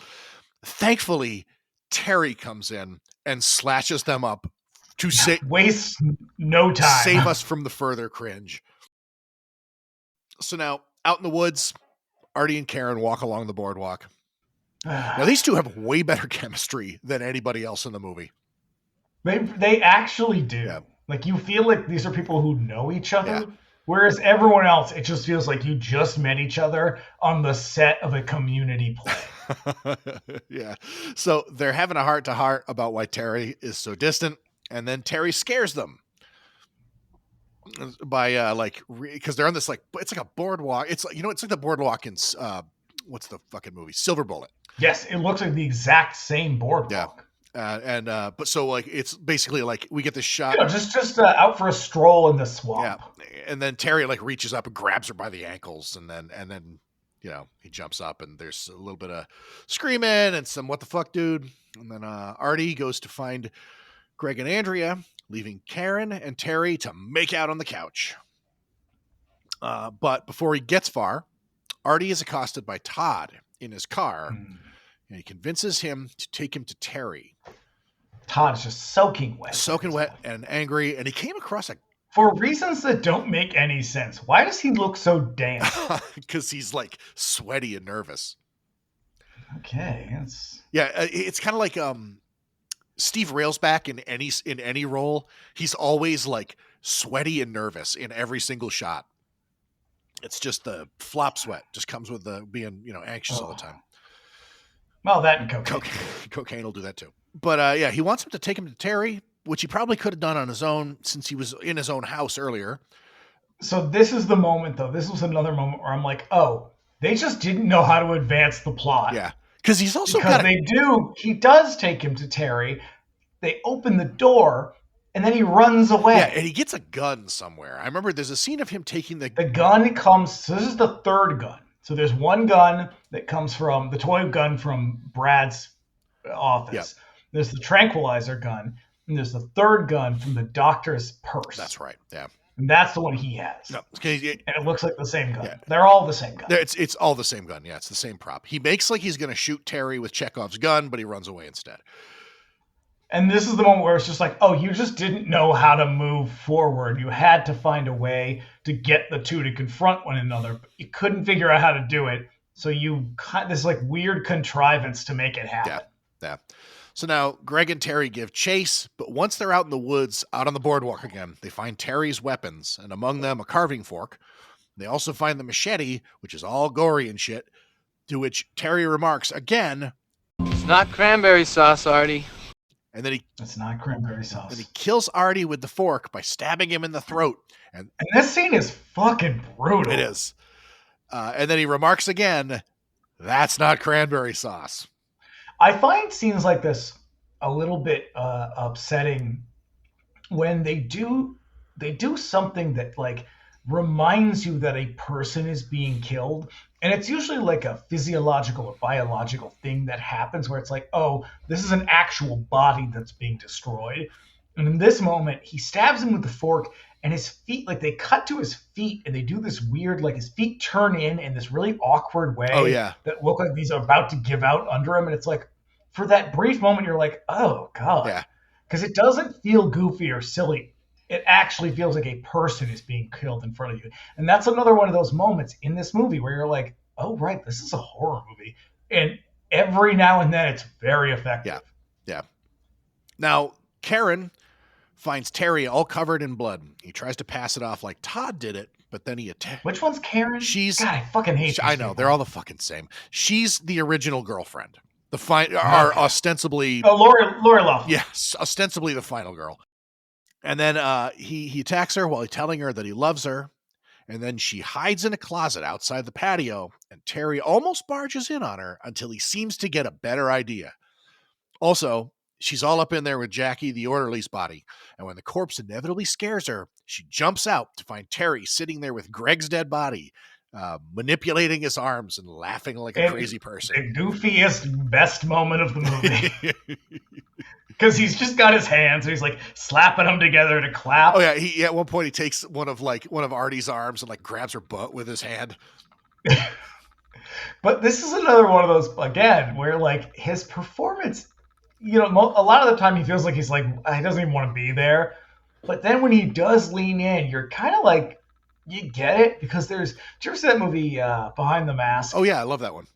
Speaker 1: Thankfully, Terry comes in and slashes them up to
Speaker 2: waste no time,
Speaker 1: save us from the further cringe. So now, out in the woods, Artie and Karen walk along the boardwalk. Now, these two have way better chemistry than anybody else in the movie.
Speaker 2: They actually do. Like, you feel like these are people who know each other.
Speaker 1: Yeah.
Speaker 2: Whereas everyone else, it just feels like you just met each other on the set of a Community play.
Speaker 1: Yeah. So they're having a heart-to-heart about why Terry is so distant, and then Terry scares them by because they're on this it's like a boardwalk. It's like it's like the boardwalk in what's the fucking movie? Silver Bullet.
Speaker 2: Yes, it looks like the exact same boardwalk.
Speaker 1: Yeah. But so like it's basically like we get this shot.
Speaker 2: Just out for a stroll in the swamp.
Speaker 1: Yeah, and then Terry like reaches up and grabs her by the ankles, and then he jumps up, and there's a little bit of screaming and some what the fuck, dude. And then Artie goes to find Greg and Andrea, leaving Karen and Terry to make out on the couch. But before he gets far, Artie is accosted by Todd in his car. And he convinces him to take him to Terry.
Speaker 2: Todd's just soaking wet
Speaker 1: and angry, and he came across
Speaker 2: for reasons that don't make any sense. Why does he look so damp?
Speaker 1: Because he's like sweaty and nervous.
Speaker 2: Okay,
Speaker 1: it's kind of like Steve Railsback in any role. He's always like sweaty and nervous in every single shot. It's just the flop sweat just comes with the being anxious all the time.
Speaker 2: Well, that and cocaine.
Speaker 1: Cocaine will do that too. But he wants him to take him to Terry, which he probably could have done on his own since he was in his own house earlier.
Speaker 2: So this is the moment, though. This was another moment where I'm like, oh, they just didn't know how to advance the plot.
Speaker 1: Yeah, because he's also
Speaker 2: He does take him to Terry. They open the door, and then he runs away.
Speaker 1: Yeah, and he gets a gun somewhere. I remember there's a scene of him taking the
Speaker 2: gun comes. So this is the third gun. So there's one gun that comes from the toy gun from Brad's office.
Speaker 1: Yep.
Speaker 2: There's the tranquilizer gun, and there's the third gun from the doctor's purse.
Speaker 1: That's right. Yeah.
Speaker 2: And that's the one he has.
Speaker 1: No,
Speaker 2: and it looks like the same gun.
Speaker 1: Yeah.
Speaker 2: They're all the same gun.
Speaker 1: It's all the same gun. Yeah, it's the same prop. He makes like he's going to shoot Terry with Chekhov's gun, but he runs away instead.
Speaker 2: And this is the moment where it's just like, oh, you just didn't know how to move forward. You had to find a way to get the two to confront one another, but you couldn't figure out how to do it. So you got this like weird contrivance to make it happen.
Speaker 1: Yeah. So now Greg and Terry give chase, but once they're out in the woods, out on the boardwalk again, they find Terry's weapons, and among them a carving fork. They also find the machete, which is all gory and shit, to which Terry remarks again,
Speaker 3: "It's not cranberry sauce, Artie."
Speaker 1: And then
Speaker 2: it's not cranberry sauce.
Speaker 1: And he kills Artie with the fork by stabbing him in the throat. And
Speaker 2: this scene is fucking brutal.
Speaker 1: It is. And then he remarks again, "That's not cranberry sauce."
Speaker 2: I find scenes like this a little bit upsetting when they do something that like reminds you that a person is being killed. And it's usually like a physiological or biological thing that happens where it's like, oh, this is an actual body that's being destroyed. And in this moment, he stabs him with the fork, and his feet, like they cut to his feet, and they do this weird, like his feet turn in this really awkward way.
Speaker 1: Oh, yeah.
Speaker 2: That look like these are about to give out under him. And it's like, for that brief moment, you're like, oh, God.
Speaker 1: Yeah.
Speaker 2: Because it doesn't feel goofy or silly. It actually feels like a person is being killed in front of you. And that's another one of those moments in this movie where you're like, oh, right, this is a horror movie. And every now and then it's very effective.
Speaker 1: Yeah. Now, Karen finds Terry all covered in blood. He tries to pass it off like Todd did it, but then he attacks.
Speaker 2: Which one's Karen?
Speaker 1: God,
Speaker 2: I fucking hate
Speaker 1: I know,
Speaker 2: people.
Speaker 1: they're all the fucking same. She's the original girlfriend. Are ostensibly...
Speaker 2: Oh, Lori Loughlin.
Speaker 1: Yes, ostensibly the final girl. And then he attacks her while telling her that he loves her. And then she hides in a closet outside the patio, and Terry almost barges in on her until he seems to get a better idea. Also, she's all up in there with Jackie, the orderly's body. And when the corpse inevitably scares her, she jumps out to find Terry sitting there with Greg's dead body, manipulating his arms and laughing like a crazy person.
Speaker 2: The goofiest, best moment of the movie. Because he's just got his hands, so he's like slapping them together to clap.
Speaker 1: Oh yeah, he at one point he takes one of Artie's arms and like grabs her butt with his hand.
Speaker 2: But this is another one of those again where like his performance, a lot of the time he feels like he's like he doesn't even want to be there. But then when he does lean in, you're kind of like you get it because did you ever see that movie Behind the Mask?
Speaker 1: Oh yeah, I love that one.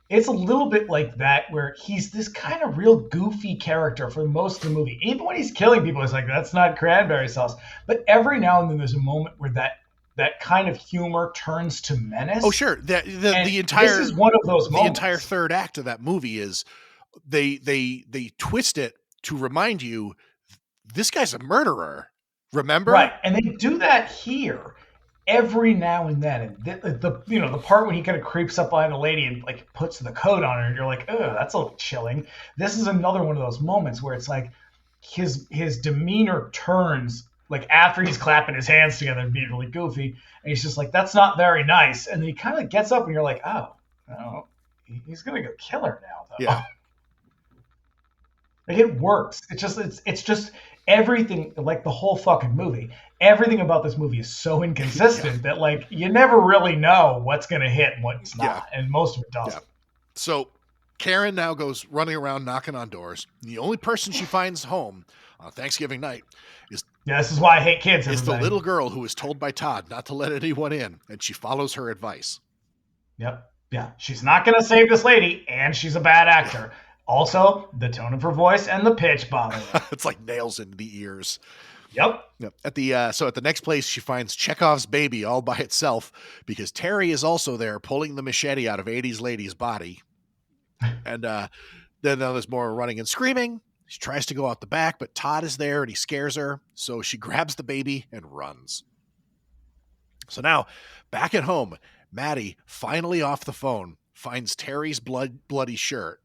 Speaker 2: it's a little bit like that, where he's this kind of real goofy character for most of the movie. Even when he's killing people, it's like, that's not cranberry sauce. But every now and then there's a moment where that kind of humor turns to menace.
Speaker 1: Oh, sure. The entire
Speaker 2: this is one of those moments.
Speaker 1: The entire third act of that movie is they twist it to remind you this guy's a murderer. Remember?
Speaker 2: Right, and they do that here every now and then. And the part when he kind of creeps up behind a lady and like puts the coat on her, and you're like, oh, that's a little chilling. This is another one of those moments where it's like his demeanor turns, like after he's clapping his hands together and being really goofy, and he's just like, that's not very nice. And then he kind of gets up and you're like, oh, he's gonna go kill her now, though.
Speaker 1: Yeah.
Speaker 2: Like, it works. It's just everything, like the whole fucking movie. Everything about this movie is so inconsistent that like you never really know what's gonna hit and what's not, and most of it doesn't.
Speaker 1: Yeah. So Karen now goes running around knocking on doors. The only person she finds home on Thanksgiving night is
Speaker 2: this is why I hate kids.
Speaker 1: Is the little girl who was told by Todd not to let anyone in, and she follows her advice.
Speaker 2: Yep. Yeah. She's not gonna save this lady, and she's a bad actor. Also, the tone of her voice and the pitch bother me.
Speaker 1: It's like nails into the ears.
Speaker 2: Yep.
Speaker 1: At the next place, she finds Chekhov's baby all by itself because Terry is also there pulling the machete out of 80s lady's body. And then there's more running and screaming. She tries to go out the back, but Todd is there and he scares her. So she grabs the baby and runs. So now, back at home, Maddie, finally off the phone, finds Terry's bloody shirt.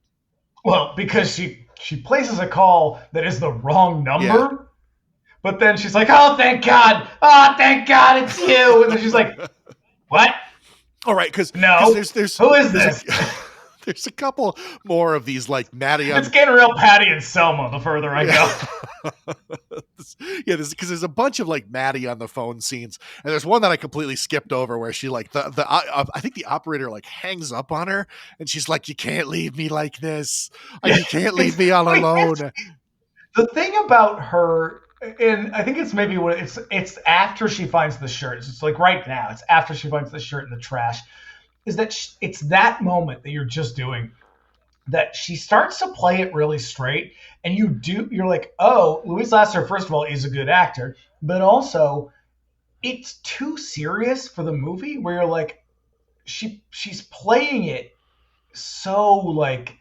Speaker 2: Well, because she places a call that is the wrong number, but then she's like, oh, thank God. Oh, thank God it's you. And then she's like, what?
Speaker 1: All right, because there's
Speaker 2: who is this?
Speaker 1: There's a couple more of these like Maddie.
Speaker 2: It's getting real Patty and Selma the further I go.
Speaker 1: Because there's a bunch of like Maddie on the phone scenes, and there's one that I completely skipped over where she like I think the operator like hangs up on her, and she's like, "You can't leave me like this. You can't leave me all alone."
Speaker 2: The thing about her, and I think it's maybe what it's after she finds the shirt. It's like right now. It's after she finds the shirt in the trash. Is that it's that moment that you're just doing that she starts to play it really straight, and you're like, oh, Louise Lasser, first of all, is a good actor, but also it's too serious for the movie where you're like, she's playing it so like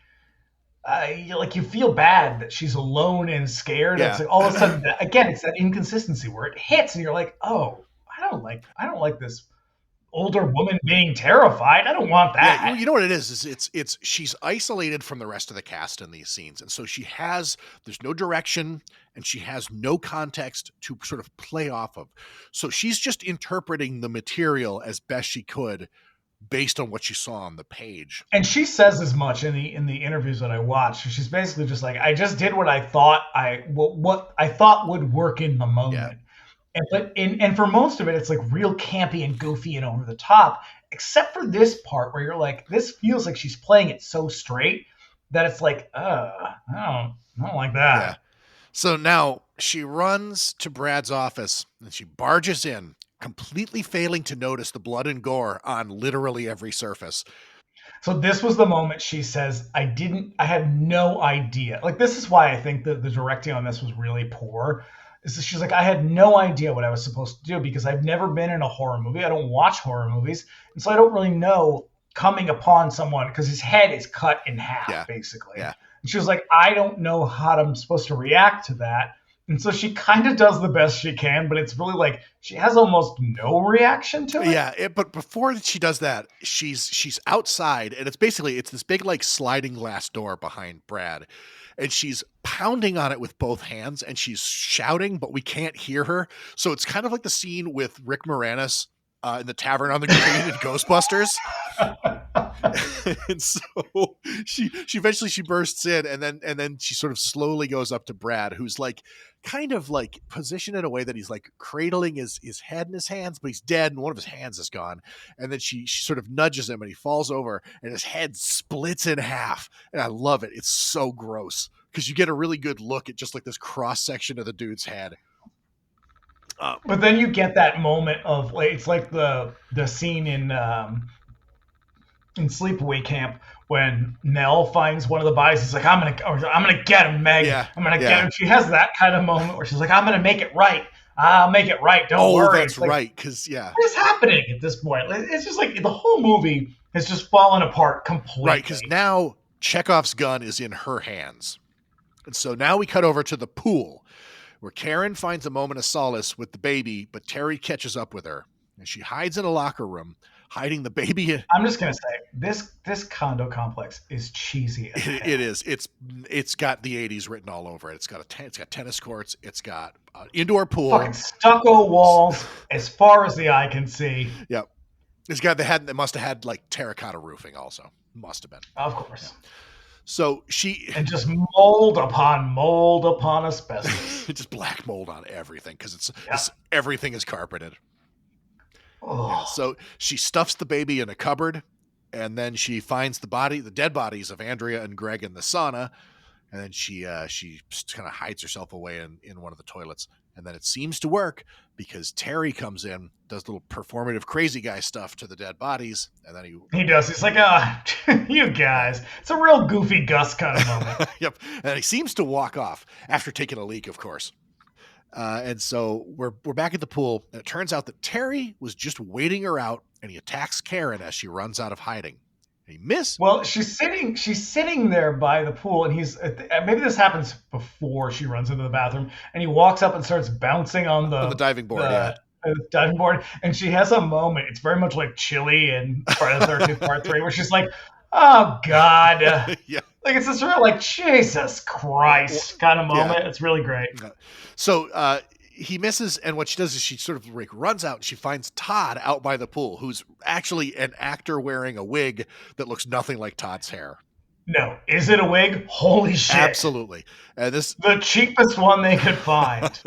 Speaker 2: you feel bad that she's alone and scared.
Speaker 1: Yeah.
Speaker 2: It's like all of a sudden, again, it's that inconsistency where it hits and you're like, oh, I don't like this older woman being terrified. I don't want that.
Speaker 1: Yeah, you know what it is it's she's isolated from the rest of the cast in these scenes, and so there's no direction and she has no context to sort of play off of. So she's just interpreting the material as best she could based on what she saw on the page. And
Speaker 2: she says as much in the interviews that I watched. She's basically just like, I just did what I thought what I thought would work in the moment. Yeah. And for most of it, it's like real campy and goofy and over the top, except for this part where you're like, this feels like she's playing it so straight that it's like, I don't like that.
Speaker 1: Yeah. So now she runs to Brad's office and she barges in, completely failing to notice the blood and gore on literally every surface.
Speaker 2: So this was the moment she says, I had no idea. Like, this is why I think that the directing on this was really poor. She's like, I had no idea what I was supposed to do because I've never been in a horror movie. I don't watch horror movies. And so I don't really know coming upon someone because his head is cut in half, basically. Yeah. And she was like, I don't know how I'm supposed to react to that. And so she kind of does the best she can, but it's really like she has almost no reaction to it.
Speaker 1: Yeah, but before she does that, she's outside, and it's this big like sliding glass door behind Brad. And she's pounding on it with both hands and she's shouting, but we can't hear her. So it's kind of like the scene with Rick Moranis in the Tavern on the Green in Ghostbusters. And so she eventually bursts in and then she sort of slowly goes up to Brad, who's like kind of like positioned in a way that he's like cradling his head in his hands, but he's dead and one of his hands is gone. And then she sort of nudges him and he falls over and his head splits in half. And I love it. It's so gross because you get a really good look at just like this cross section of the dude's head.
Speaker 2: But then you get that moment of like, it's like the scene in in Sleepaway Camp when Nell finds one of the bodies. He's like, I'm gonna get him, Meg.
Speaker 1: Yeah,
Speaker 2: I'm gonna get him. She has that kind of moment where she's like, I'm gonna make it right. I'll make it right. Don't worry.
Speaker 1: That's right. Because
Speaker 2: what is happening at this point? It's just like the whole movie has just fallen apart completely.
Speaker 1: Right, because now Chekhov's gun is in her hands. And so now we cut over to the pool where Karen finds a moment of solace with the baby, but Terry catches up with her. And she hides in a locker room, hiding the baby.
Speaker 2: I'm just gonna say this condo complex is cheesy.
Speaker 1: It is. It's got the 80s written all over it. It's got tennis courts. It's got indoor pool.
Speaker 2: Fucking stucco walls as far as the eye can see.
Speaker 1: Yep. It's got they must have had like terracotta roofing also. Must have been.
Speaker 2: Of course.
Speaker 1: Yeah. So
Speaker 2: and just mold upon asbestos.
Speaker 1: Just black mold on everything because everything is carpeted.
Speaker 2: Oh.
Speaker 1: Yeah, so she stuffs the baby in a cupboard, and then she finds the dead bodies of Andrea and Greg in the sauna, and then she kind of hides herself away in one of the toilets. And then it seems to work because Terry comes in, does little performative crazy guy stuff to the dead bodies, and then
Speaker 2: he does. He's like, you guys. It's a real Goofy Gus kind of moment.
Speaker 1: Yep. And he seems to walk off after taking a leak, of course. And so we're back at the pool, and it turns out that Terry was just waiting her out, and he attacks Karen as she runs out of hiding. And he missed.
Speaker 2: Well, she's sitting there by the pool, and he's maybe this happens before she runs into the bathroom, and he walks up and starts bouncing on the
Speaker 1: diving board.
Speaker 2: Diving board, and she has a moment. It's very much like Chili in Friday the 13th Part 3, where she's like, "Oh God."
Speaker 1: Yeah.
Speaker 2: Like it's this real like Jesus Christ kind of moment. Yeah. It's really great.
Speaker 1: So he misses, and what she does is she sort of like runs out and she finds Todd out by the pool, who's actually an actor wearing a wig that looks nothing like Todd's hair.
Speaker 2: No, is it a wig? Holy shit!
Speaker 1: Absolutely, and the
Speaker 2: cheapest one they could find.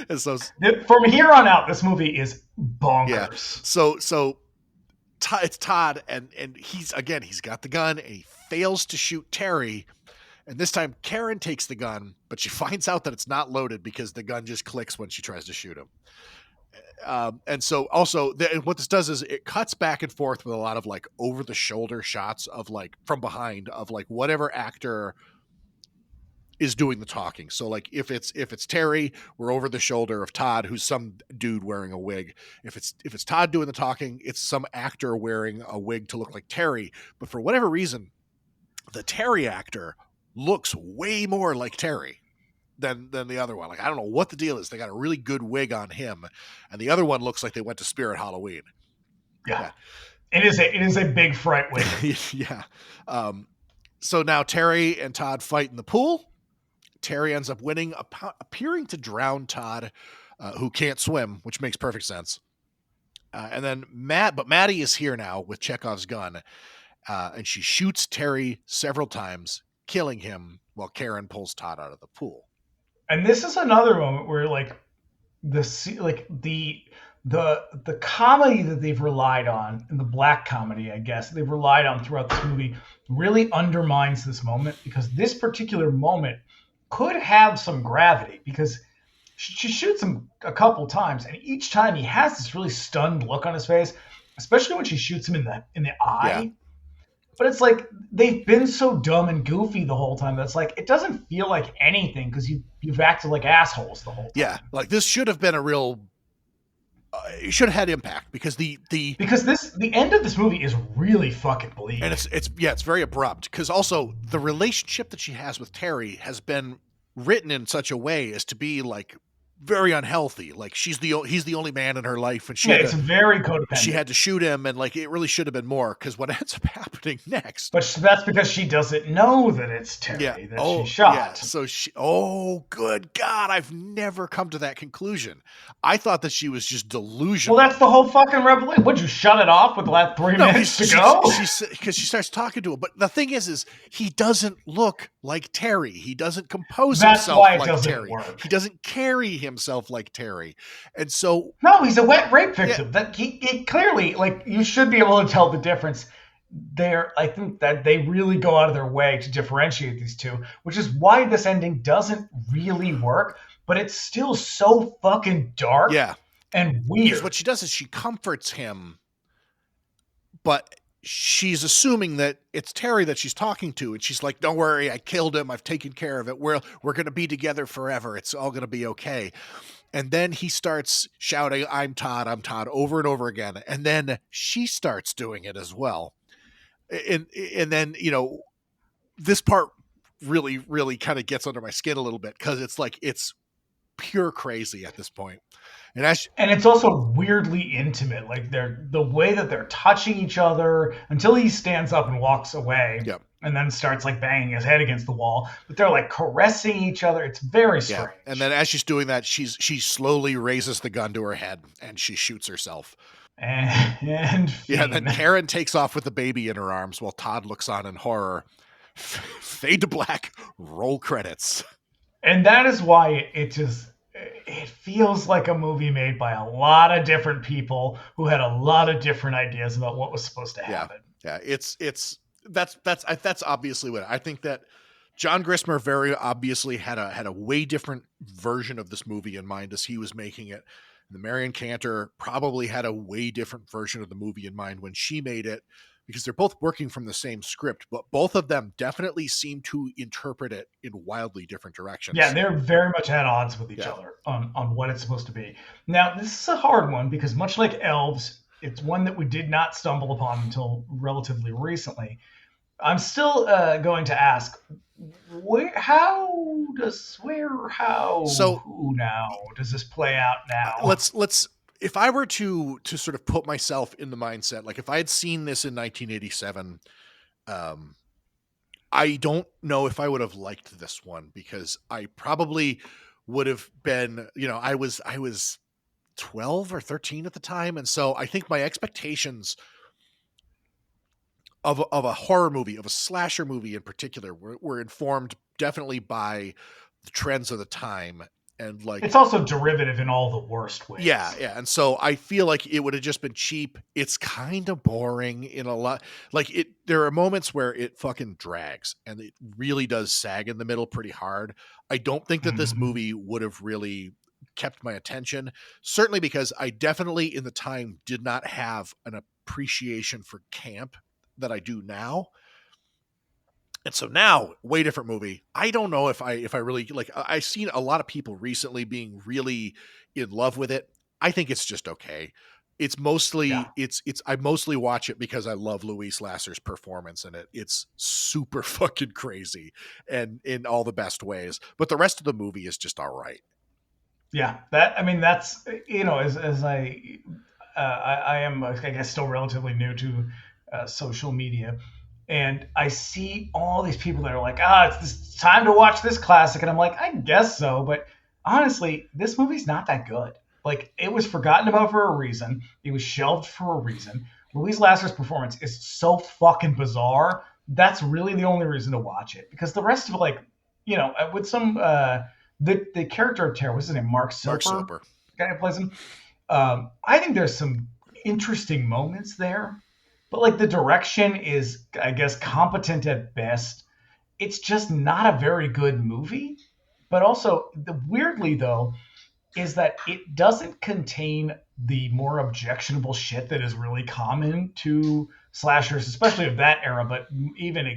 Speaker 1: And so
Speaker 2: from here on out, this movie is bonkers.
Speaker 1: Yeah. So it's Todd, and he's got the gun, and he fails to shoot Terry. And this time, Karen takes the gun, but she finds out that it's not loaded because the gun just clicks when she tries to shoot him. And so also what this does is it cuts back and forth with a lot of like over the shoulder shots of like from behind of like whatever actor is doing the talking. So like if it's Terry, we're over the shoulder of Todd, who's some dude wearing a wig. If it's Todd doing the talking, it's some actor wearing a wig to look like Terry. But for whatever reason, the Terry actor looks way more like Terry than the other one. Like, I don't know what the deal is. They got a really good wig on him, and the other one looks like they went to Spirit Halloween.
Speaker 2: Yeah. It is a big fright wig.
Speaker 1: Yeah. So now Terry and Todd fight in the pool. Terry ends up winning, appearing to drown Todd, who can't swim, which makes perfect sense. And then Maddie is here now with Chekhov's gun, and she shoots Terry several times, killing him while Karen pulls Todd out of the pool.
Speaker 2: And this is another moment where like the comedy that they've relied on, and the black comedy, I guess, they've relied on throughout this movie really undermines this moment, because this particular moment could have some gravity, because she shoots him a couple times, and each time he has this really stunned look on his face, especially when she shoots him in the eye. Yeah. But it's like they've been so dumb and goofy the whole time that's like it doesn't feel like anything, because you've acted like assholes the whole time.
Speaker 1: Yeah, like this should have been a real. It should have had impact, because the
Speaker 2: end of this movie is really fucking bleak,
Speaker 1: and it's very abrupt, because also the relationship that she has with Terry has been written in such a way as to be like very unhealthy. Like he's the only man in her life, and
Speaker 2: it's very codependent.
Speaker 1: She had to shoot him, and like it really should have been more, because what ends up happening next.
Speaker 2: But that's because she doesn't know that it's Terry that she shot. Yeah.
Speaker 1: So good God, I've never come to that conclusion. I thought that she was just delusional.
Speaker 2: Well, that's the whole fucking revelation. Would you shut it off with the last 3 minutes to go?
Speaker 1: Because she starts talking to him. But the thing is he doesn't look like Terry. He doesn't compose himself like Terry. Work. He doesn't carry himself like Terry. And so
Speaker 2: no, he's a wet rape victim. Yeah. That he clearly, like, you should be able to tell the difference there. I think that they really go out of their way to differentiate these two, which is why this ending doesn't really work, but it's still so fucking dark and weird.
Speaker 1: Because what she does is she comforts him, but she's assuming that it's Terry that she's talking to, and she's like, "Don't worry, I killed him. I've taken care of it. We're going to be together forever. It's all going to be okay." And then he starts shouting, I'm Todd, over and over again. And then she starts doing it as well. And then, this part really, really kind of gets under my skin a little bit, because it's like, it's pure crazy at this point. And
Speaker 2: it's also weirdly intimate. Like the way that they're touching each other until he stands up and walks away.
Speaker 1: Yep.
Speaker 2: And then starts like banging his head against the wall, but they're like caressing each other. It's very strange.
Speaker 1: Yeah. And then as she's doing that, she slowly raises the gun to her head and she shoots herself.
Speaker 2: And
Speaker 1: then Karen takes off with the baby in her arms while Todd looks on in horror. Fade to black, roll credits.
Speaker 2: And that is why it feels like a movie made by a lot of different people who had a lot of different ideas about what was supposed to happen.
Speaker 1: Yeah. That's obviously what I think, that John Grissmer very obviously had a way different version of this movie in mind as he was making it. And the Marion Cantor probably had a way different version of the movie in mind when she made it, because they're both working from the same script, but both of them definitely seem to interpret it in wildly different directions.
Speaker 2: Yeah, they're very much at odds with each other on what it's supposed to be. Now, this is a hard one because much like Elves, it's one that we did not stumble upon until relatively recently. I'm still going to ask, who now does this play out now?
Speaker 1: Let's if I were to sort of put myself in the mindset, like if I had seen this in 1987, I don't know if I would have liked this one, because I probably would have been, I was 12 or 13 at the time. And so I think my expectations of a horror movie, of a slasher movie in particular, were informed definitely by the trends of the time. And like,
Speaker 2: it's also derivative in all the worst ways.
Speaker 1: Yeah. And so I feel like it would have just been cheap. It's kind of boring in a lot. Like there are moments where it fucking drags and it really does sag in the middle pretty hard. I don't think that this movie would have really kept my attention, certainly because I definitely in the time did not have an appreciation for camp that I do now. And so now, way different movie. I don't know if I really like. I've seen a lot of people recently being really in love with it. I think it's just okay. It's mostly I mostly watch it because I love Louise Lasser's performance in it. It's super fucking crazy and in all the best ways. But the rest of the movie is just all right.
Speaker 2: Yeah, that's as I am, I guess, still relatively new to social media. And I see all these people that are like, it's time to watch this classic. And I'm like, I guess so. But honestly, this movie's not that good. Like, it was forgotten about for a reason. It was shelved for a reason. Louise Lasser's performance is so fucking bizarre. That's really the only reason to watch it. Because the rest of it, with some, the character of Terror, what's his name? Mark Soper. The guy who plays him. I think there's some interesting moments there. But like the direction is, I guess, competent at best. It's just not a very good movie. But also, weirdly though, is that it doesn't contain the more objectionable shit that is really common to slashers, especially of that era. But even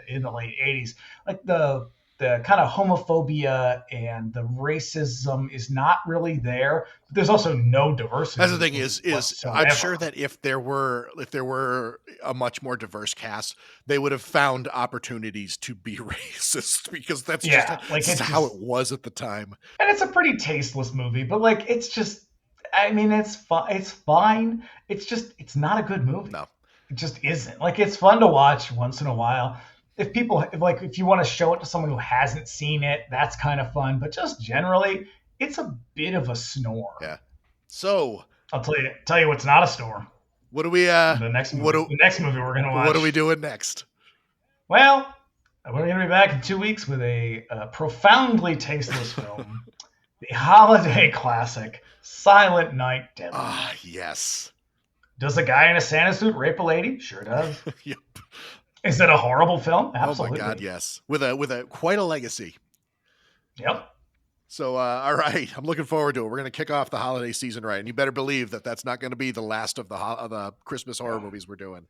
Speaker 2: in the late 80s, like the kind of homophobia and the racism is not really there. But there's also no diversity.
Speaker 1: That's the thing is I'm sure that if there were a much more diverse cast, they would have found opportunities to be racist, because that's just how it was at the time.
Speaker 2: And it's a pretty tasteless movie, but like it's just, it's fine. It's not a good movie.
Speaker 1: No,
Speaker 2: it just isn't. Like, it's fun to watch once in a while. If you want to show it to someone who hasn't seen it, that's kind of fun. But just generally, it's a bit of a snore.
Speaker 1: Yeah. So
Speaker 2: I'll tell you what's not a snore.
Speaker 1: What do we?
Speaker 2: The next movie we're gonna watch.
Speaker 1: What are we doing next?
Speaker 2: Well, we're gonna be back in 2 weeks with a profoundly tasteless film, the holiday classic, Silent Night, Deadly Night.
Speaker 1: Ah, yes.
Speaker 2: Does a guy in a Santa suit rape a lady? Sure does.
Speaker 1: Yep.
Speaker 2: Is it a horrible film? Absolutely.
Speaker 1: Oh my God, yes. With a quite a legacy.
Speaker 2: Yep.
Speaker 1: So, all right, I'm looking forward to it. We're going to kick off the holiday season right, and you better believe that that's not going to be the last of the Christmas horror movies we're doing.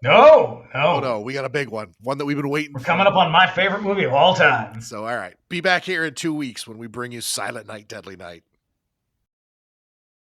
Speaker 2: No.
Speaker 1: Oh, no. We got a big one. One that we've been waiting
Speaker 2: We're
Speaker 1: for.
Speaker 2: coming up on my favorite movie of all time.
Speaker 1: So, all right. Be back here in 2 weeks when we bring you Silent Night, Deadly Night.